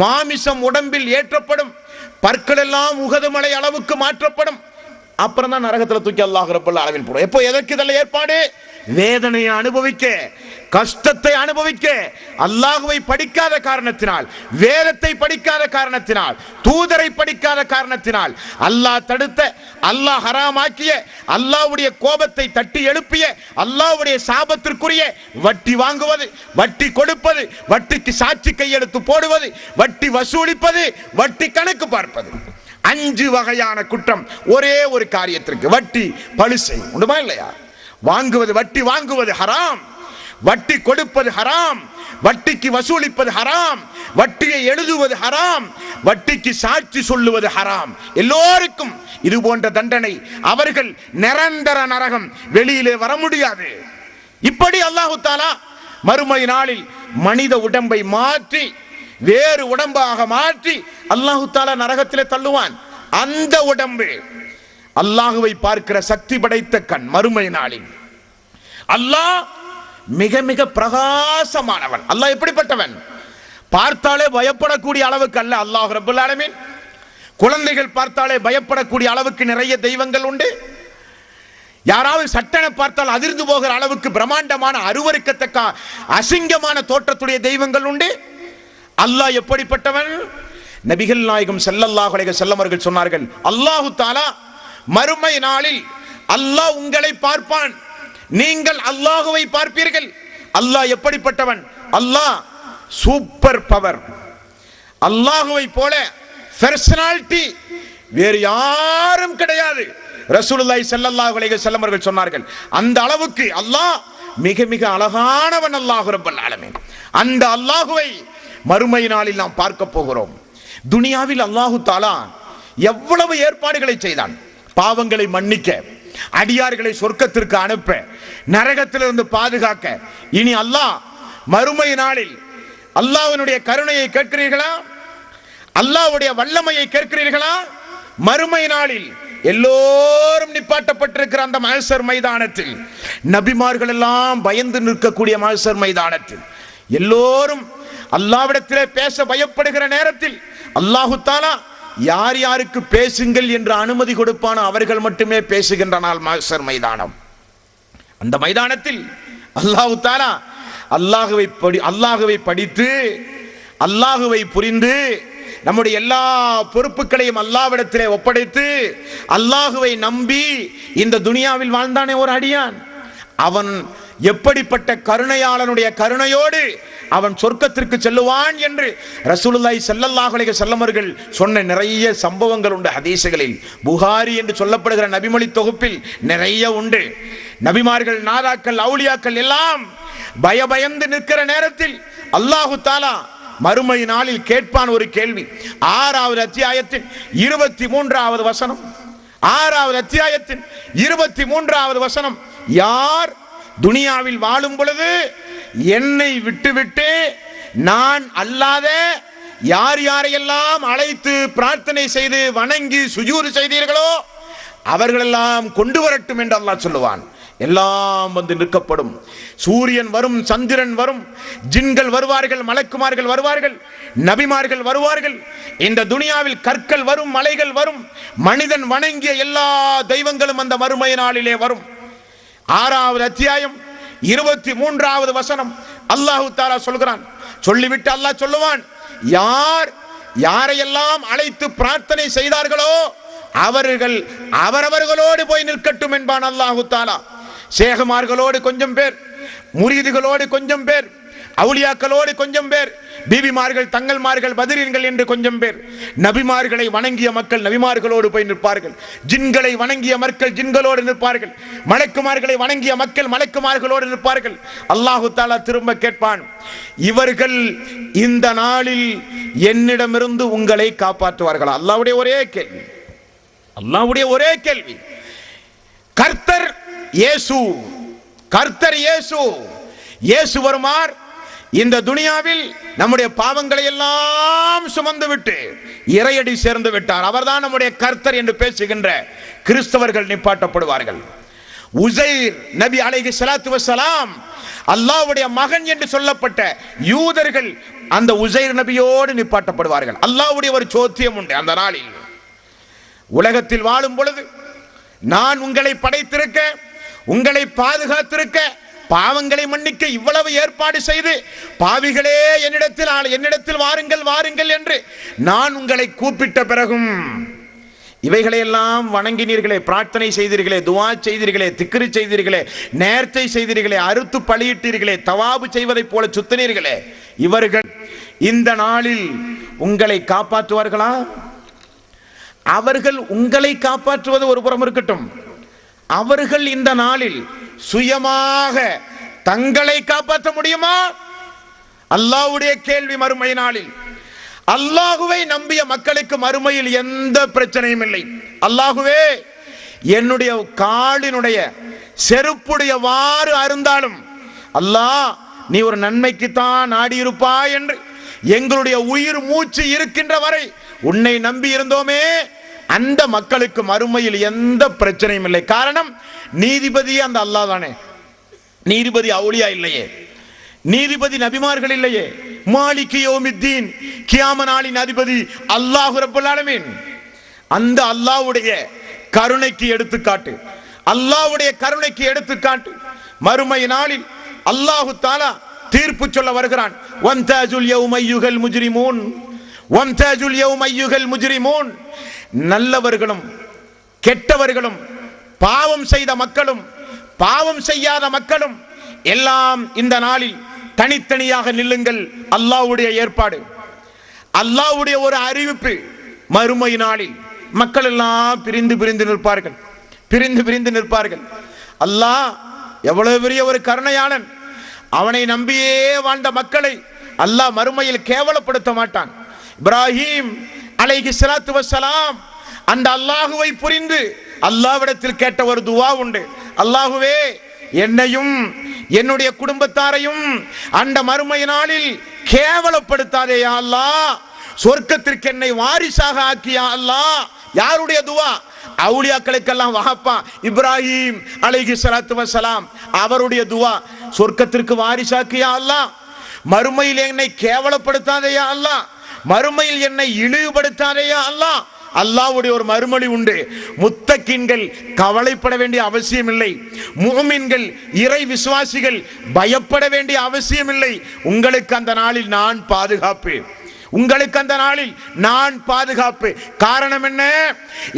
மாமிசம் உடம்பில் ஏற்றப்படும், பற்கள் எல்லாம் உஹது மலை அளவுக்கு மாற்றப்படும். அப்புறம் தான் நரகத்தில் தூக்கி அல்லாஹ் ரப்பல் ஆலமீன் போடும். எப்போ எதற்கு இதெல்லாம் ஏற்பாடு? வேதனையை அனுபவிக்க, கஷ்டத்தை அனுபவிக்க. அல்லாஹ்வை படிக்காத காரணத்தினால், வேதத்தை படிக்காத காரணத்தினால், தூதரை படிக்காத காரணத்தினால், அல்லாஹ் தடுத்த, அல்லாஹ் ஹராமாக்கிய, அல்லாஹ்வுடைய கோபத்தை தட்டி எழுப்பிய, அல்லாஹ்வுடைய சாபத்திற்குரிய வட்டி வாங்குவது, வட்டி கொடுப்பது, வட்டிக்கு சாட்சி கையெழுத்து போடுவது, வட்டி வசூலிப்பது, வட்டி கணக்கு பார்ப்பது, 5 வகையான குற்றம் ஒரே ஒரு காரியத்திற்கு. வட்டி பழுசை உண்டுமா இல்லையா? வாங்குவது, வட்டி வாங்குவது ஹராம், வட்டி கொடுப்பது ஹராம், வட்டிக்கு வசூலிப்பது ஹராம், வட்டியை எழுதுவது ஹராம், வட்டிக்கு சாட்சி சொல்லுவது ஹராம். எல்லோருக்கும் இது போன்ற தண்டனை. அவர்கள் நிரந்தர நரகம், வெளியிலே வர முடியாது. இப்படி அல்லாஹு தாலா மறுமை நாளில் மனித உடம்பை மாற்றி வேறு உடம்பாக மாற்றி அல்லாஹு தாலா நரகத்திலே தள்ளுவான். அந்த உடம்பு அல்லாஹுவை பார்க்கிற சக்தி படைத்த கண். மறுமை நாளில் அல்லாஹ் மிக மிக பிரகாசமானவன். அல்லாஹ் எப்படிப்பட்டவன்? பார்த்தாலே பயப்படக்கூடிய அளவுக்கு அல்ல அல்லாஹ் ரப்பல் ஆலமீன். குழந்தைகள் பார்த்தாலே பயப்படக்கூடிய அளவுக்கு நிறைய தெய்வங்கள் உண்டு. யாராவது சட்டனை பார்த்தால் அதிர்ந்து போகிற அளவுக்கு பிரம்மாண்டமான, அருவருக்கத்தக்க, அசிங்கமான தோற்றத்துடைய தெய்வங்கள் உண்டு. அல்லாஹ் எப்படிப்பட்டவன்? நபிகள் நாயகம் ஸல்லல்லாஹு அலைஹி வஸல்லம் அவர்கள் சொன்னார்கள், அல்லாஹு தஆலா மறுமை நாளில் அல்லாஹ் உங்களை பார்ப்பான், நீங்கள் அல்லாஹுவை பார்ப்பீர்கள். அல்லாஹ் எப்படிப்பட்டவன்? அல்லாஹ் சூப்பர் பவர். அல்லாஹுவை போல பர்சனாலிட்டி வேறு யாரும் கிடையாது. ரசூலுல்லாஹி ஸல்லல்லாஹு அலைஹி வஸல்லம் அவர்கள் சொன்னார்கள், அந்த அளவுக்கு அல்லாஹ் மிக மிக அழகானவன் அல்லாஹ் ரப்பல் ஆலமீன். அந்த அல்லாஹுவை மறுமை நாளில் நாம் பார்க்க போகிறோம். துனியாவில் அல்லாஹு தாலா எவ்வளவு ஏற்பாடுகளை செய்தான். பாவங்களை மன்னிக்க, அடியார்களை சொர்க்கத்திற்கு அனுப்ப, நரகத்திலிருந்து பாதுகாக்க. இனி அல்லாஹ் மறுமை நாளில் அல்லாஹ்வினுடைய கருணையை கேட்கிறீர்களா? அல்லாஹ்வுடைய வல்லமையை கேட்கிறீர்களா? மறுமை நாளில் எல்லோரும் நிப்பாட்டப்பட்டிருக்கிற அந்த மஹ்ஷர் மைதானத்தில், நபிமார்கள் எல்லாம் பயந்து நிற்கக்கூடிய மஹ்ஷர் மைதானத்தில், எல்லோரும் அல்லாஹ்விடத்திலே பேச பயப்படுகிற நேரத்தில் அல்லாஹு தாலா யார் யாருக்கு பேசுங்கள் என்று அனுமதி கொடுப்பானோ அவர்கள் மட்டுமே பேசுகின்ற நாள் மஹ்ஷர் மைதானம். அந்த மைதானத்தில் அல்லாஹு தாலா அல்லாஹுவை படித்து, அல்லாஹுவை புரிந்து, நம்முடைய எல்லா பொறுப்புகளையும் அல்லாஹ்விடத்திலே ஒப்படைத்து, அல்லாஹுவை நம்பி இந்த துனியாவில் வாழ்ந்தானே ஒரு அடியான், அவன் எப்படிப்பட்ட கருணையாளனுடைய கருணையோடு அவன் சொர்க்கத்திற்கு செல்லுவான் என்று ரசூலுல்லாஹி ஸல்லல்லாஹு அலைஹி வஸல்லம் அவர்கள் சொன்ன நிறைய சம்பவங்கள் உண்டு ஹதீஸ்களில். புகாரி என்று சொல்லப்படுகிற நபிமொழி தொகுப்பில் நிறைய உண்டு. நபிமார்கள், நாதாக்கள், அவுலியாக்கள் எல்லாம் பயந்து நிற்கிற நேரத்தில் அல்லாஹு தாலா மறுமை நாளில் கேட்பான் ஒரு கேள்வி. 6வது அத்தியாயத்தின் 23வது வசனம். 6வது அத்தியாயத்தின் 23வது வசனம். யார் துனியாவில் வாழும் பொழுது என்னை விட்டுவிட்டு நான் அல்லாத யார் யாரையெல்லாம் அழைத்து பிரார்த்தனை செய்து வணங்கி சுஜூது செய்தீர்களோ அவர்களெல்லாம் கொண்டு வரட்டும் என்று அல்லாஹ் சொல்லுவான். எல்லாம் வந்து நிற்கப்படும். சூரியன் வரும், சந்திரன் வரும், ஜின்கள் வருவார்கள், மலக்குமார்கள் வருவார்கள், நபிமார்கள் வருவார்கள். இந்த துனியாவில் கற்கள் வரும், மலைகள் வரும், மனிதன் வணங்கிய எல்லா தெய்வங்களும் அந்த மறுமை நாளிலே வரும். 6வது அத்தியாயம் 23வது வசனம் அல்லாஹு தஆலா சொல்கிறான். சொல்லிவிட்டு அல்லாஹ் சொல்லுவான், யார் யாரையெல்லாம் அழைத்து பிரார்த்தனை செய்தார்களோ அவர்கள் அவரவர்களோடு போய் நிற்கட்டும் என்பான் அல்லாஹு தஆலா. சேகமார்களோடு கொஞ்சம் பேர், முரீதுகளோடு கொஞ்சம் பேர், அவுலியாக்களோடு கொஞ்சம் பேர், பீபிமார்கள், தங்கள்மார்கள், பத்ரீன்கள் என்று கொஞ்சம் பேர். நபிமார்களை வணங்கிய மக்கள் நபிமார்களோடு போய் நிற்பார்கள். ஜின்களை வணங்கிய மக்கள் ஜின்களோடு நிற்பார்கள். மலக்குமார்களை வணங்கிய மக்கள் மலக்குமார்களோடு நிற்பார்கள். அல்லாஹு தஆலா திரும்ப கேட்பான், இவர்கள் இந்த நாளில் என்னிடமிருந்து உங்களை காப்பாற்றுவார்களா? அல்லாஹ்வுடைய ஒரே கேள்வி, அல்லாஹ்வுடைய ஒரே கேள்வி. கர்த்தர் இயேசு, கர்த்தர் இயேசு, இயேசு வருமார் இந்த துனியாவில் நம்முடைய பாவங்களை எல்லாம் சுமந்து விட்டு இறையடி சேர்ந்து விட்டார், அவர்தான் நம்முடைய கர்த்தர் என்று பேசுகின்ற கிறிஸ்தவர்கள் நிப்பாட்டப்படுவார்கள். உசைர் நபி அலைஹிஸ்ஸலாத்து வஸ்ஸலாம் அல்லாஹ்வுடைய மகன் என்று சொல்லப்பட்ட யூதர்கள் அந்த உசைர் நபியோடு நிப்பாட்டப்படுவார்கள். அல்லாஹ்வுடைய ஒரு சோத்தியம் உண்டு. அந்த நாளில் உலகத்தில் வாழும் பொழுது நான் உங்களை படைத்திருக்க, உங்களை பாதுகாத்திருக்க, பாவங்களை மன்னிக்க இவ்வளவு ஏற்பாடு செய்து, பாவிகளே என்னிடத்தில் வாருங்கள் வாருங்கள் என்று நான் உங்களை கூப்பிட்ட பிறகும் இவைகளையெல்லாம் வணங்கினீர்களே, பிரார்த்தனை செய்தீர்களே, துஆ செய்தீர்களே, திக்ரு செய்தீர்களே, நேர்ச்சை செய்தீர்களே, அறுத்து பலியிட்டீர்களே, தவாபு செய்வதைப் போல சுத்தினீர்களே, இவர்கள் இந்த நாளில் உங்களை காப்பாற்றுவார்களா? அவர்கள் உங்களை காப்பாற்றுவது ஒரு புறம் இருக்கட்டும், அவர்கள் இந்த நாளில் சுயமாக தங்களை காப்பாற்ற முடியுமா? அல்லாஹ்வுடைய கேள்வி மறுமை நாளில். அல்லாஹுவை நம்பிய மக்களுக்கு மறுமையில் எந்த பிரச்சனையும் இல்லை. அல்லாஹுவே, என்னுடைய காலினுடைய செருப்புடைய வாறு அருந்தாலும் அல்லாஹ் நீ ஒரு நன்மைக்குத்தான் நாடியிருப்பாய் என்று எங்களுடைய உயிர் மூச்சு இருக்கின்ற வரை உன்னை நம்பி இருந்தோமே, அந்த மக்களுக்கு மறுமையில் எந்த பிரச்சனையும் இல்லை. காரணம், நீதிபதி அந்த அல்லாஹ் தானே. நீதிபதி அவுலியா இல்லையே, நீதிபதி நபிமார்கள் இல்லையே. மாலிகி யௌமித்தீன், கியாம நாளின் அதிபதி அல்லாஹ் ரப்பல் ஆலமீன். அந்த அல்லாஹ்வுடைய கருணைக்கு எடுத்துக்காட்டு, அல்லாஹ்வுடைய கருணைக்கு எடுத்துக்காட்டு. மறுமை நாளில் அல்லாஹு தஆலா தீர்ப்பு சொல்ல வருகிறான். வன்தாஜுல் யௌம அய்யுஹல் முஜ்ரிமூன், வன்தாஜுல் யௌம அய்யுஹல் முஜ்ரிமூன். நல்லவர்களும் கெட்டவர்களும், பாவம் செய்த மக்களும் பாவம் செய்யாத மக்களும் எல்லாம் இந்த நாளில் தனித்தனியாக நில்லுங்கள். அல்லாஹ்வுடைய ஏற்பாடு, அல்லாஹ்வுடைய ஒரு அறிவிப்பு. மறுமை நாளில் மக்கள் எல்லாம் பிரிந்து பிரிந்து நிற்பார்கள், பிரிந்து பிரிந்து நிற்பார்கள். அல்லாஹ் எவ்வளவு பெரிய ஒரு கருணையாளன். அவனை நம்பியே வாழ்ந்த மக்களை அல்லாஹ் மறுமையில் கேவலப்படுத்த மாட்டான். இப்ராஹிம் அலைஹிஸ்ஸலாத்து வஸ்ஸலாம் அந்த அல்லாஹுவை புரிந்து அல்லாஹ்விடத்தில் கேட்ட ஒரு துஆ உண்டு. அல்லாஹுவே, என்னையும் என்னுடைய குடும்பத்தாரையும் அந்த மறுமை நாளில் கேவலப்படுத்தாதே யா அல்லாஹ், சொர்க்கத்திற்கு என்னை வாரிசாக ஆக்கியா அல்லாஹ். யாருடைய துஆ? அவுலியாக்களுக்கெல்லாம் வஹப்பா இப்ராஹிம் அலைஹிஸ்ஸலாத்து வஸ்ஸலாம் அவருடைய துஆ. சொர்க்கத்திற்கு வாரிசாக்கியா அல்லாஹ், மறுமையில் என்னை கேவலப்படுத்தாதேயா அல்லாஹ், மறுமையில் என்னை இழிவுபடுத்தாதேயா அல்லாஹ். அல்லாஹ்வுடைய ஒரு மறுமொழி உண்டு. முத்தகின்கள் கவலைப்பட வேண்டிய அவசியம் இல்லை, முஃமின்கள் இறை விசுவாசிகள் பயப்பட வேண்டிய அவசியம் இல்லை. உங்களுக்கு அந்த நாளில் நான் பாதுகாப்பு, உங்களுக்கு அந்த நாளில் நான் பாதுகாப்பு. காரணம் என்ன?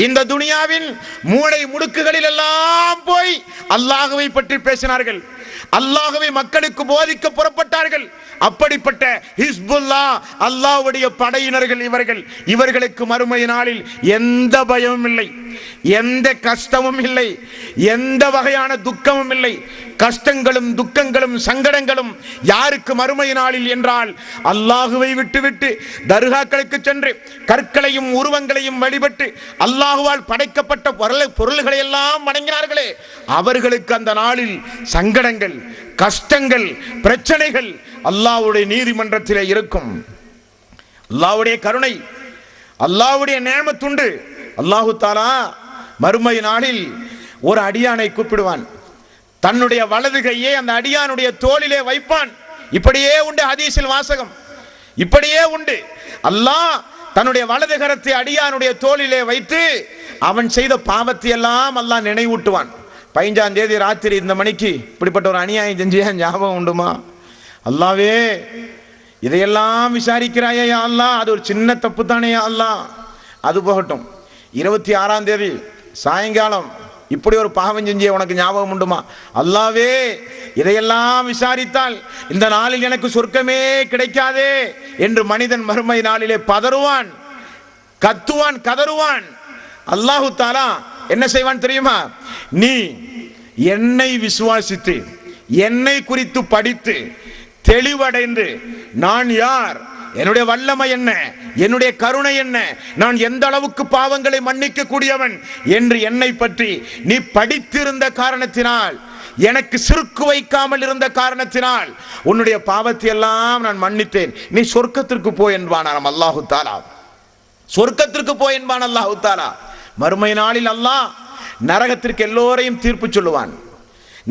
இந்த துனியாவின் மூளை முடுக்குகளில் எல்லாம் போய் அல்லாஹ்வை பற்றி பேசினார்கள், அல்லாஹ்வை மக்களுக்கு போதிக்க புறப்பட்டார்கள். அப்படிப்பட்ட ஹிஸ்புல்லாஹ் அல்லாஹ்வுடைய படையினர்கள் இவர்கள். இவர்களுக்கு மறுமை நாளில் எந்த பயமும் இல்லை, எந்த கஷ்டமும் இல்லை, எந்த வகையான துக்கமும் இல்லை. கஷ்டங்களும் துக்கங்களும் சங்கடங்களும் யாருக்கு மறுமை நாளில் என்றால், அல்லாஹுவை விட்டுவிட்டு தர்காக்களுக்கு சென்று கற்களையும் உருவங்களையும் வழிபட்டு அல்லாஹுவால் படைக்கப்பட்ட பொருள்களை எல்லாம் வணங்கினார்களே, அவர்களுக்கு அந்த நாளில் சங்கடங்கள், கஷ்டங்கள், பிரச்சனைகள் அல்லாஹ்வுடைய நீதிமன்றத்திலே இருக்கும். அல்லாஹ்வுடைய கருணை, அல்லாஹ்வுடைய நேமத்துண்டு. அல்லாஹு தஆலா மறுமை நாளில் ஒரு அடியானை கூப்பிடுவான், தன்னுடைய வலது கையை அந்த அடியானுடைய தோளிலே வைப்பான். இப்படியே உண்டு ஹதீஸில் வாசகம், இப்படியே உண்டு. அல்லாஹ் தன்னுடைய வலது கரத்தை அடியானுடைய தோளிலே வைத்து அவன் செய்த பாவத்தை எல்லாம் அல்லாஹ் நினைவூட்டுவான். 15ஆம் தேதி ராத்திரி இந்த மணிக்கு இப்படிப்பட்ட ஒரு அநியாயம் செஞ்சியா ஞாபகம் உண்டுமா? அல்லாவே, இதையெல்லாம் விசாரிக்கிறாயா யா அல்லாஹ், அது ஒரு சின்ன தப்பு தானே யா அல்லாஹ். அது போகட்டும், 26ஆம் தேதி சாயங்காலம் இப்படி ஒரு பாவம் செஞ்சே உனக்கு ஞாபகம் உண்டுமா? அல்லாவே, இதையெல்லாம் விசாரித்தால் இந்த நாளில் எனக்கு சொர்க்கமே கிடைக்காதே என்று மனிதன் மறுமை நாளிலே பதறுவான், கத்துவான், கதறுவான். அல்லாஹு தஆலா என்ன செய்வான் தெரியுமா? நீ என்னை விசுவாசித்து என்னை குறித்து படித்து தெளிவடைந்து நான் யார், என்னுடைய வல்லமை என்ன, என்னுடைய கருணை என்ன, நான் எந்த அளவுக்கு பாவங்களை மன்னிக்க கூடியவன் என்று என்னை பற்றி நீ படித்திருந்த காரணத்தினால், எனக்கு சிறுக்கு வைக்காமல் இருந்த காரணத்தினால் உன்னுடைய பாவத்தை எல்லாம் நான் மன்னித்தேன், நீ சொர்க்கத்திற்கு போய் என்பானாம் அல்லாஹு தஆலா. சொர்க்கத்திற்கு போய் என்பான் அல்லாஹு தஆலா. மறுமை நாளில் அல்லாஹ் நரகத்திற்கு எல்லோரையும் தீர்ப்பு சொல்லுவான்.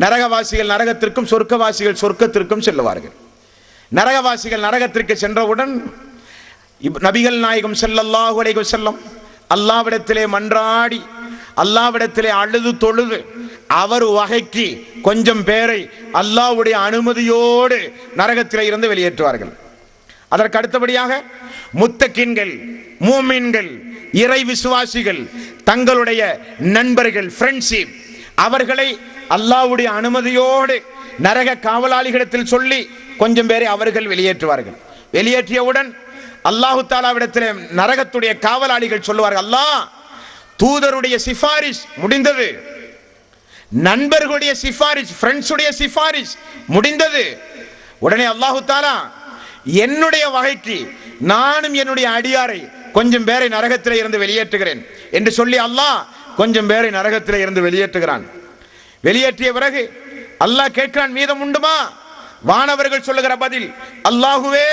நரகவாசிகள் நரகத்திற்கும் சொர்க்கவாசிகள் சொர்க்கத்திற்கும் செல்லுவார்கள். நரகவாசிகள் நரகத்திற்கு சென்றவுடன் நபிகள் நாயகம் ஸல்லல்லாஹு அலைஹி வஸல்லம் அல்லாஹ்விடத்திலே மன்றாடி அல்லாஹ்விடத்திலே அழுது தொழுது அவர் வகைக்கு கொஞ்சம் பேரை அல்லாஹ்வுடைய அனுமதியோடு நரகத்திலே இருந்து வெளியேற்றுவார்கள். அதற்கு அடுத்தபடியாக முத்தகீன்கள், மூமின்கள், இறை விசுவாசிகள், தங்களுடைய நண்பர்கள், ஃப்ரெண்ட்ஷிப், அவர்களை அல்லாஹ்வுடைய அனுமதியோடு நரக காவலாளிகளிடத்தில் சொல்லி கொஞ்சம் பேரை அவர்கள் வெளியேற்றுவார்கள். வெளியேற்றியவுடன் அல்லாஹு தஆலாவிடத்தில் நரகத்துடைய காவலாளிகள் சொல்லுவார்கள், அல்லாஹ், தூதருடைய சிபாரிஷ் முடிந்தது, நண்பர்களுடைய சிபாரிஷ், ஃப்ரெண்ட்ஸுடைய சிபாரிஷ் முடிந்தது. உடனே அல்லாஹு தஆலா என்னுடைய வகைக்கு நானும் என்னுடைய அடியாரை கொஞ்சம் பேரை நரகத்திலே இருந்து வெளியேற்றுகிறேன் என்று சொல்லி அல்லாஹ் கொஞ்சம் பேரை நரகத்திலே இருந்து வெளியேற்றுகிறான். வெளியேற்றிய பிறகு அல்லாஹ் கேட்கிறான், மீதம் உண்டுமா? வானவர்கள் சொல்லுகிற பதில், அல்லாஹுவே,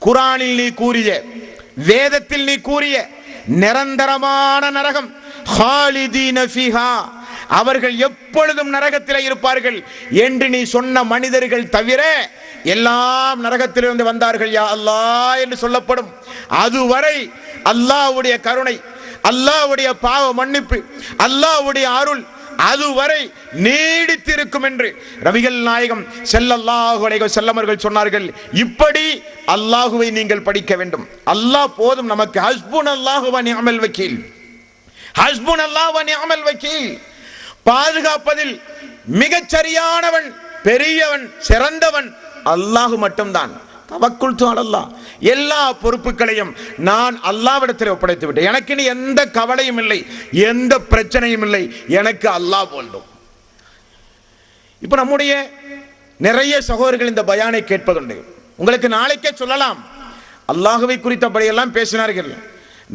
குர்ஆனில் நீ கூறிய, வேதத்தில் நீ கூறிய நிரந்தரமான நரகம், ஹாலிதீன ஃபீஹா, அவர்கள் எப்பொழுதும் நரகத்திலே இருப்பார்கள் என்று நீ சொன்ன மனிதர்கள் தவிர எல்லாம் நரகத்திலிருந்து வந்தார்கள் யா அல்லாஹ் என்று சொல்லப்படும். அதுவரை அல்லாஹ்வுடைய கருணை, அல்லாஹ்வுடைய பாவ மன்னிப்பு, அல்லாஹ்வுடைய அருள் அதுவரை நீடித்திருக்கும் என்று நபிகள் நாயகம் ஸல்லல்லாஹு அலைஹி வஸல்லம் அவர்கள் சொன்னார்கள். இப்படி அல்லாஹுவை நீங்கள் படிக்க வேண்டும். அல்லாஹ் போதும் நமக்கு. ஹஸ்புனல்லாஹு வ நிஅமல் வக்கீல், ஹஸ்புனல்லாஹு வ நிஅமல் வக்கீல். பாதுகாப்பதில் மிகச் சரியானவன், பெரியவன், சிறந்தவன் அல்லாஹ் மட்டும்தான். தவக்குல்து அலல்லாஹ், எல்லா பொறுப்புகளையும் நான் அல்லாஹ்விடத்தில் ஒப்படைத்து விட்டேன். எனக்கு இனி எந்த கவலையும் இல்லை, எந்த பிரச்சனையும் இல்லை, எனக்கு அல்லாஹ் போதும். இப்போ நம்முடைய நிறைய சகோதரர்கள் இந்த பயானை கேட்பதுண்டு. உங்களுக்கு நாளைக்கே சொல்லலாம், அல்லாஹ்வை குறித்தபடியெல்லாம் பேசினார்கள்.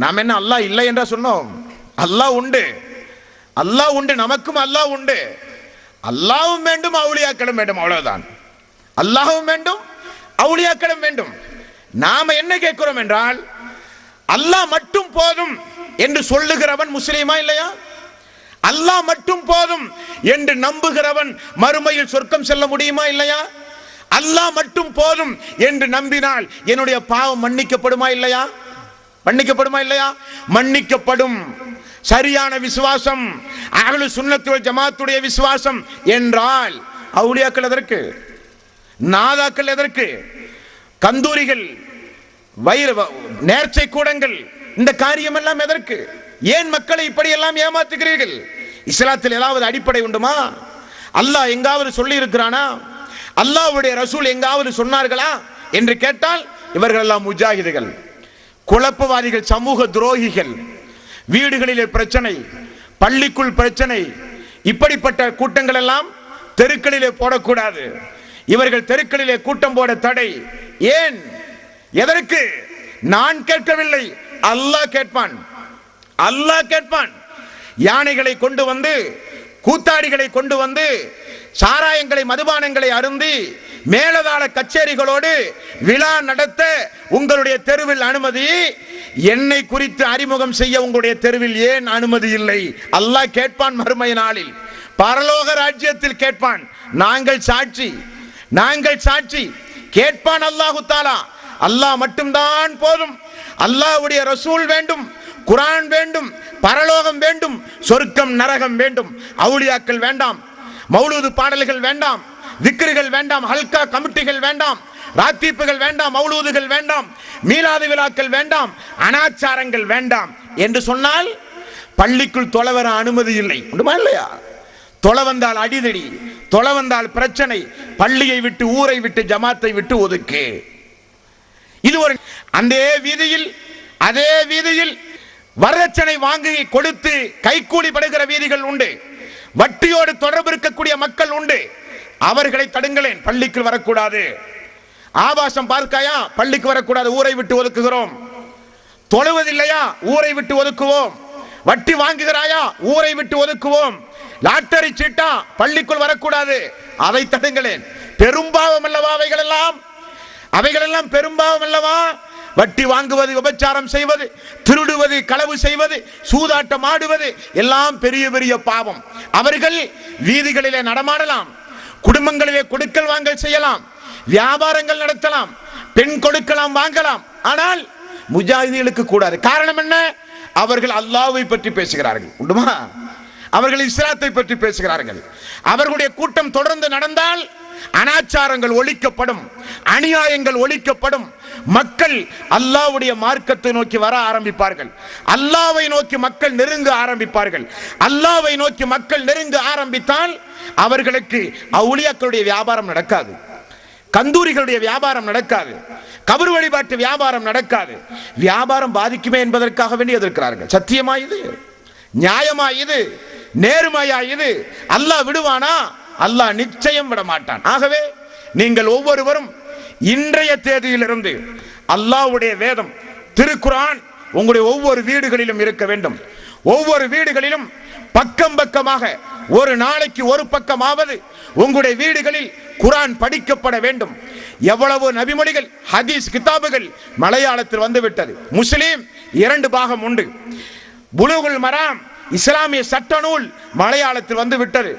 நாம் என்ன அல்லாஹ் இல்லை என்றா சொன்னோம்? அல்லாஹ் உண்டு, அல்லாஹ் உண்டு, நமக்கும் அல்லாஹ் உண்டு. அல்லாஹ்வும் வேண்டும், அவுலியாக்களும் வேண்டும், அவ்வளவுதான். அல்லாஹ்வும் வேண்டும், அவுலியாக்களும் வேண்டும். நாம என்ன கேட்கிறோம் என்றால், அல்லாஹ் மட்டும் போதும் என்று சொல்லுகிறவன் முஸ்லீமா இல்லையா? அல்லாஹ் மட்டும் போதும் என்று நம்புகிறவன் மறுமையில் சொர்க்கம் செல்ல முடியுமா இல்லையா? அல்லாஹ் மட்டும் போதும் என்று நம்பினால் என்னுடைய பாவம் மன்னிக்கப்படுமா இல்லையா? மன்னிக்கப்படுமா இல்லையா? மன்னிக்கப்படும். சரியான விசுவாசம், அஹ்லு சுன்னத் வல் ஜமாத்துடைய விசுவாசம் என்றால் அவுலியாக்கள் எதற்கு? நாதாக்கள் எதற்கு? கந்தூரிகள், நேர்ச்சை கூடங்கள், இந்த காரியம் எல்லாம் எதற்கு? ஏன் மக்களை இப்படி எல்லாம் ஏமாத்துகிறீர்கள்? இஸ்லாத்தில் ஏதாவது அடிப்படை உண்டுமா? அல்லாஹ் எங்காவது சொல்லி இருக்கிறானா? அல்லாஹ்வுடைய ரசூல் எங்காவது சொன்னார்களா என்று கேட்டால் இவர்கள் எல்லாம் முஜாஹிதுகள், குழப்பவாதிகள், சமூக துரோகிகள். வீடுகளிலே பிரச்சனை, பள்ளிக்குள் பிரச்சனை, இப்படிப்பட்ட கூட்டங்கள் எல்லாம் தெருக்களிலே போடக்கூடாது. இவர்கள் தெருக்களிலே கூட்டம் போட தடை. ஏன்? எதற்கு? நான் கேட்கவில்லை, அல்லாஹ் கேட்பான். அல்லாஹ் கேட்பான். யானைகளை கொண்டு வந்து, கூத்தாடிகளை கொண்டு வந்து, சாராயங்களை, மதுபானங்களை அருந்தி மேலதாள கச்சேரிகளோடு விழா நடத்த உங்களுடைய தெருவில் அனுமதி, என்னை குறித்து அறிமுகம் செய்ய உங்களுடைய தெருவில் ஏன் அனுமதி இல்லை? அல்லாஹ் கேட்பான் மறுமை நாளில், பரலோக ராஜ்யத்தில் கேட்பான். நாங்கள் சாட்சி, நாங்கள் சாட்சி. கேட்பான் அல்லாஹு தஆலா. அல்லாஹ் மட்டும்தான் போதும். அல்லாஹ்வுடைய ரசூல் வேண்டும், குர்ஆன் வேண்டும், பரலோகம் வேண்டும், சொர்க்கம் நரகம் வேண்டும். அவுலியாக்கள் வேண்டாம், மௌலூது பாடல்கள் வேண்டாம், திக்ருகள் வேண்டாம், ஹல்கா கமிட்டிகள் வேண்டாம், ராத்தீப்புகள் வேண்டாம், மௌலூதுகள் வேண்டாம், மீலாது விழாக்கள் வேண்டாம், அனாச்சாரங்கள் வேண்டாம் என்று சொன்னால் பள்ளிக்குள் தொலை வர அனுமதி இல்லை, உண்டுமா இல்லையா? தொலை வந்தால் அடிதடி, தொலை வந்தால் பிரச்சனை. பள்ளியை விட்டு, ஊரை விட்டு, ஜமாத்தை விட்டு ஒதுக்கு. இது ஒரு அதே வீதியில் வரதட்சணை வாங்கி கொடுத்து கைக்கூலி படுகிற வீதிகள் உண்டு. வட்டியோடு தொடர்பு இருக்கக்கூடிய மக்கள் உண்டு. அவர்களை தடுங்களேன், பள்ளிக்கு வரக்கூடாது. ஆபாசம் பார்க்காயா, பள்ளிக்கு வரக்கூடாது, ஊரை விட்டு ஒதுக்குகிறோம். தொழுவதில்லையா, ஊரை விட்டு ஒதுக்குவோம். வட்டி வாங்குகிறாயா, ஊரை விட்டு ஒதுக்குவோம். லாட்டரி சீட்டா, பள்ளிக்குள் வரக்கூடாது, அதை தடுங்களேன். பெரும்பாவம் அல்லவா அவைகளெல்லாம் பெரும்பாவம் அல்லவா? வட்டி வாங்குவது, விபச்சாரம் செய்வது, திருடுவது, களவு செய்வது, சூதாட்டம் ஆடுவது எல்லாம் பெரிய பெரிய பாவம். அவர்கள் வீதிகளிலே நடமாடலாம், குடும்பங்களிலே கொடுக்கல் வாங்கல் செய்யலாம், வியாபாரங்கள் நடத்தலாம், பெண் கொடுக்கலாம் வாங்கலாம். ஆனால் முஜாஹிதீன்களுக்கு கூடாது. காரணம் என்ன? அவர்கள் அல்லாஹ்வை பற்றி பேசுகிறார்கள், உண்டுமா? அவர்கள் இஸ்லாத்தை பற்றி பேசுகிறார்கள். அவர்களுடைய கூட்டம் தொடர்ந்து நடந்தால் அனாச்சாரங்கள் ஒழிக்கப்படும், அநியாயங்கள் ஒழிக்கப்படும். மக்கள் அல்லாஹ்வுடைய மார்க்கத்தை நோக்கி வர ஆரம்பிப்பார்கள். அல்லாஹ்வை நோக்கி மக்கள் நெருங்க ஆரம்பிப்பார்கள். அல்லாஹ்வை நோக்கி மக்கள் நெருங்க ஆரம்பித்தால் அவர்களுக்கு அவுலியாக்களுடைய வியாபாரம் நடக்காது, கந்தூரிகளுடைய வியாபாரம் நடக்காது, கபர் வழிபாட்டு வியாபாரம் நடக்காது. வியாபாரம் பாதிக்குமே என்பதற்காக வேண்டி எதிர்க்கிறார்கள். சத்தியமா இது? நியாயமா இது? நேர்மையா இது? அல்லாஹ் விடுவானா? அல்லாஹ் நிச்சயம் விட மாட்டான். ஆகவே நீங்கள் ஒவ்வொருவரும் இன்றைய தேதியிலிருந்து அல்லாஹ்வுடைய வேதம் திருக்குர்ஆன் உங்களுடைய ஒவ்வொரு வீடுகளிலும் இருக்க வேண்டும். ஒவ்வொரு வீடுகளிலும் பக்கம் பக்கமாக ஒரு நாளைக்கு ஒரு பக்கமாவது உங்களுடைய வீடுகளில் குர்ஆன் படிக்கப்பட வேண்டும். எவ்வளவு நபிமொழிகள், ஹதீஸ் கிதாபுகள் மலையாளத்தில் வந்துவிட்டது. முஸ்லிம் 2 பாகம் உண்டு. புலூகுல் மராம் இஸ்லாமிய சட்ட நூல் மலையாளத்தில் வந்து விட்டது.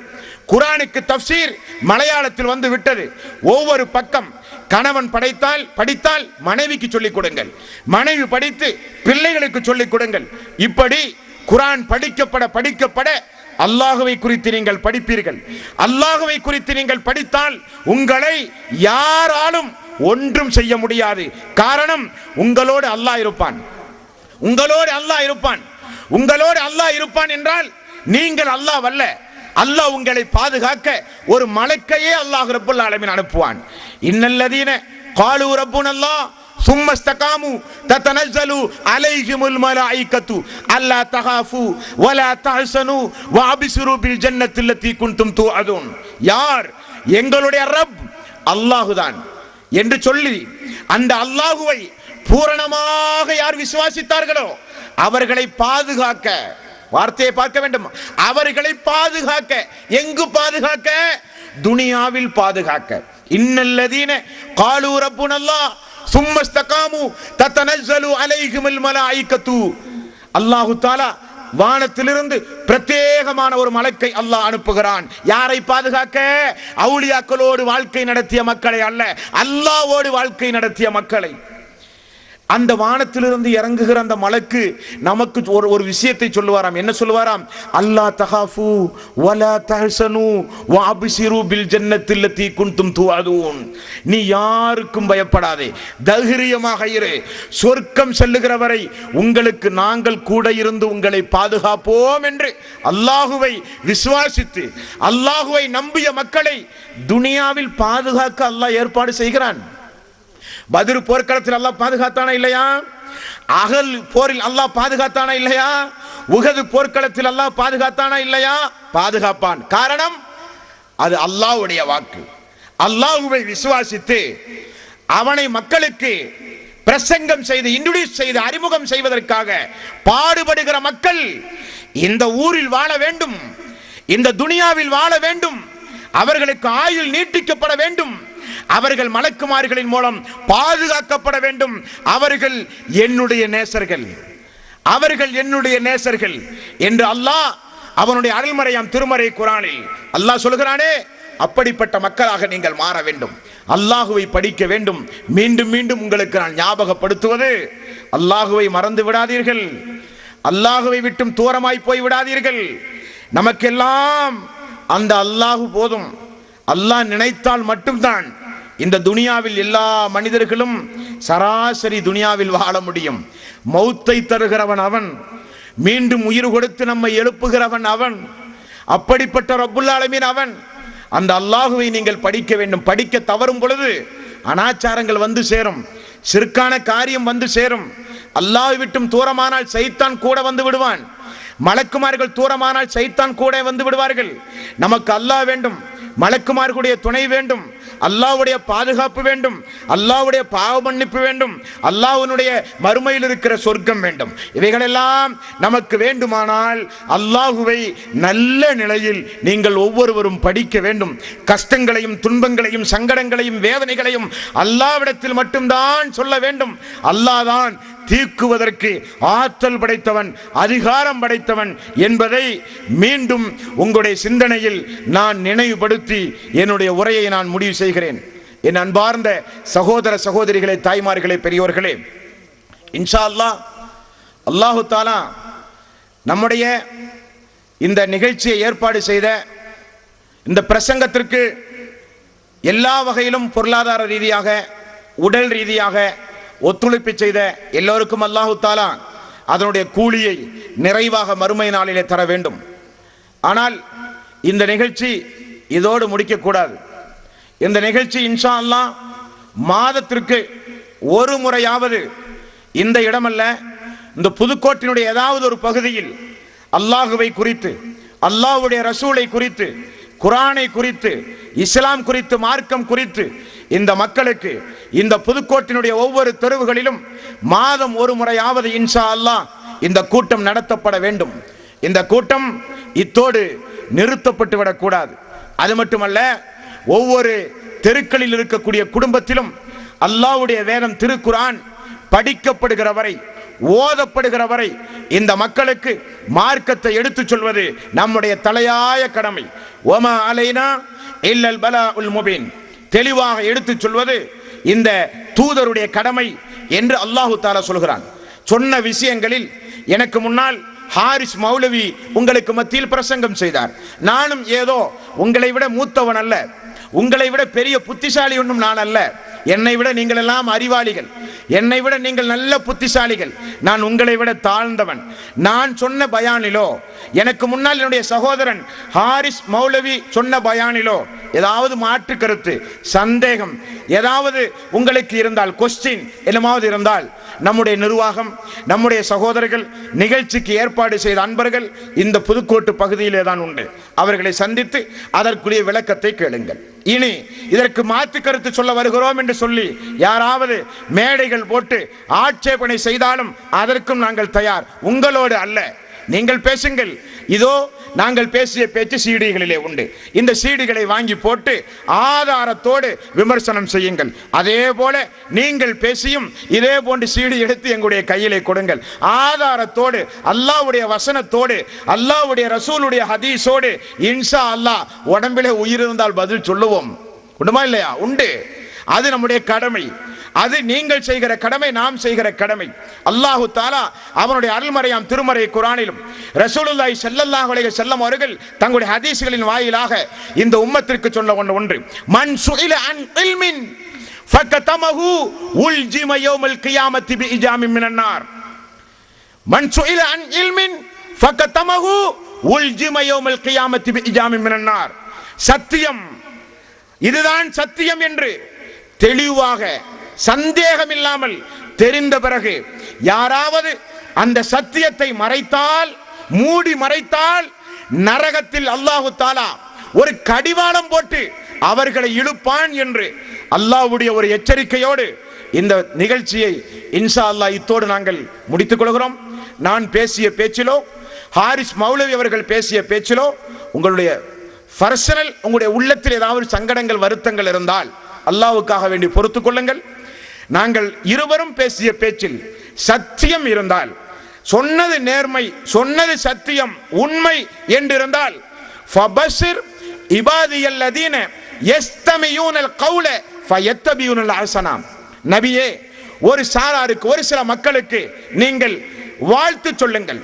குர்ஆனுக்கு தஃப்சீர் மலையாளத்தில் வந்து விட்டது. ஒவ்வொரு பக்கம் கணவன் படித்தால் மனைவிக்கு சொல்லிக் கொடுங்கள், மனைவி படித்து பிள்ளைகளுக்கு சொல்லிக் கொடுங்கள். இப்படி குர்ஆன் படிக்கப்பட அல்லாஹ்வை குறித்து நீங்கள் படிப்பீர்கள். அல்லாஹ்வை குறித்து நீங்கள் படித்தால் உங்களை யாராலும் ஒன்றும் செய்ய முடியாது. காரணம், உங்களோடு அல்லாஹ் இருப்பான். உங்களோடு அல்லாஹ் இருப்பான் என்றால் நீங்கள் அல்லாஹ் அல்ல. அல்லாஹ் உங்களை பாதுகாக்க ஒரு மலக்கையே அல்லாஹ் ரப்பல் ஆலமீன் அனுப்புவான். இன்னல்லதீன காலு ரப்புனல்லாஹ் சும்ம இஸ்தகாமு ததனஸ்ஸலு அலைஹிமுல் மலாயிகத்து அல்லா தகாஃபு வலா தஹ்சனு வஅப்சிரு பில் ஜன்னத்தி அல்லதி குன்தும் துஅதுன். யார் எங்களுடைய ரப் அல்லாஹ்தான் என்று சொல்லி அந்த அல்லாஹ்வை பூரணமாக யார் விசுவாசித்தார்களோ அவர்களை பாதுகாக்க, வார்த்தையை பார்க்க வேண்டும், அவர்களை பாதுகாக்க. எங்கு பாதுகாக்க? துனியாவில் பாதுகாக்க. இன்னல்லதீன காலு ரப்புனல்லாஹ் சும்ம இஸ்தகாமு ததனஸ்ஸலு அலைஹிமுல் மலாயிகத்து. அல்லாஹ் தஆலா வானத்திலிருந்து பிரத்யேகமான ஒரு மலக்கை அல்லாஹ் அனுப்புகிறான். யாரை பாதுகாக்க? அவுலியாக்களோடு வாழ்க்கை நடத்திய மக்களை அல்ல, அல்லாஹ்வோடு வாழ்க்கை நடத்திய மக்களை. அந்த வானத்திலிருந்து இறங்குகிற அந்த மலக்கு நமக்கு ஒரு விஷயத்தை சொல்லுவாராம். என்ன சொல்லுவாராம்? அல்லா தகாஃபு வலா தஹ்சனு வஅப்சிரு பில் ஜன்னத்தி அல்லதி குன்தும் துஅதுன். நீ யாருக்கும் பயப்படாதே, தைரியமாக இரு. சொர்க்கம் செல்லுகிற வரை உங்களுக்கு நாங்கள் கூட இருந்து உங்களை பாதுகாப்போம் என்று அல்லாஹுவை விசுவாசித்து அல்லாஹுவை நம்பிய மக்களை துனியாவில் பாதுகாக்க அல்லாஹ் ஏற்பாடு செய்கிறான். பத்ர் போர்க்களத்தில் அல்லாஹ் பாதுகாத்தானா இல்லையா? அகல் போரில் அல்லாஹ் பாதுகாத்தானா இல்லையா? உஹது போர்க்களத்தில் அல்லாஹ் பாதுகாத்தானா இல்லையா? பாதுகாப்பான். காரணம், அது அல்லாஹ்வுடைய வாக்கு. அல்லாஹ்வை விசுவாசித்து அவனை மக்களுக்கு பிரசங்கம் செய்து இன்ட்ரோடியூஸ் செய்து அறிமுகம் செய்வதற்காக பாடுபடுகிற மக்கள் இந்த ஊரில் வாழ வேண்டும், இந்த துனியாவில் வாழ வேண்டும், அவர்களுக்கு ஆயுள் நீட்டிக்கப்பட வேண்டும், அவர்கள் மலக்குமார்களின் மூலம் பாதுகாக்கப்பட வேண்டும். அவர்கள் என்னுடைய நேசர்கள், அவர்கள் என்னுடைய நேசர்கள் என்று அல்லாஹ் அவனுடைய அருள்மறையாம் திருமறை குர்ஆனில் அல்லாஹ் சொல்கிறானே, அப்படிப்பட்ட மக்களாக நீங்கள் மாற வேண்டும். அல்லாஹுவை படிக்க வேண்டும். மீண்டும் மீண்டும் உங்களுக்கு நான் ஞாபகப்படுத்துவது, அல்லாஹுவை மறந்து விடாதீர்கள், அல்லாஹுவை விட்டும் தூரமாய் போய் விடாதீர்கள். நமக்கெல்லாம் அந்த அல்லாஹு போதும். அல்லாஹ் நினைத்தால் மட்டும்தான் இந்த துனியாவில் எல்லா மனிதர்களும் சராசரி துனியாவில் வாழ முடியும். மௌத்தை தருகிறவன் அவன், மீண்டும் உயிர் கொடுத்து நம்மை எழுப்புகிறவன் அவன். அப்படிப்பட்ட ரப்புல் ஆலமீன் அவன். அந்த அல்லாஹுவை நீங்கள் படிக்க வேண்டும். படிக்க தவறும் பொழுது அனாச்சாரங்கள் வந்து சேரும், சிறுக்கான காரியம் வந்து சேரும். அல்லாஹ்வை விட்டும் தூரமானால் சைத்தான் கூட வந்து விடுவான். மலக்குமார்கள் தூரமானால் சைத்தான் கூட வந்து விடுவார்கள். நமக்கு அல்லாஹ் வேண்டும், மலக்குமார்களுடைய துணை வேண்டும், அல்லாஹ்வுடைய பாதுகாப்பு வேண்டும், அல்லாஹ்வுடைய பாவ மன்னிப்பு வேண்டும், அல்லாஹ்வுடைய மறுமையில் இருக்கிற சொர்க்கம் வேண்டும். இவைகளெல்லாம் நமக்கு வேண்டுமானால் அல்லாஹுவை நல்ல நிலையில் நீங்கள் ஒவ்வொருவரும் படிக்க வேண்டும். கஷ்டங்களையும் துன்பங்களையும் சங்கடங்களையும் வேதனைகளையும் அல்லாஹ்விடத்தில் மட்டும்தான் சொல்ல வேண்டும். அல்லாஹ் தான் தீர்க்குவதற்கு ஆற்றல் படைத்தவன், அதிகாரம் படைத்தவன் என்பதை மீண்டும் உங்களுடைய சிந்தனையில் நான் நினைவுபடுத்தி என்னுடைய உரையை நான் முடிவு செய்கிறேன். என் அன்பார்ந்த சகோதர சகோதரிகளே, தாய்மார்களே, பெரியோர்களே, இன்ஷா அல்லாஹ் அல்லாஹு தஆலா நம்முடைய இந்த நிகழ்ச்சியை ஏற்பாடு செய்த இந்த பிரசங்கத்திற்கு எல்லா வகையிலும் பொருளாதார ரீதியாக உடல் ரீதியாக ஒத்துழைப்பு செய்த எல்லோருக்கும் அல்லாஹு தஆலா அதனுடைய கூலியை நிறைவாக மறுமை நாளிலே தர வேண்டும். ஆனால் இந்த நிகழ்ச்சி இதோடு முடிக்கக்கூடாது. இந்த நிகழ்ச்சி இன்ஷா அல்லாஹ் மாதத்திற்கு ஒரு முறையாவது இந்த இடமல்ல, இந்த புதுக்கோட்டினுடைய ஏதாவது ஒரு பகுதியில் அல்லாஹுவை குறித்து, அல்லாஹ்வுடைய ரசூலை குறித்து, குர்ஆனை குறித்து, இஸ்லாம் குறித்து, மார்க்கம் குறித்து இந்த மக்களுக்கு இந்த புதுக்கோட்டினுடைய ஒவ்வொரு தெருவுகளிலும் மாதம் ஒரு முறையாவது இன்ஷா அல்லாஹ் இந்த கூட்டம் நடத்தப்பட வேண்டும். இந்த கூட்டம் இத்தோடு நிறுத்தப்பட்டு விடக்கூடாது. அது மட்டுமல்ல, ஒவ்வொரு தெருக்களில் இருக்கக்கூடிய குடும்பத்திலும் அல்லாஹ்வுடைய வேதம் திருக்குர்ஆன் படிக்கப்படுகிற வரை, ஓதப்படுகிற வரை இந்த மக்களுக்கு மார்க்கத்தை எடுத்துச் சொல்வது நம்முடைய தலையாய கடமை. வமா அலைனா இல்லல் பலாஉல் முபீன், தெளிவாக எடுத்துச் சொல்வது இந்த தூதருடைய கடமை என்று அல்லாஹு தஆலா சொல்கிறான். சொன்ன விஷயங்களில் எனக்கு முன்னால் ஹாரிஸ் மௌலவி உங்களுக்கு மத்தியில் பிரசங்கம் செய்தார். நானும் ஏதோ உங்களை விட மூத்தவன் அல்ல, உங்களை விட பெரிய புத்திசாலி ஒன்றும் நான் அல்ல. என்னை விட நீங்கள் எல்லாம் அறிவாளிகள், என்னை விட நீங்கள் நல்ல புத்திசாலிகள். நான் உங்களை விட தாழ்ந்தவன். நான் சொன்ன பயானிலோ, எனக்கு முன்னால் என்னுடைய சகோதரன் ஹாரிஸ் மௌலவி சொன்ன பயானிலோ ஏதாவது மாற்று கருத்து, சந்தேகம் ஏதாவது உங்களுக்கு இருந்தால், கொஸ்டின் என்னமாவது இருந்தால், நம்முடைய நிர்வாகம், நம்முடைய சகோதரர்கள், நிகழ்ச்சிக்கு ஏற்பாடு செய்த அன்பர்கள் இந்த புதுக்கோட்டு பகுதியிலே தான் உண்டு. அவர்களை சந்தித்து அதற்குரிய விளக்கத்தை கேளுங்கள். இனி இதற்கு மாற்று கருத்து சொல்ல வருகிறோம் என்று சொல்லி யாராவது மேடைகள் போட்டு ஆட்சேபனை செய்தாலும் அதற்கும் நாங்கள் தயார். உங்களோடு அல்ல, நீங்கள் பேசுங்கள். இதோ நாங்கள் பேசிய பேச்சு சீடிகளிலே உண்டு. இந்த சீடிகளை வாங்கி போட்டு ஆதாரத்தோடு விமர்சனம் செய்யுங்கள். அதே போல நீங்கள் பேசியும் இதே போன்று சீடி எடுத்து எங்களுடைய கையிலே கொடுங்கள். ஆதாரத்தோடு, அல்லாஹ்வுடைய வசனத்தோடு, அல்லாஹ்வுடைய ரசூலுடைய ஹதீஸோடு இன்ஷா அல்லாஹ் உடம்பிலே உயிர் இருந்தால் பதில் சொல்லுவோம். உண்டுமா இல்லையா? உண்டு. அது நம்முடைய கடமை. அது நீங்கள் செய்கிற கடமை, நாம் செய்கிற கடமை. அல்லாஹு தஆலா அவனுடைய அருள்மறையாம் திருமறை குர்ஆனிலும் ரசூலுல்லாஹி ஸல்லல்லாஹு அலைஹி வஸல்லம் அவர்கள் தங்களுடைய ஹதீஸ்களின் வாயிலாக இந்த உம்மத்திற்கு சொன்ன ஒன்று, மன் சுஇல அன் இல்மின் ஃபகதமஹு உல்ஜிம யௌமல் கியாமத்தி பிஇஜாமின் மினன் நார். மன் சுஇல அன் இல்மின் ஃபகதமஹு உல்ஜிம யௌமல் கியாமத்தி பிஇஜாமின் மினன் நார். சத்தியம், இதுதான் சத்தியம் என்று தெளிவாக சந்தேகம் இல்லாமல் தெரிந்த பிறகு யாராவது அந்த சத்தியத்தை மறைத்தால், மூடி மறைத்தால், நரகத்தில் அல்லாஹு தஆலா ஒரு கடிவாளம் போட்டு அவர்களை இழுப்பான் என்று அல்லாஹ்வுடைய ஒரு எச்சரிக்கையோடு இந்த நிகழ்ச்சியை இன்ஷா அல்லாஹ் இத்தோடு நாங்கள் முடித்துக் கொள்கிறோம். நான் பேசிய பேச்சிலோ, ஹாரிஸ் மௌலவி அவர்கள் பேசிய பேச்சிலோ உங்களுடைய பர்சனல், உங்களுடைய உள்ளத்தில் ஏதாவது சங்கடங்கள், வருத்தங்கள் இருந்தால் அல்லாஹ்வுக்காக வேண்டி பொறுத்துக் கொள்ளுங்கள். நாங்கள் இருவரும் பேசிய பேச்சில் சத்தியம் இருந்தால், சொன்னது நேர்மை, சொன்னது சத்தியம், உண்மை என்றிருந்தால் ஃபபஷிர் இபாதியல்லதீன யஸ்தமியூனல் கௌல ஃபயத்தபியூனல் ஹஸனா. நபியே, ஒரு சாராருக்கு, ஒரு சில மக்களுக்கு நீங்கள் வாழ்த்து சொல்லுங்கள்.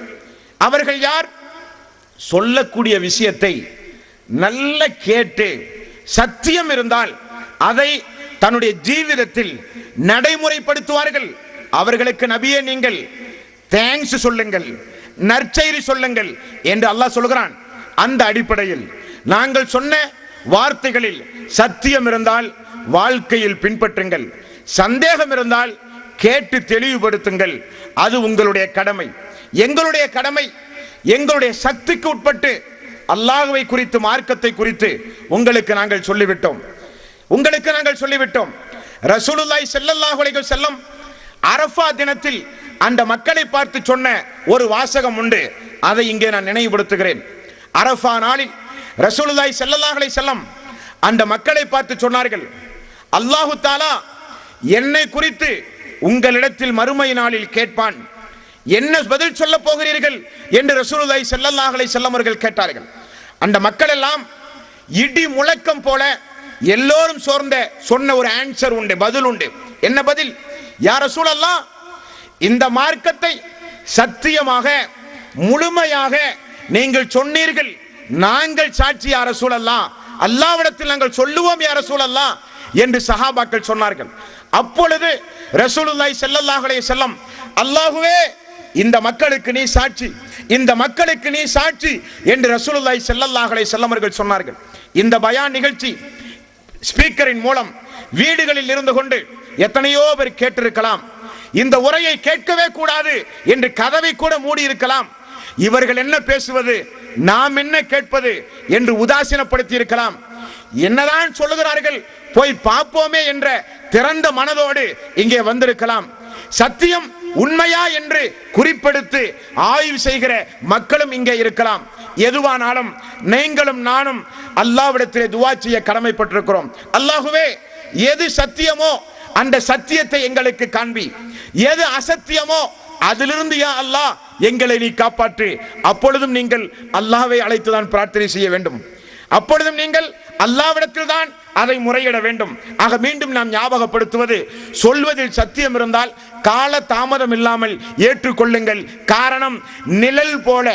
அவர்கள் யார்? சொல்லக்கூடிய விஷயத்தை நல்ல கேட்டு சத்தியம் இருந்தால் அதை தன்னுடைய ஜீவிதத்தில் நடைமுறைப்படுத்துவார்கள். அவர்களுக்கு நபியே நீங்கள் தேங்க்ஸ் சொல்லுங்கள், நற்செய்தி சொல்லுங்கள் என்று அல்லாஹ் சொல்கிறான். அந்த அடிப்படையில் நாங்கள் சொன்ன வார்த்தைகளில் சத்தியம் இருந்தால் வாழ்க்கையில் பின்பற்றுங்கள், சந்தேகம் இருந்தால் கேட்டு தெளிவுபடுத்துங்கள். அது உங்களுடைய கடமை. எங்களுடைய கடமை, எங்களுடைய சக்திக்கு உட்பட்டு அல்லாஹ்வை குறித்து, மார்க்கத்தை குறித்து உங்களுக்கு நாங்கள் சொல்லிவிட்டோம். ரசூலுல்லாஹி ஸல்லல்லாஹு அலைஹி வஸல்லம் அரஃபா தினத்தில் அந்த மக்களை பார்த்து சொன்ன ஒரு வாசகம் உண்டு. அதை இங்கே நான் நினைவுபடுத்துகிறேன். அரஃபா நாளில் ரசூலுல்லாஹி ஸல்லல்லாஹு அலைஹி வஸல்லம் அந்த மக்களை பார்த்து சொன்னார்கள், அல்லாஹு தஆலா என்னை குறித்து உங்களிடத்தில் மறுமை நாளில் கேட்பான், என்ன பதில் சொல்ல போகிறீர்கள் என்று ரசூலுல்லாஹி ஸல்லல்லாஹு அலைஹி வஸல்லம் அவர்கள் கேட்டார்கள். அந்த மக்கள் எல்லாம் இடி முழக்கம் போல எல்லோரும் சொன்ன ஒரு ஆன்சர் உண்டு, பதில் உண்டு. என்ன பதில்? யா ரசூலல்லாஹ், இந்த மார்க்கத்தை சத்தியமாக முழுமையாக நீங்கள் சொன்னீர்கள், நாங்கள் சாட்சி யா ரசூலல்லாஹ், அல்லாஹ்விடத்தில் நாங்கள் சொல்லுவோம் யா ரசூலல்லாஹ் என்று சஹாபாக்கள் சொன்னார்கள். அப்பொழுது ரசூலுல்லாஹி ஸல்லல்லாஹு அலைஹி வஸல்லம், அல்லாஹ்வே இந்த மக்களுக்கு நீ சாட்சி, இந்த மக்களுக்கு நீ சாட்சி என்று ரசூலுல்லாஹி ஸல்லல்லாஹு அலைஹி வஸல்லம் அவர்கள் சொன்னார்கள். இந்த பயான் நிகழ்ச்சி ஸ்பீக்கரின் மூலம் வீடுகளில் இருந்து கொண்டு எத்தனையோ பேர் கேட்டிருக்கலாம். இந்த உரையை கேட்கவே கூடாது என்று கதவை கூட மூடி இருக்கலாம். இவர்கள் என்ன பேசுவது, நாம் என்ன கேட்பது என்று உதாசீனப்படுத்தி இருக்கலாம். என்னதான் சொல்லுகிறார்கள் போய் பார்ப்போமே என்ற திறந்த மனதோடு இங்கே வந்திருக்கலாம். சத்தியம் உண்மையா என்று குறிப்பெடுத்து ஆய்வு செய்கிற மக்களும் இங்கே இருக்கலாம். எதுவானாலும் நீங்களும் நானும் அல்லாஹ்விடத்திலே துஆ செய்ய கடமைப்பட்டிருக்கிறோம். அல்லாஹ்வே, எது சத்தியமோ அந்த சத்தியத்தை எங்களுக்கு காண்பி, எது அசத்தியமோ அதிலிருந்து யா அல்லாஹ் எங்களை நீ காப்பாற்று. அப்பொழுதும் நீங்கள் அல்லாஹ்வை அழைத்துதான் பிரார்த்தனை செய்ய வேண்டும். அப்பொழுதும் நீங்கள் அல்லாஹ்விடத்தில் தான் அதை முறையிட வேண்டும். ஆக மீண்டும் நாம் ஞாபகப்படுத்துவது, சொல்வதில் சத்தியம் இருந்தால் கால தாமதம் இல்லாமல் ஏற்றுக்கொள்ளுங்கள். காரணம், நிழல் போல,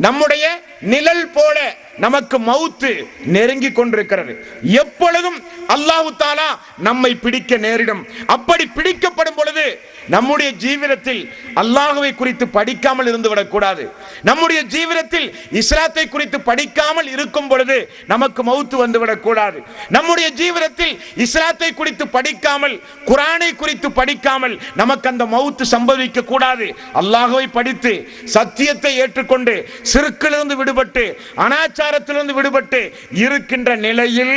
நம்முடைய நிழல் போல நமக்கு மௌத்து நெருங்கி கொண்டிருக்கிறது. எப்பொழுதும் அல்லாஹ் தஆலா நம்மை பிடிக்க நேரிடும். அப்படி பிடிக்கப்படும் பொழுது நம்முடைய ஜீவிதத்தில் அல்லாஹ்வை குறித்து படிக்காமல் இருந்துவிடக் கூடாது. நம்முடைய ஜீவிதத்தில் இஸ்லாத்தை குறித்து படிக்காமல் இருக்கும் பொழுது நமக்கு மௌத்து வந்துவிடக் கூடாது. நம்முடைய ஜீவிதத்தில் இஸ்லாத்தை குறித்து படிக்காமல், குர்ஆனை குறித்து படிக்காமல் நமக்கு அந்த மௌத்து சம்பவிக்க கூடாது. அல்லாஹ்வை படித்து சத்தியத்தை ஏற்றுக்கொண்டு சிறுக்கிலிருந்து விடுபட்டு, அனாச்சாரத்திலிருந்து விடுபட்டு இருக்கின்ற நிலையில்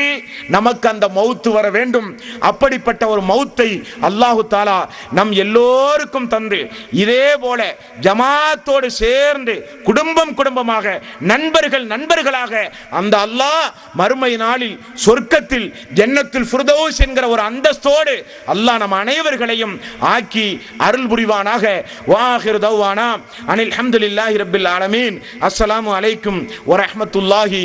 நமக்கு அந்த மௌத்து வர வேண்டும். அப்படிப்பட்ட ஒரு மௌத்தை அல்லாஹ் தஆலா நம் எல்லோருக்கும் தந்து, இதே போல ஜமாத்தோடு சேர்ந்து குடும்பமாக, நண்பர்களாக அந்த அல்லாஹ் மறுமை நாளில் சொர்க்கத்தில் ஜன்னத்துல் ஃபிர்தௌஸ் என்கிற ஒரு அந்தஸ்தோடு அல்லாஹ் நம் அனைவர்களையும் ஆக்கி அருள் புரிவானாக. வாஹிரு தவ்வானா அனில் ஹம்துலில்லாஹி ரப்பில் ஆலமீன். அஸ்ஸலாமு அலைக்கும் வ ரஹ்மத்துல்லாஹி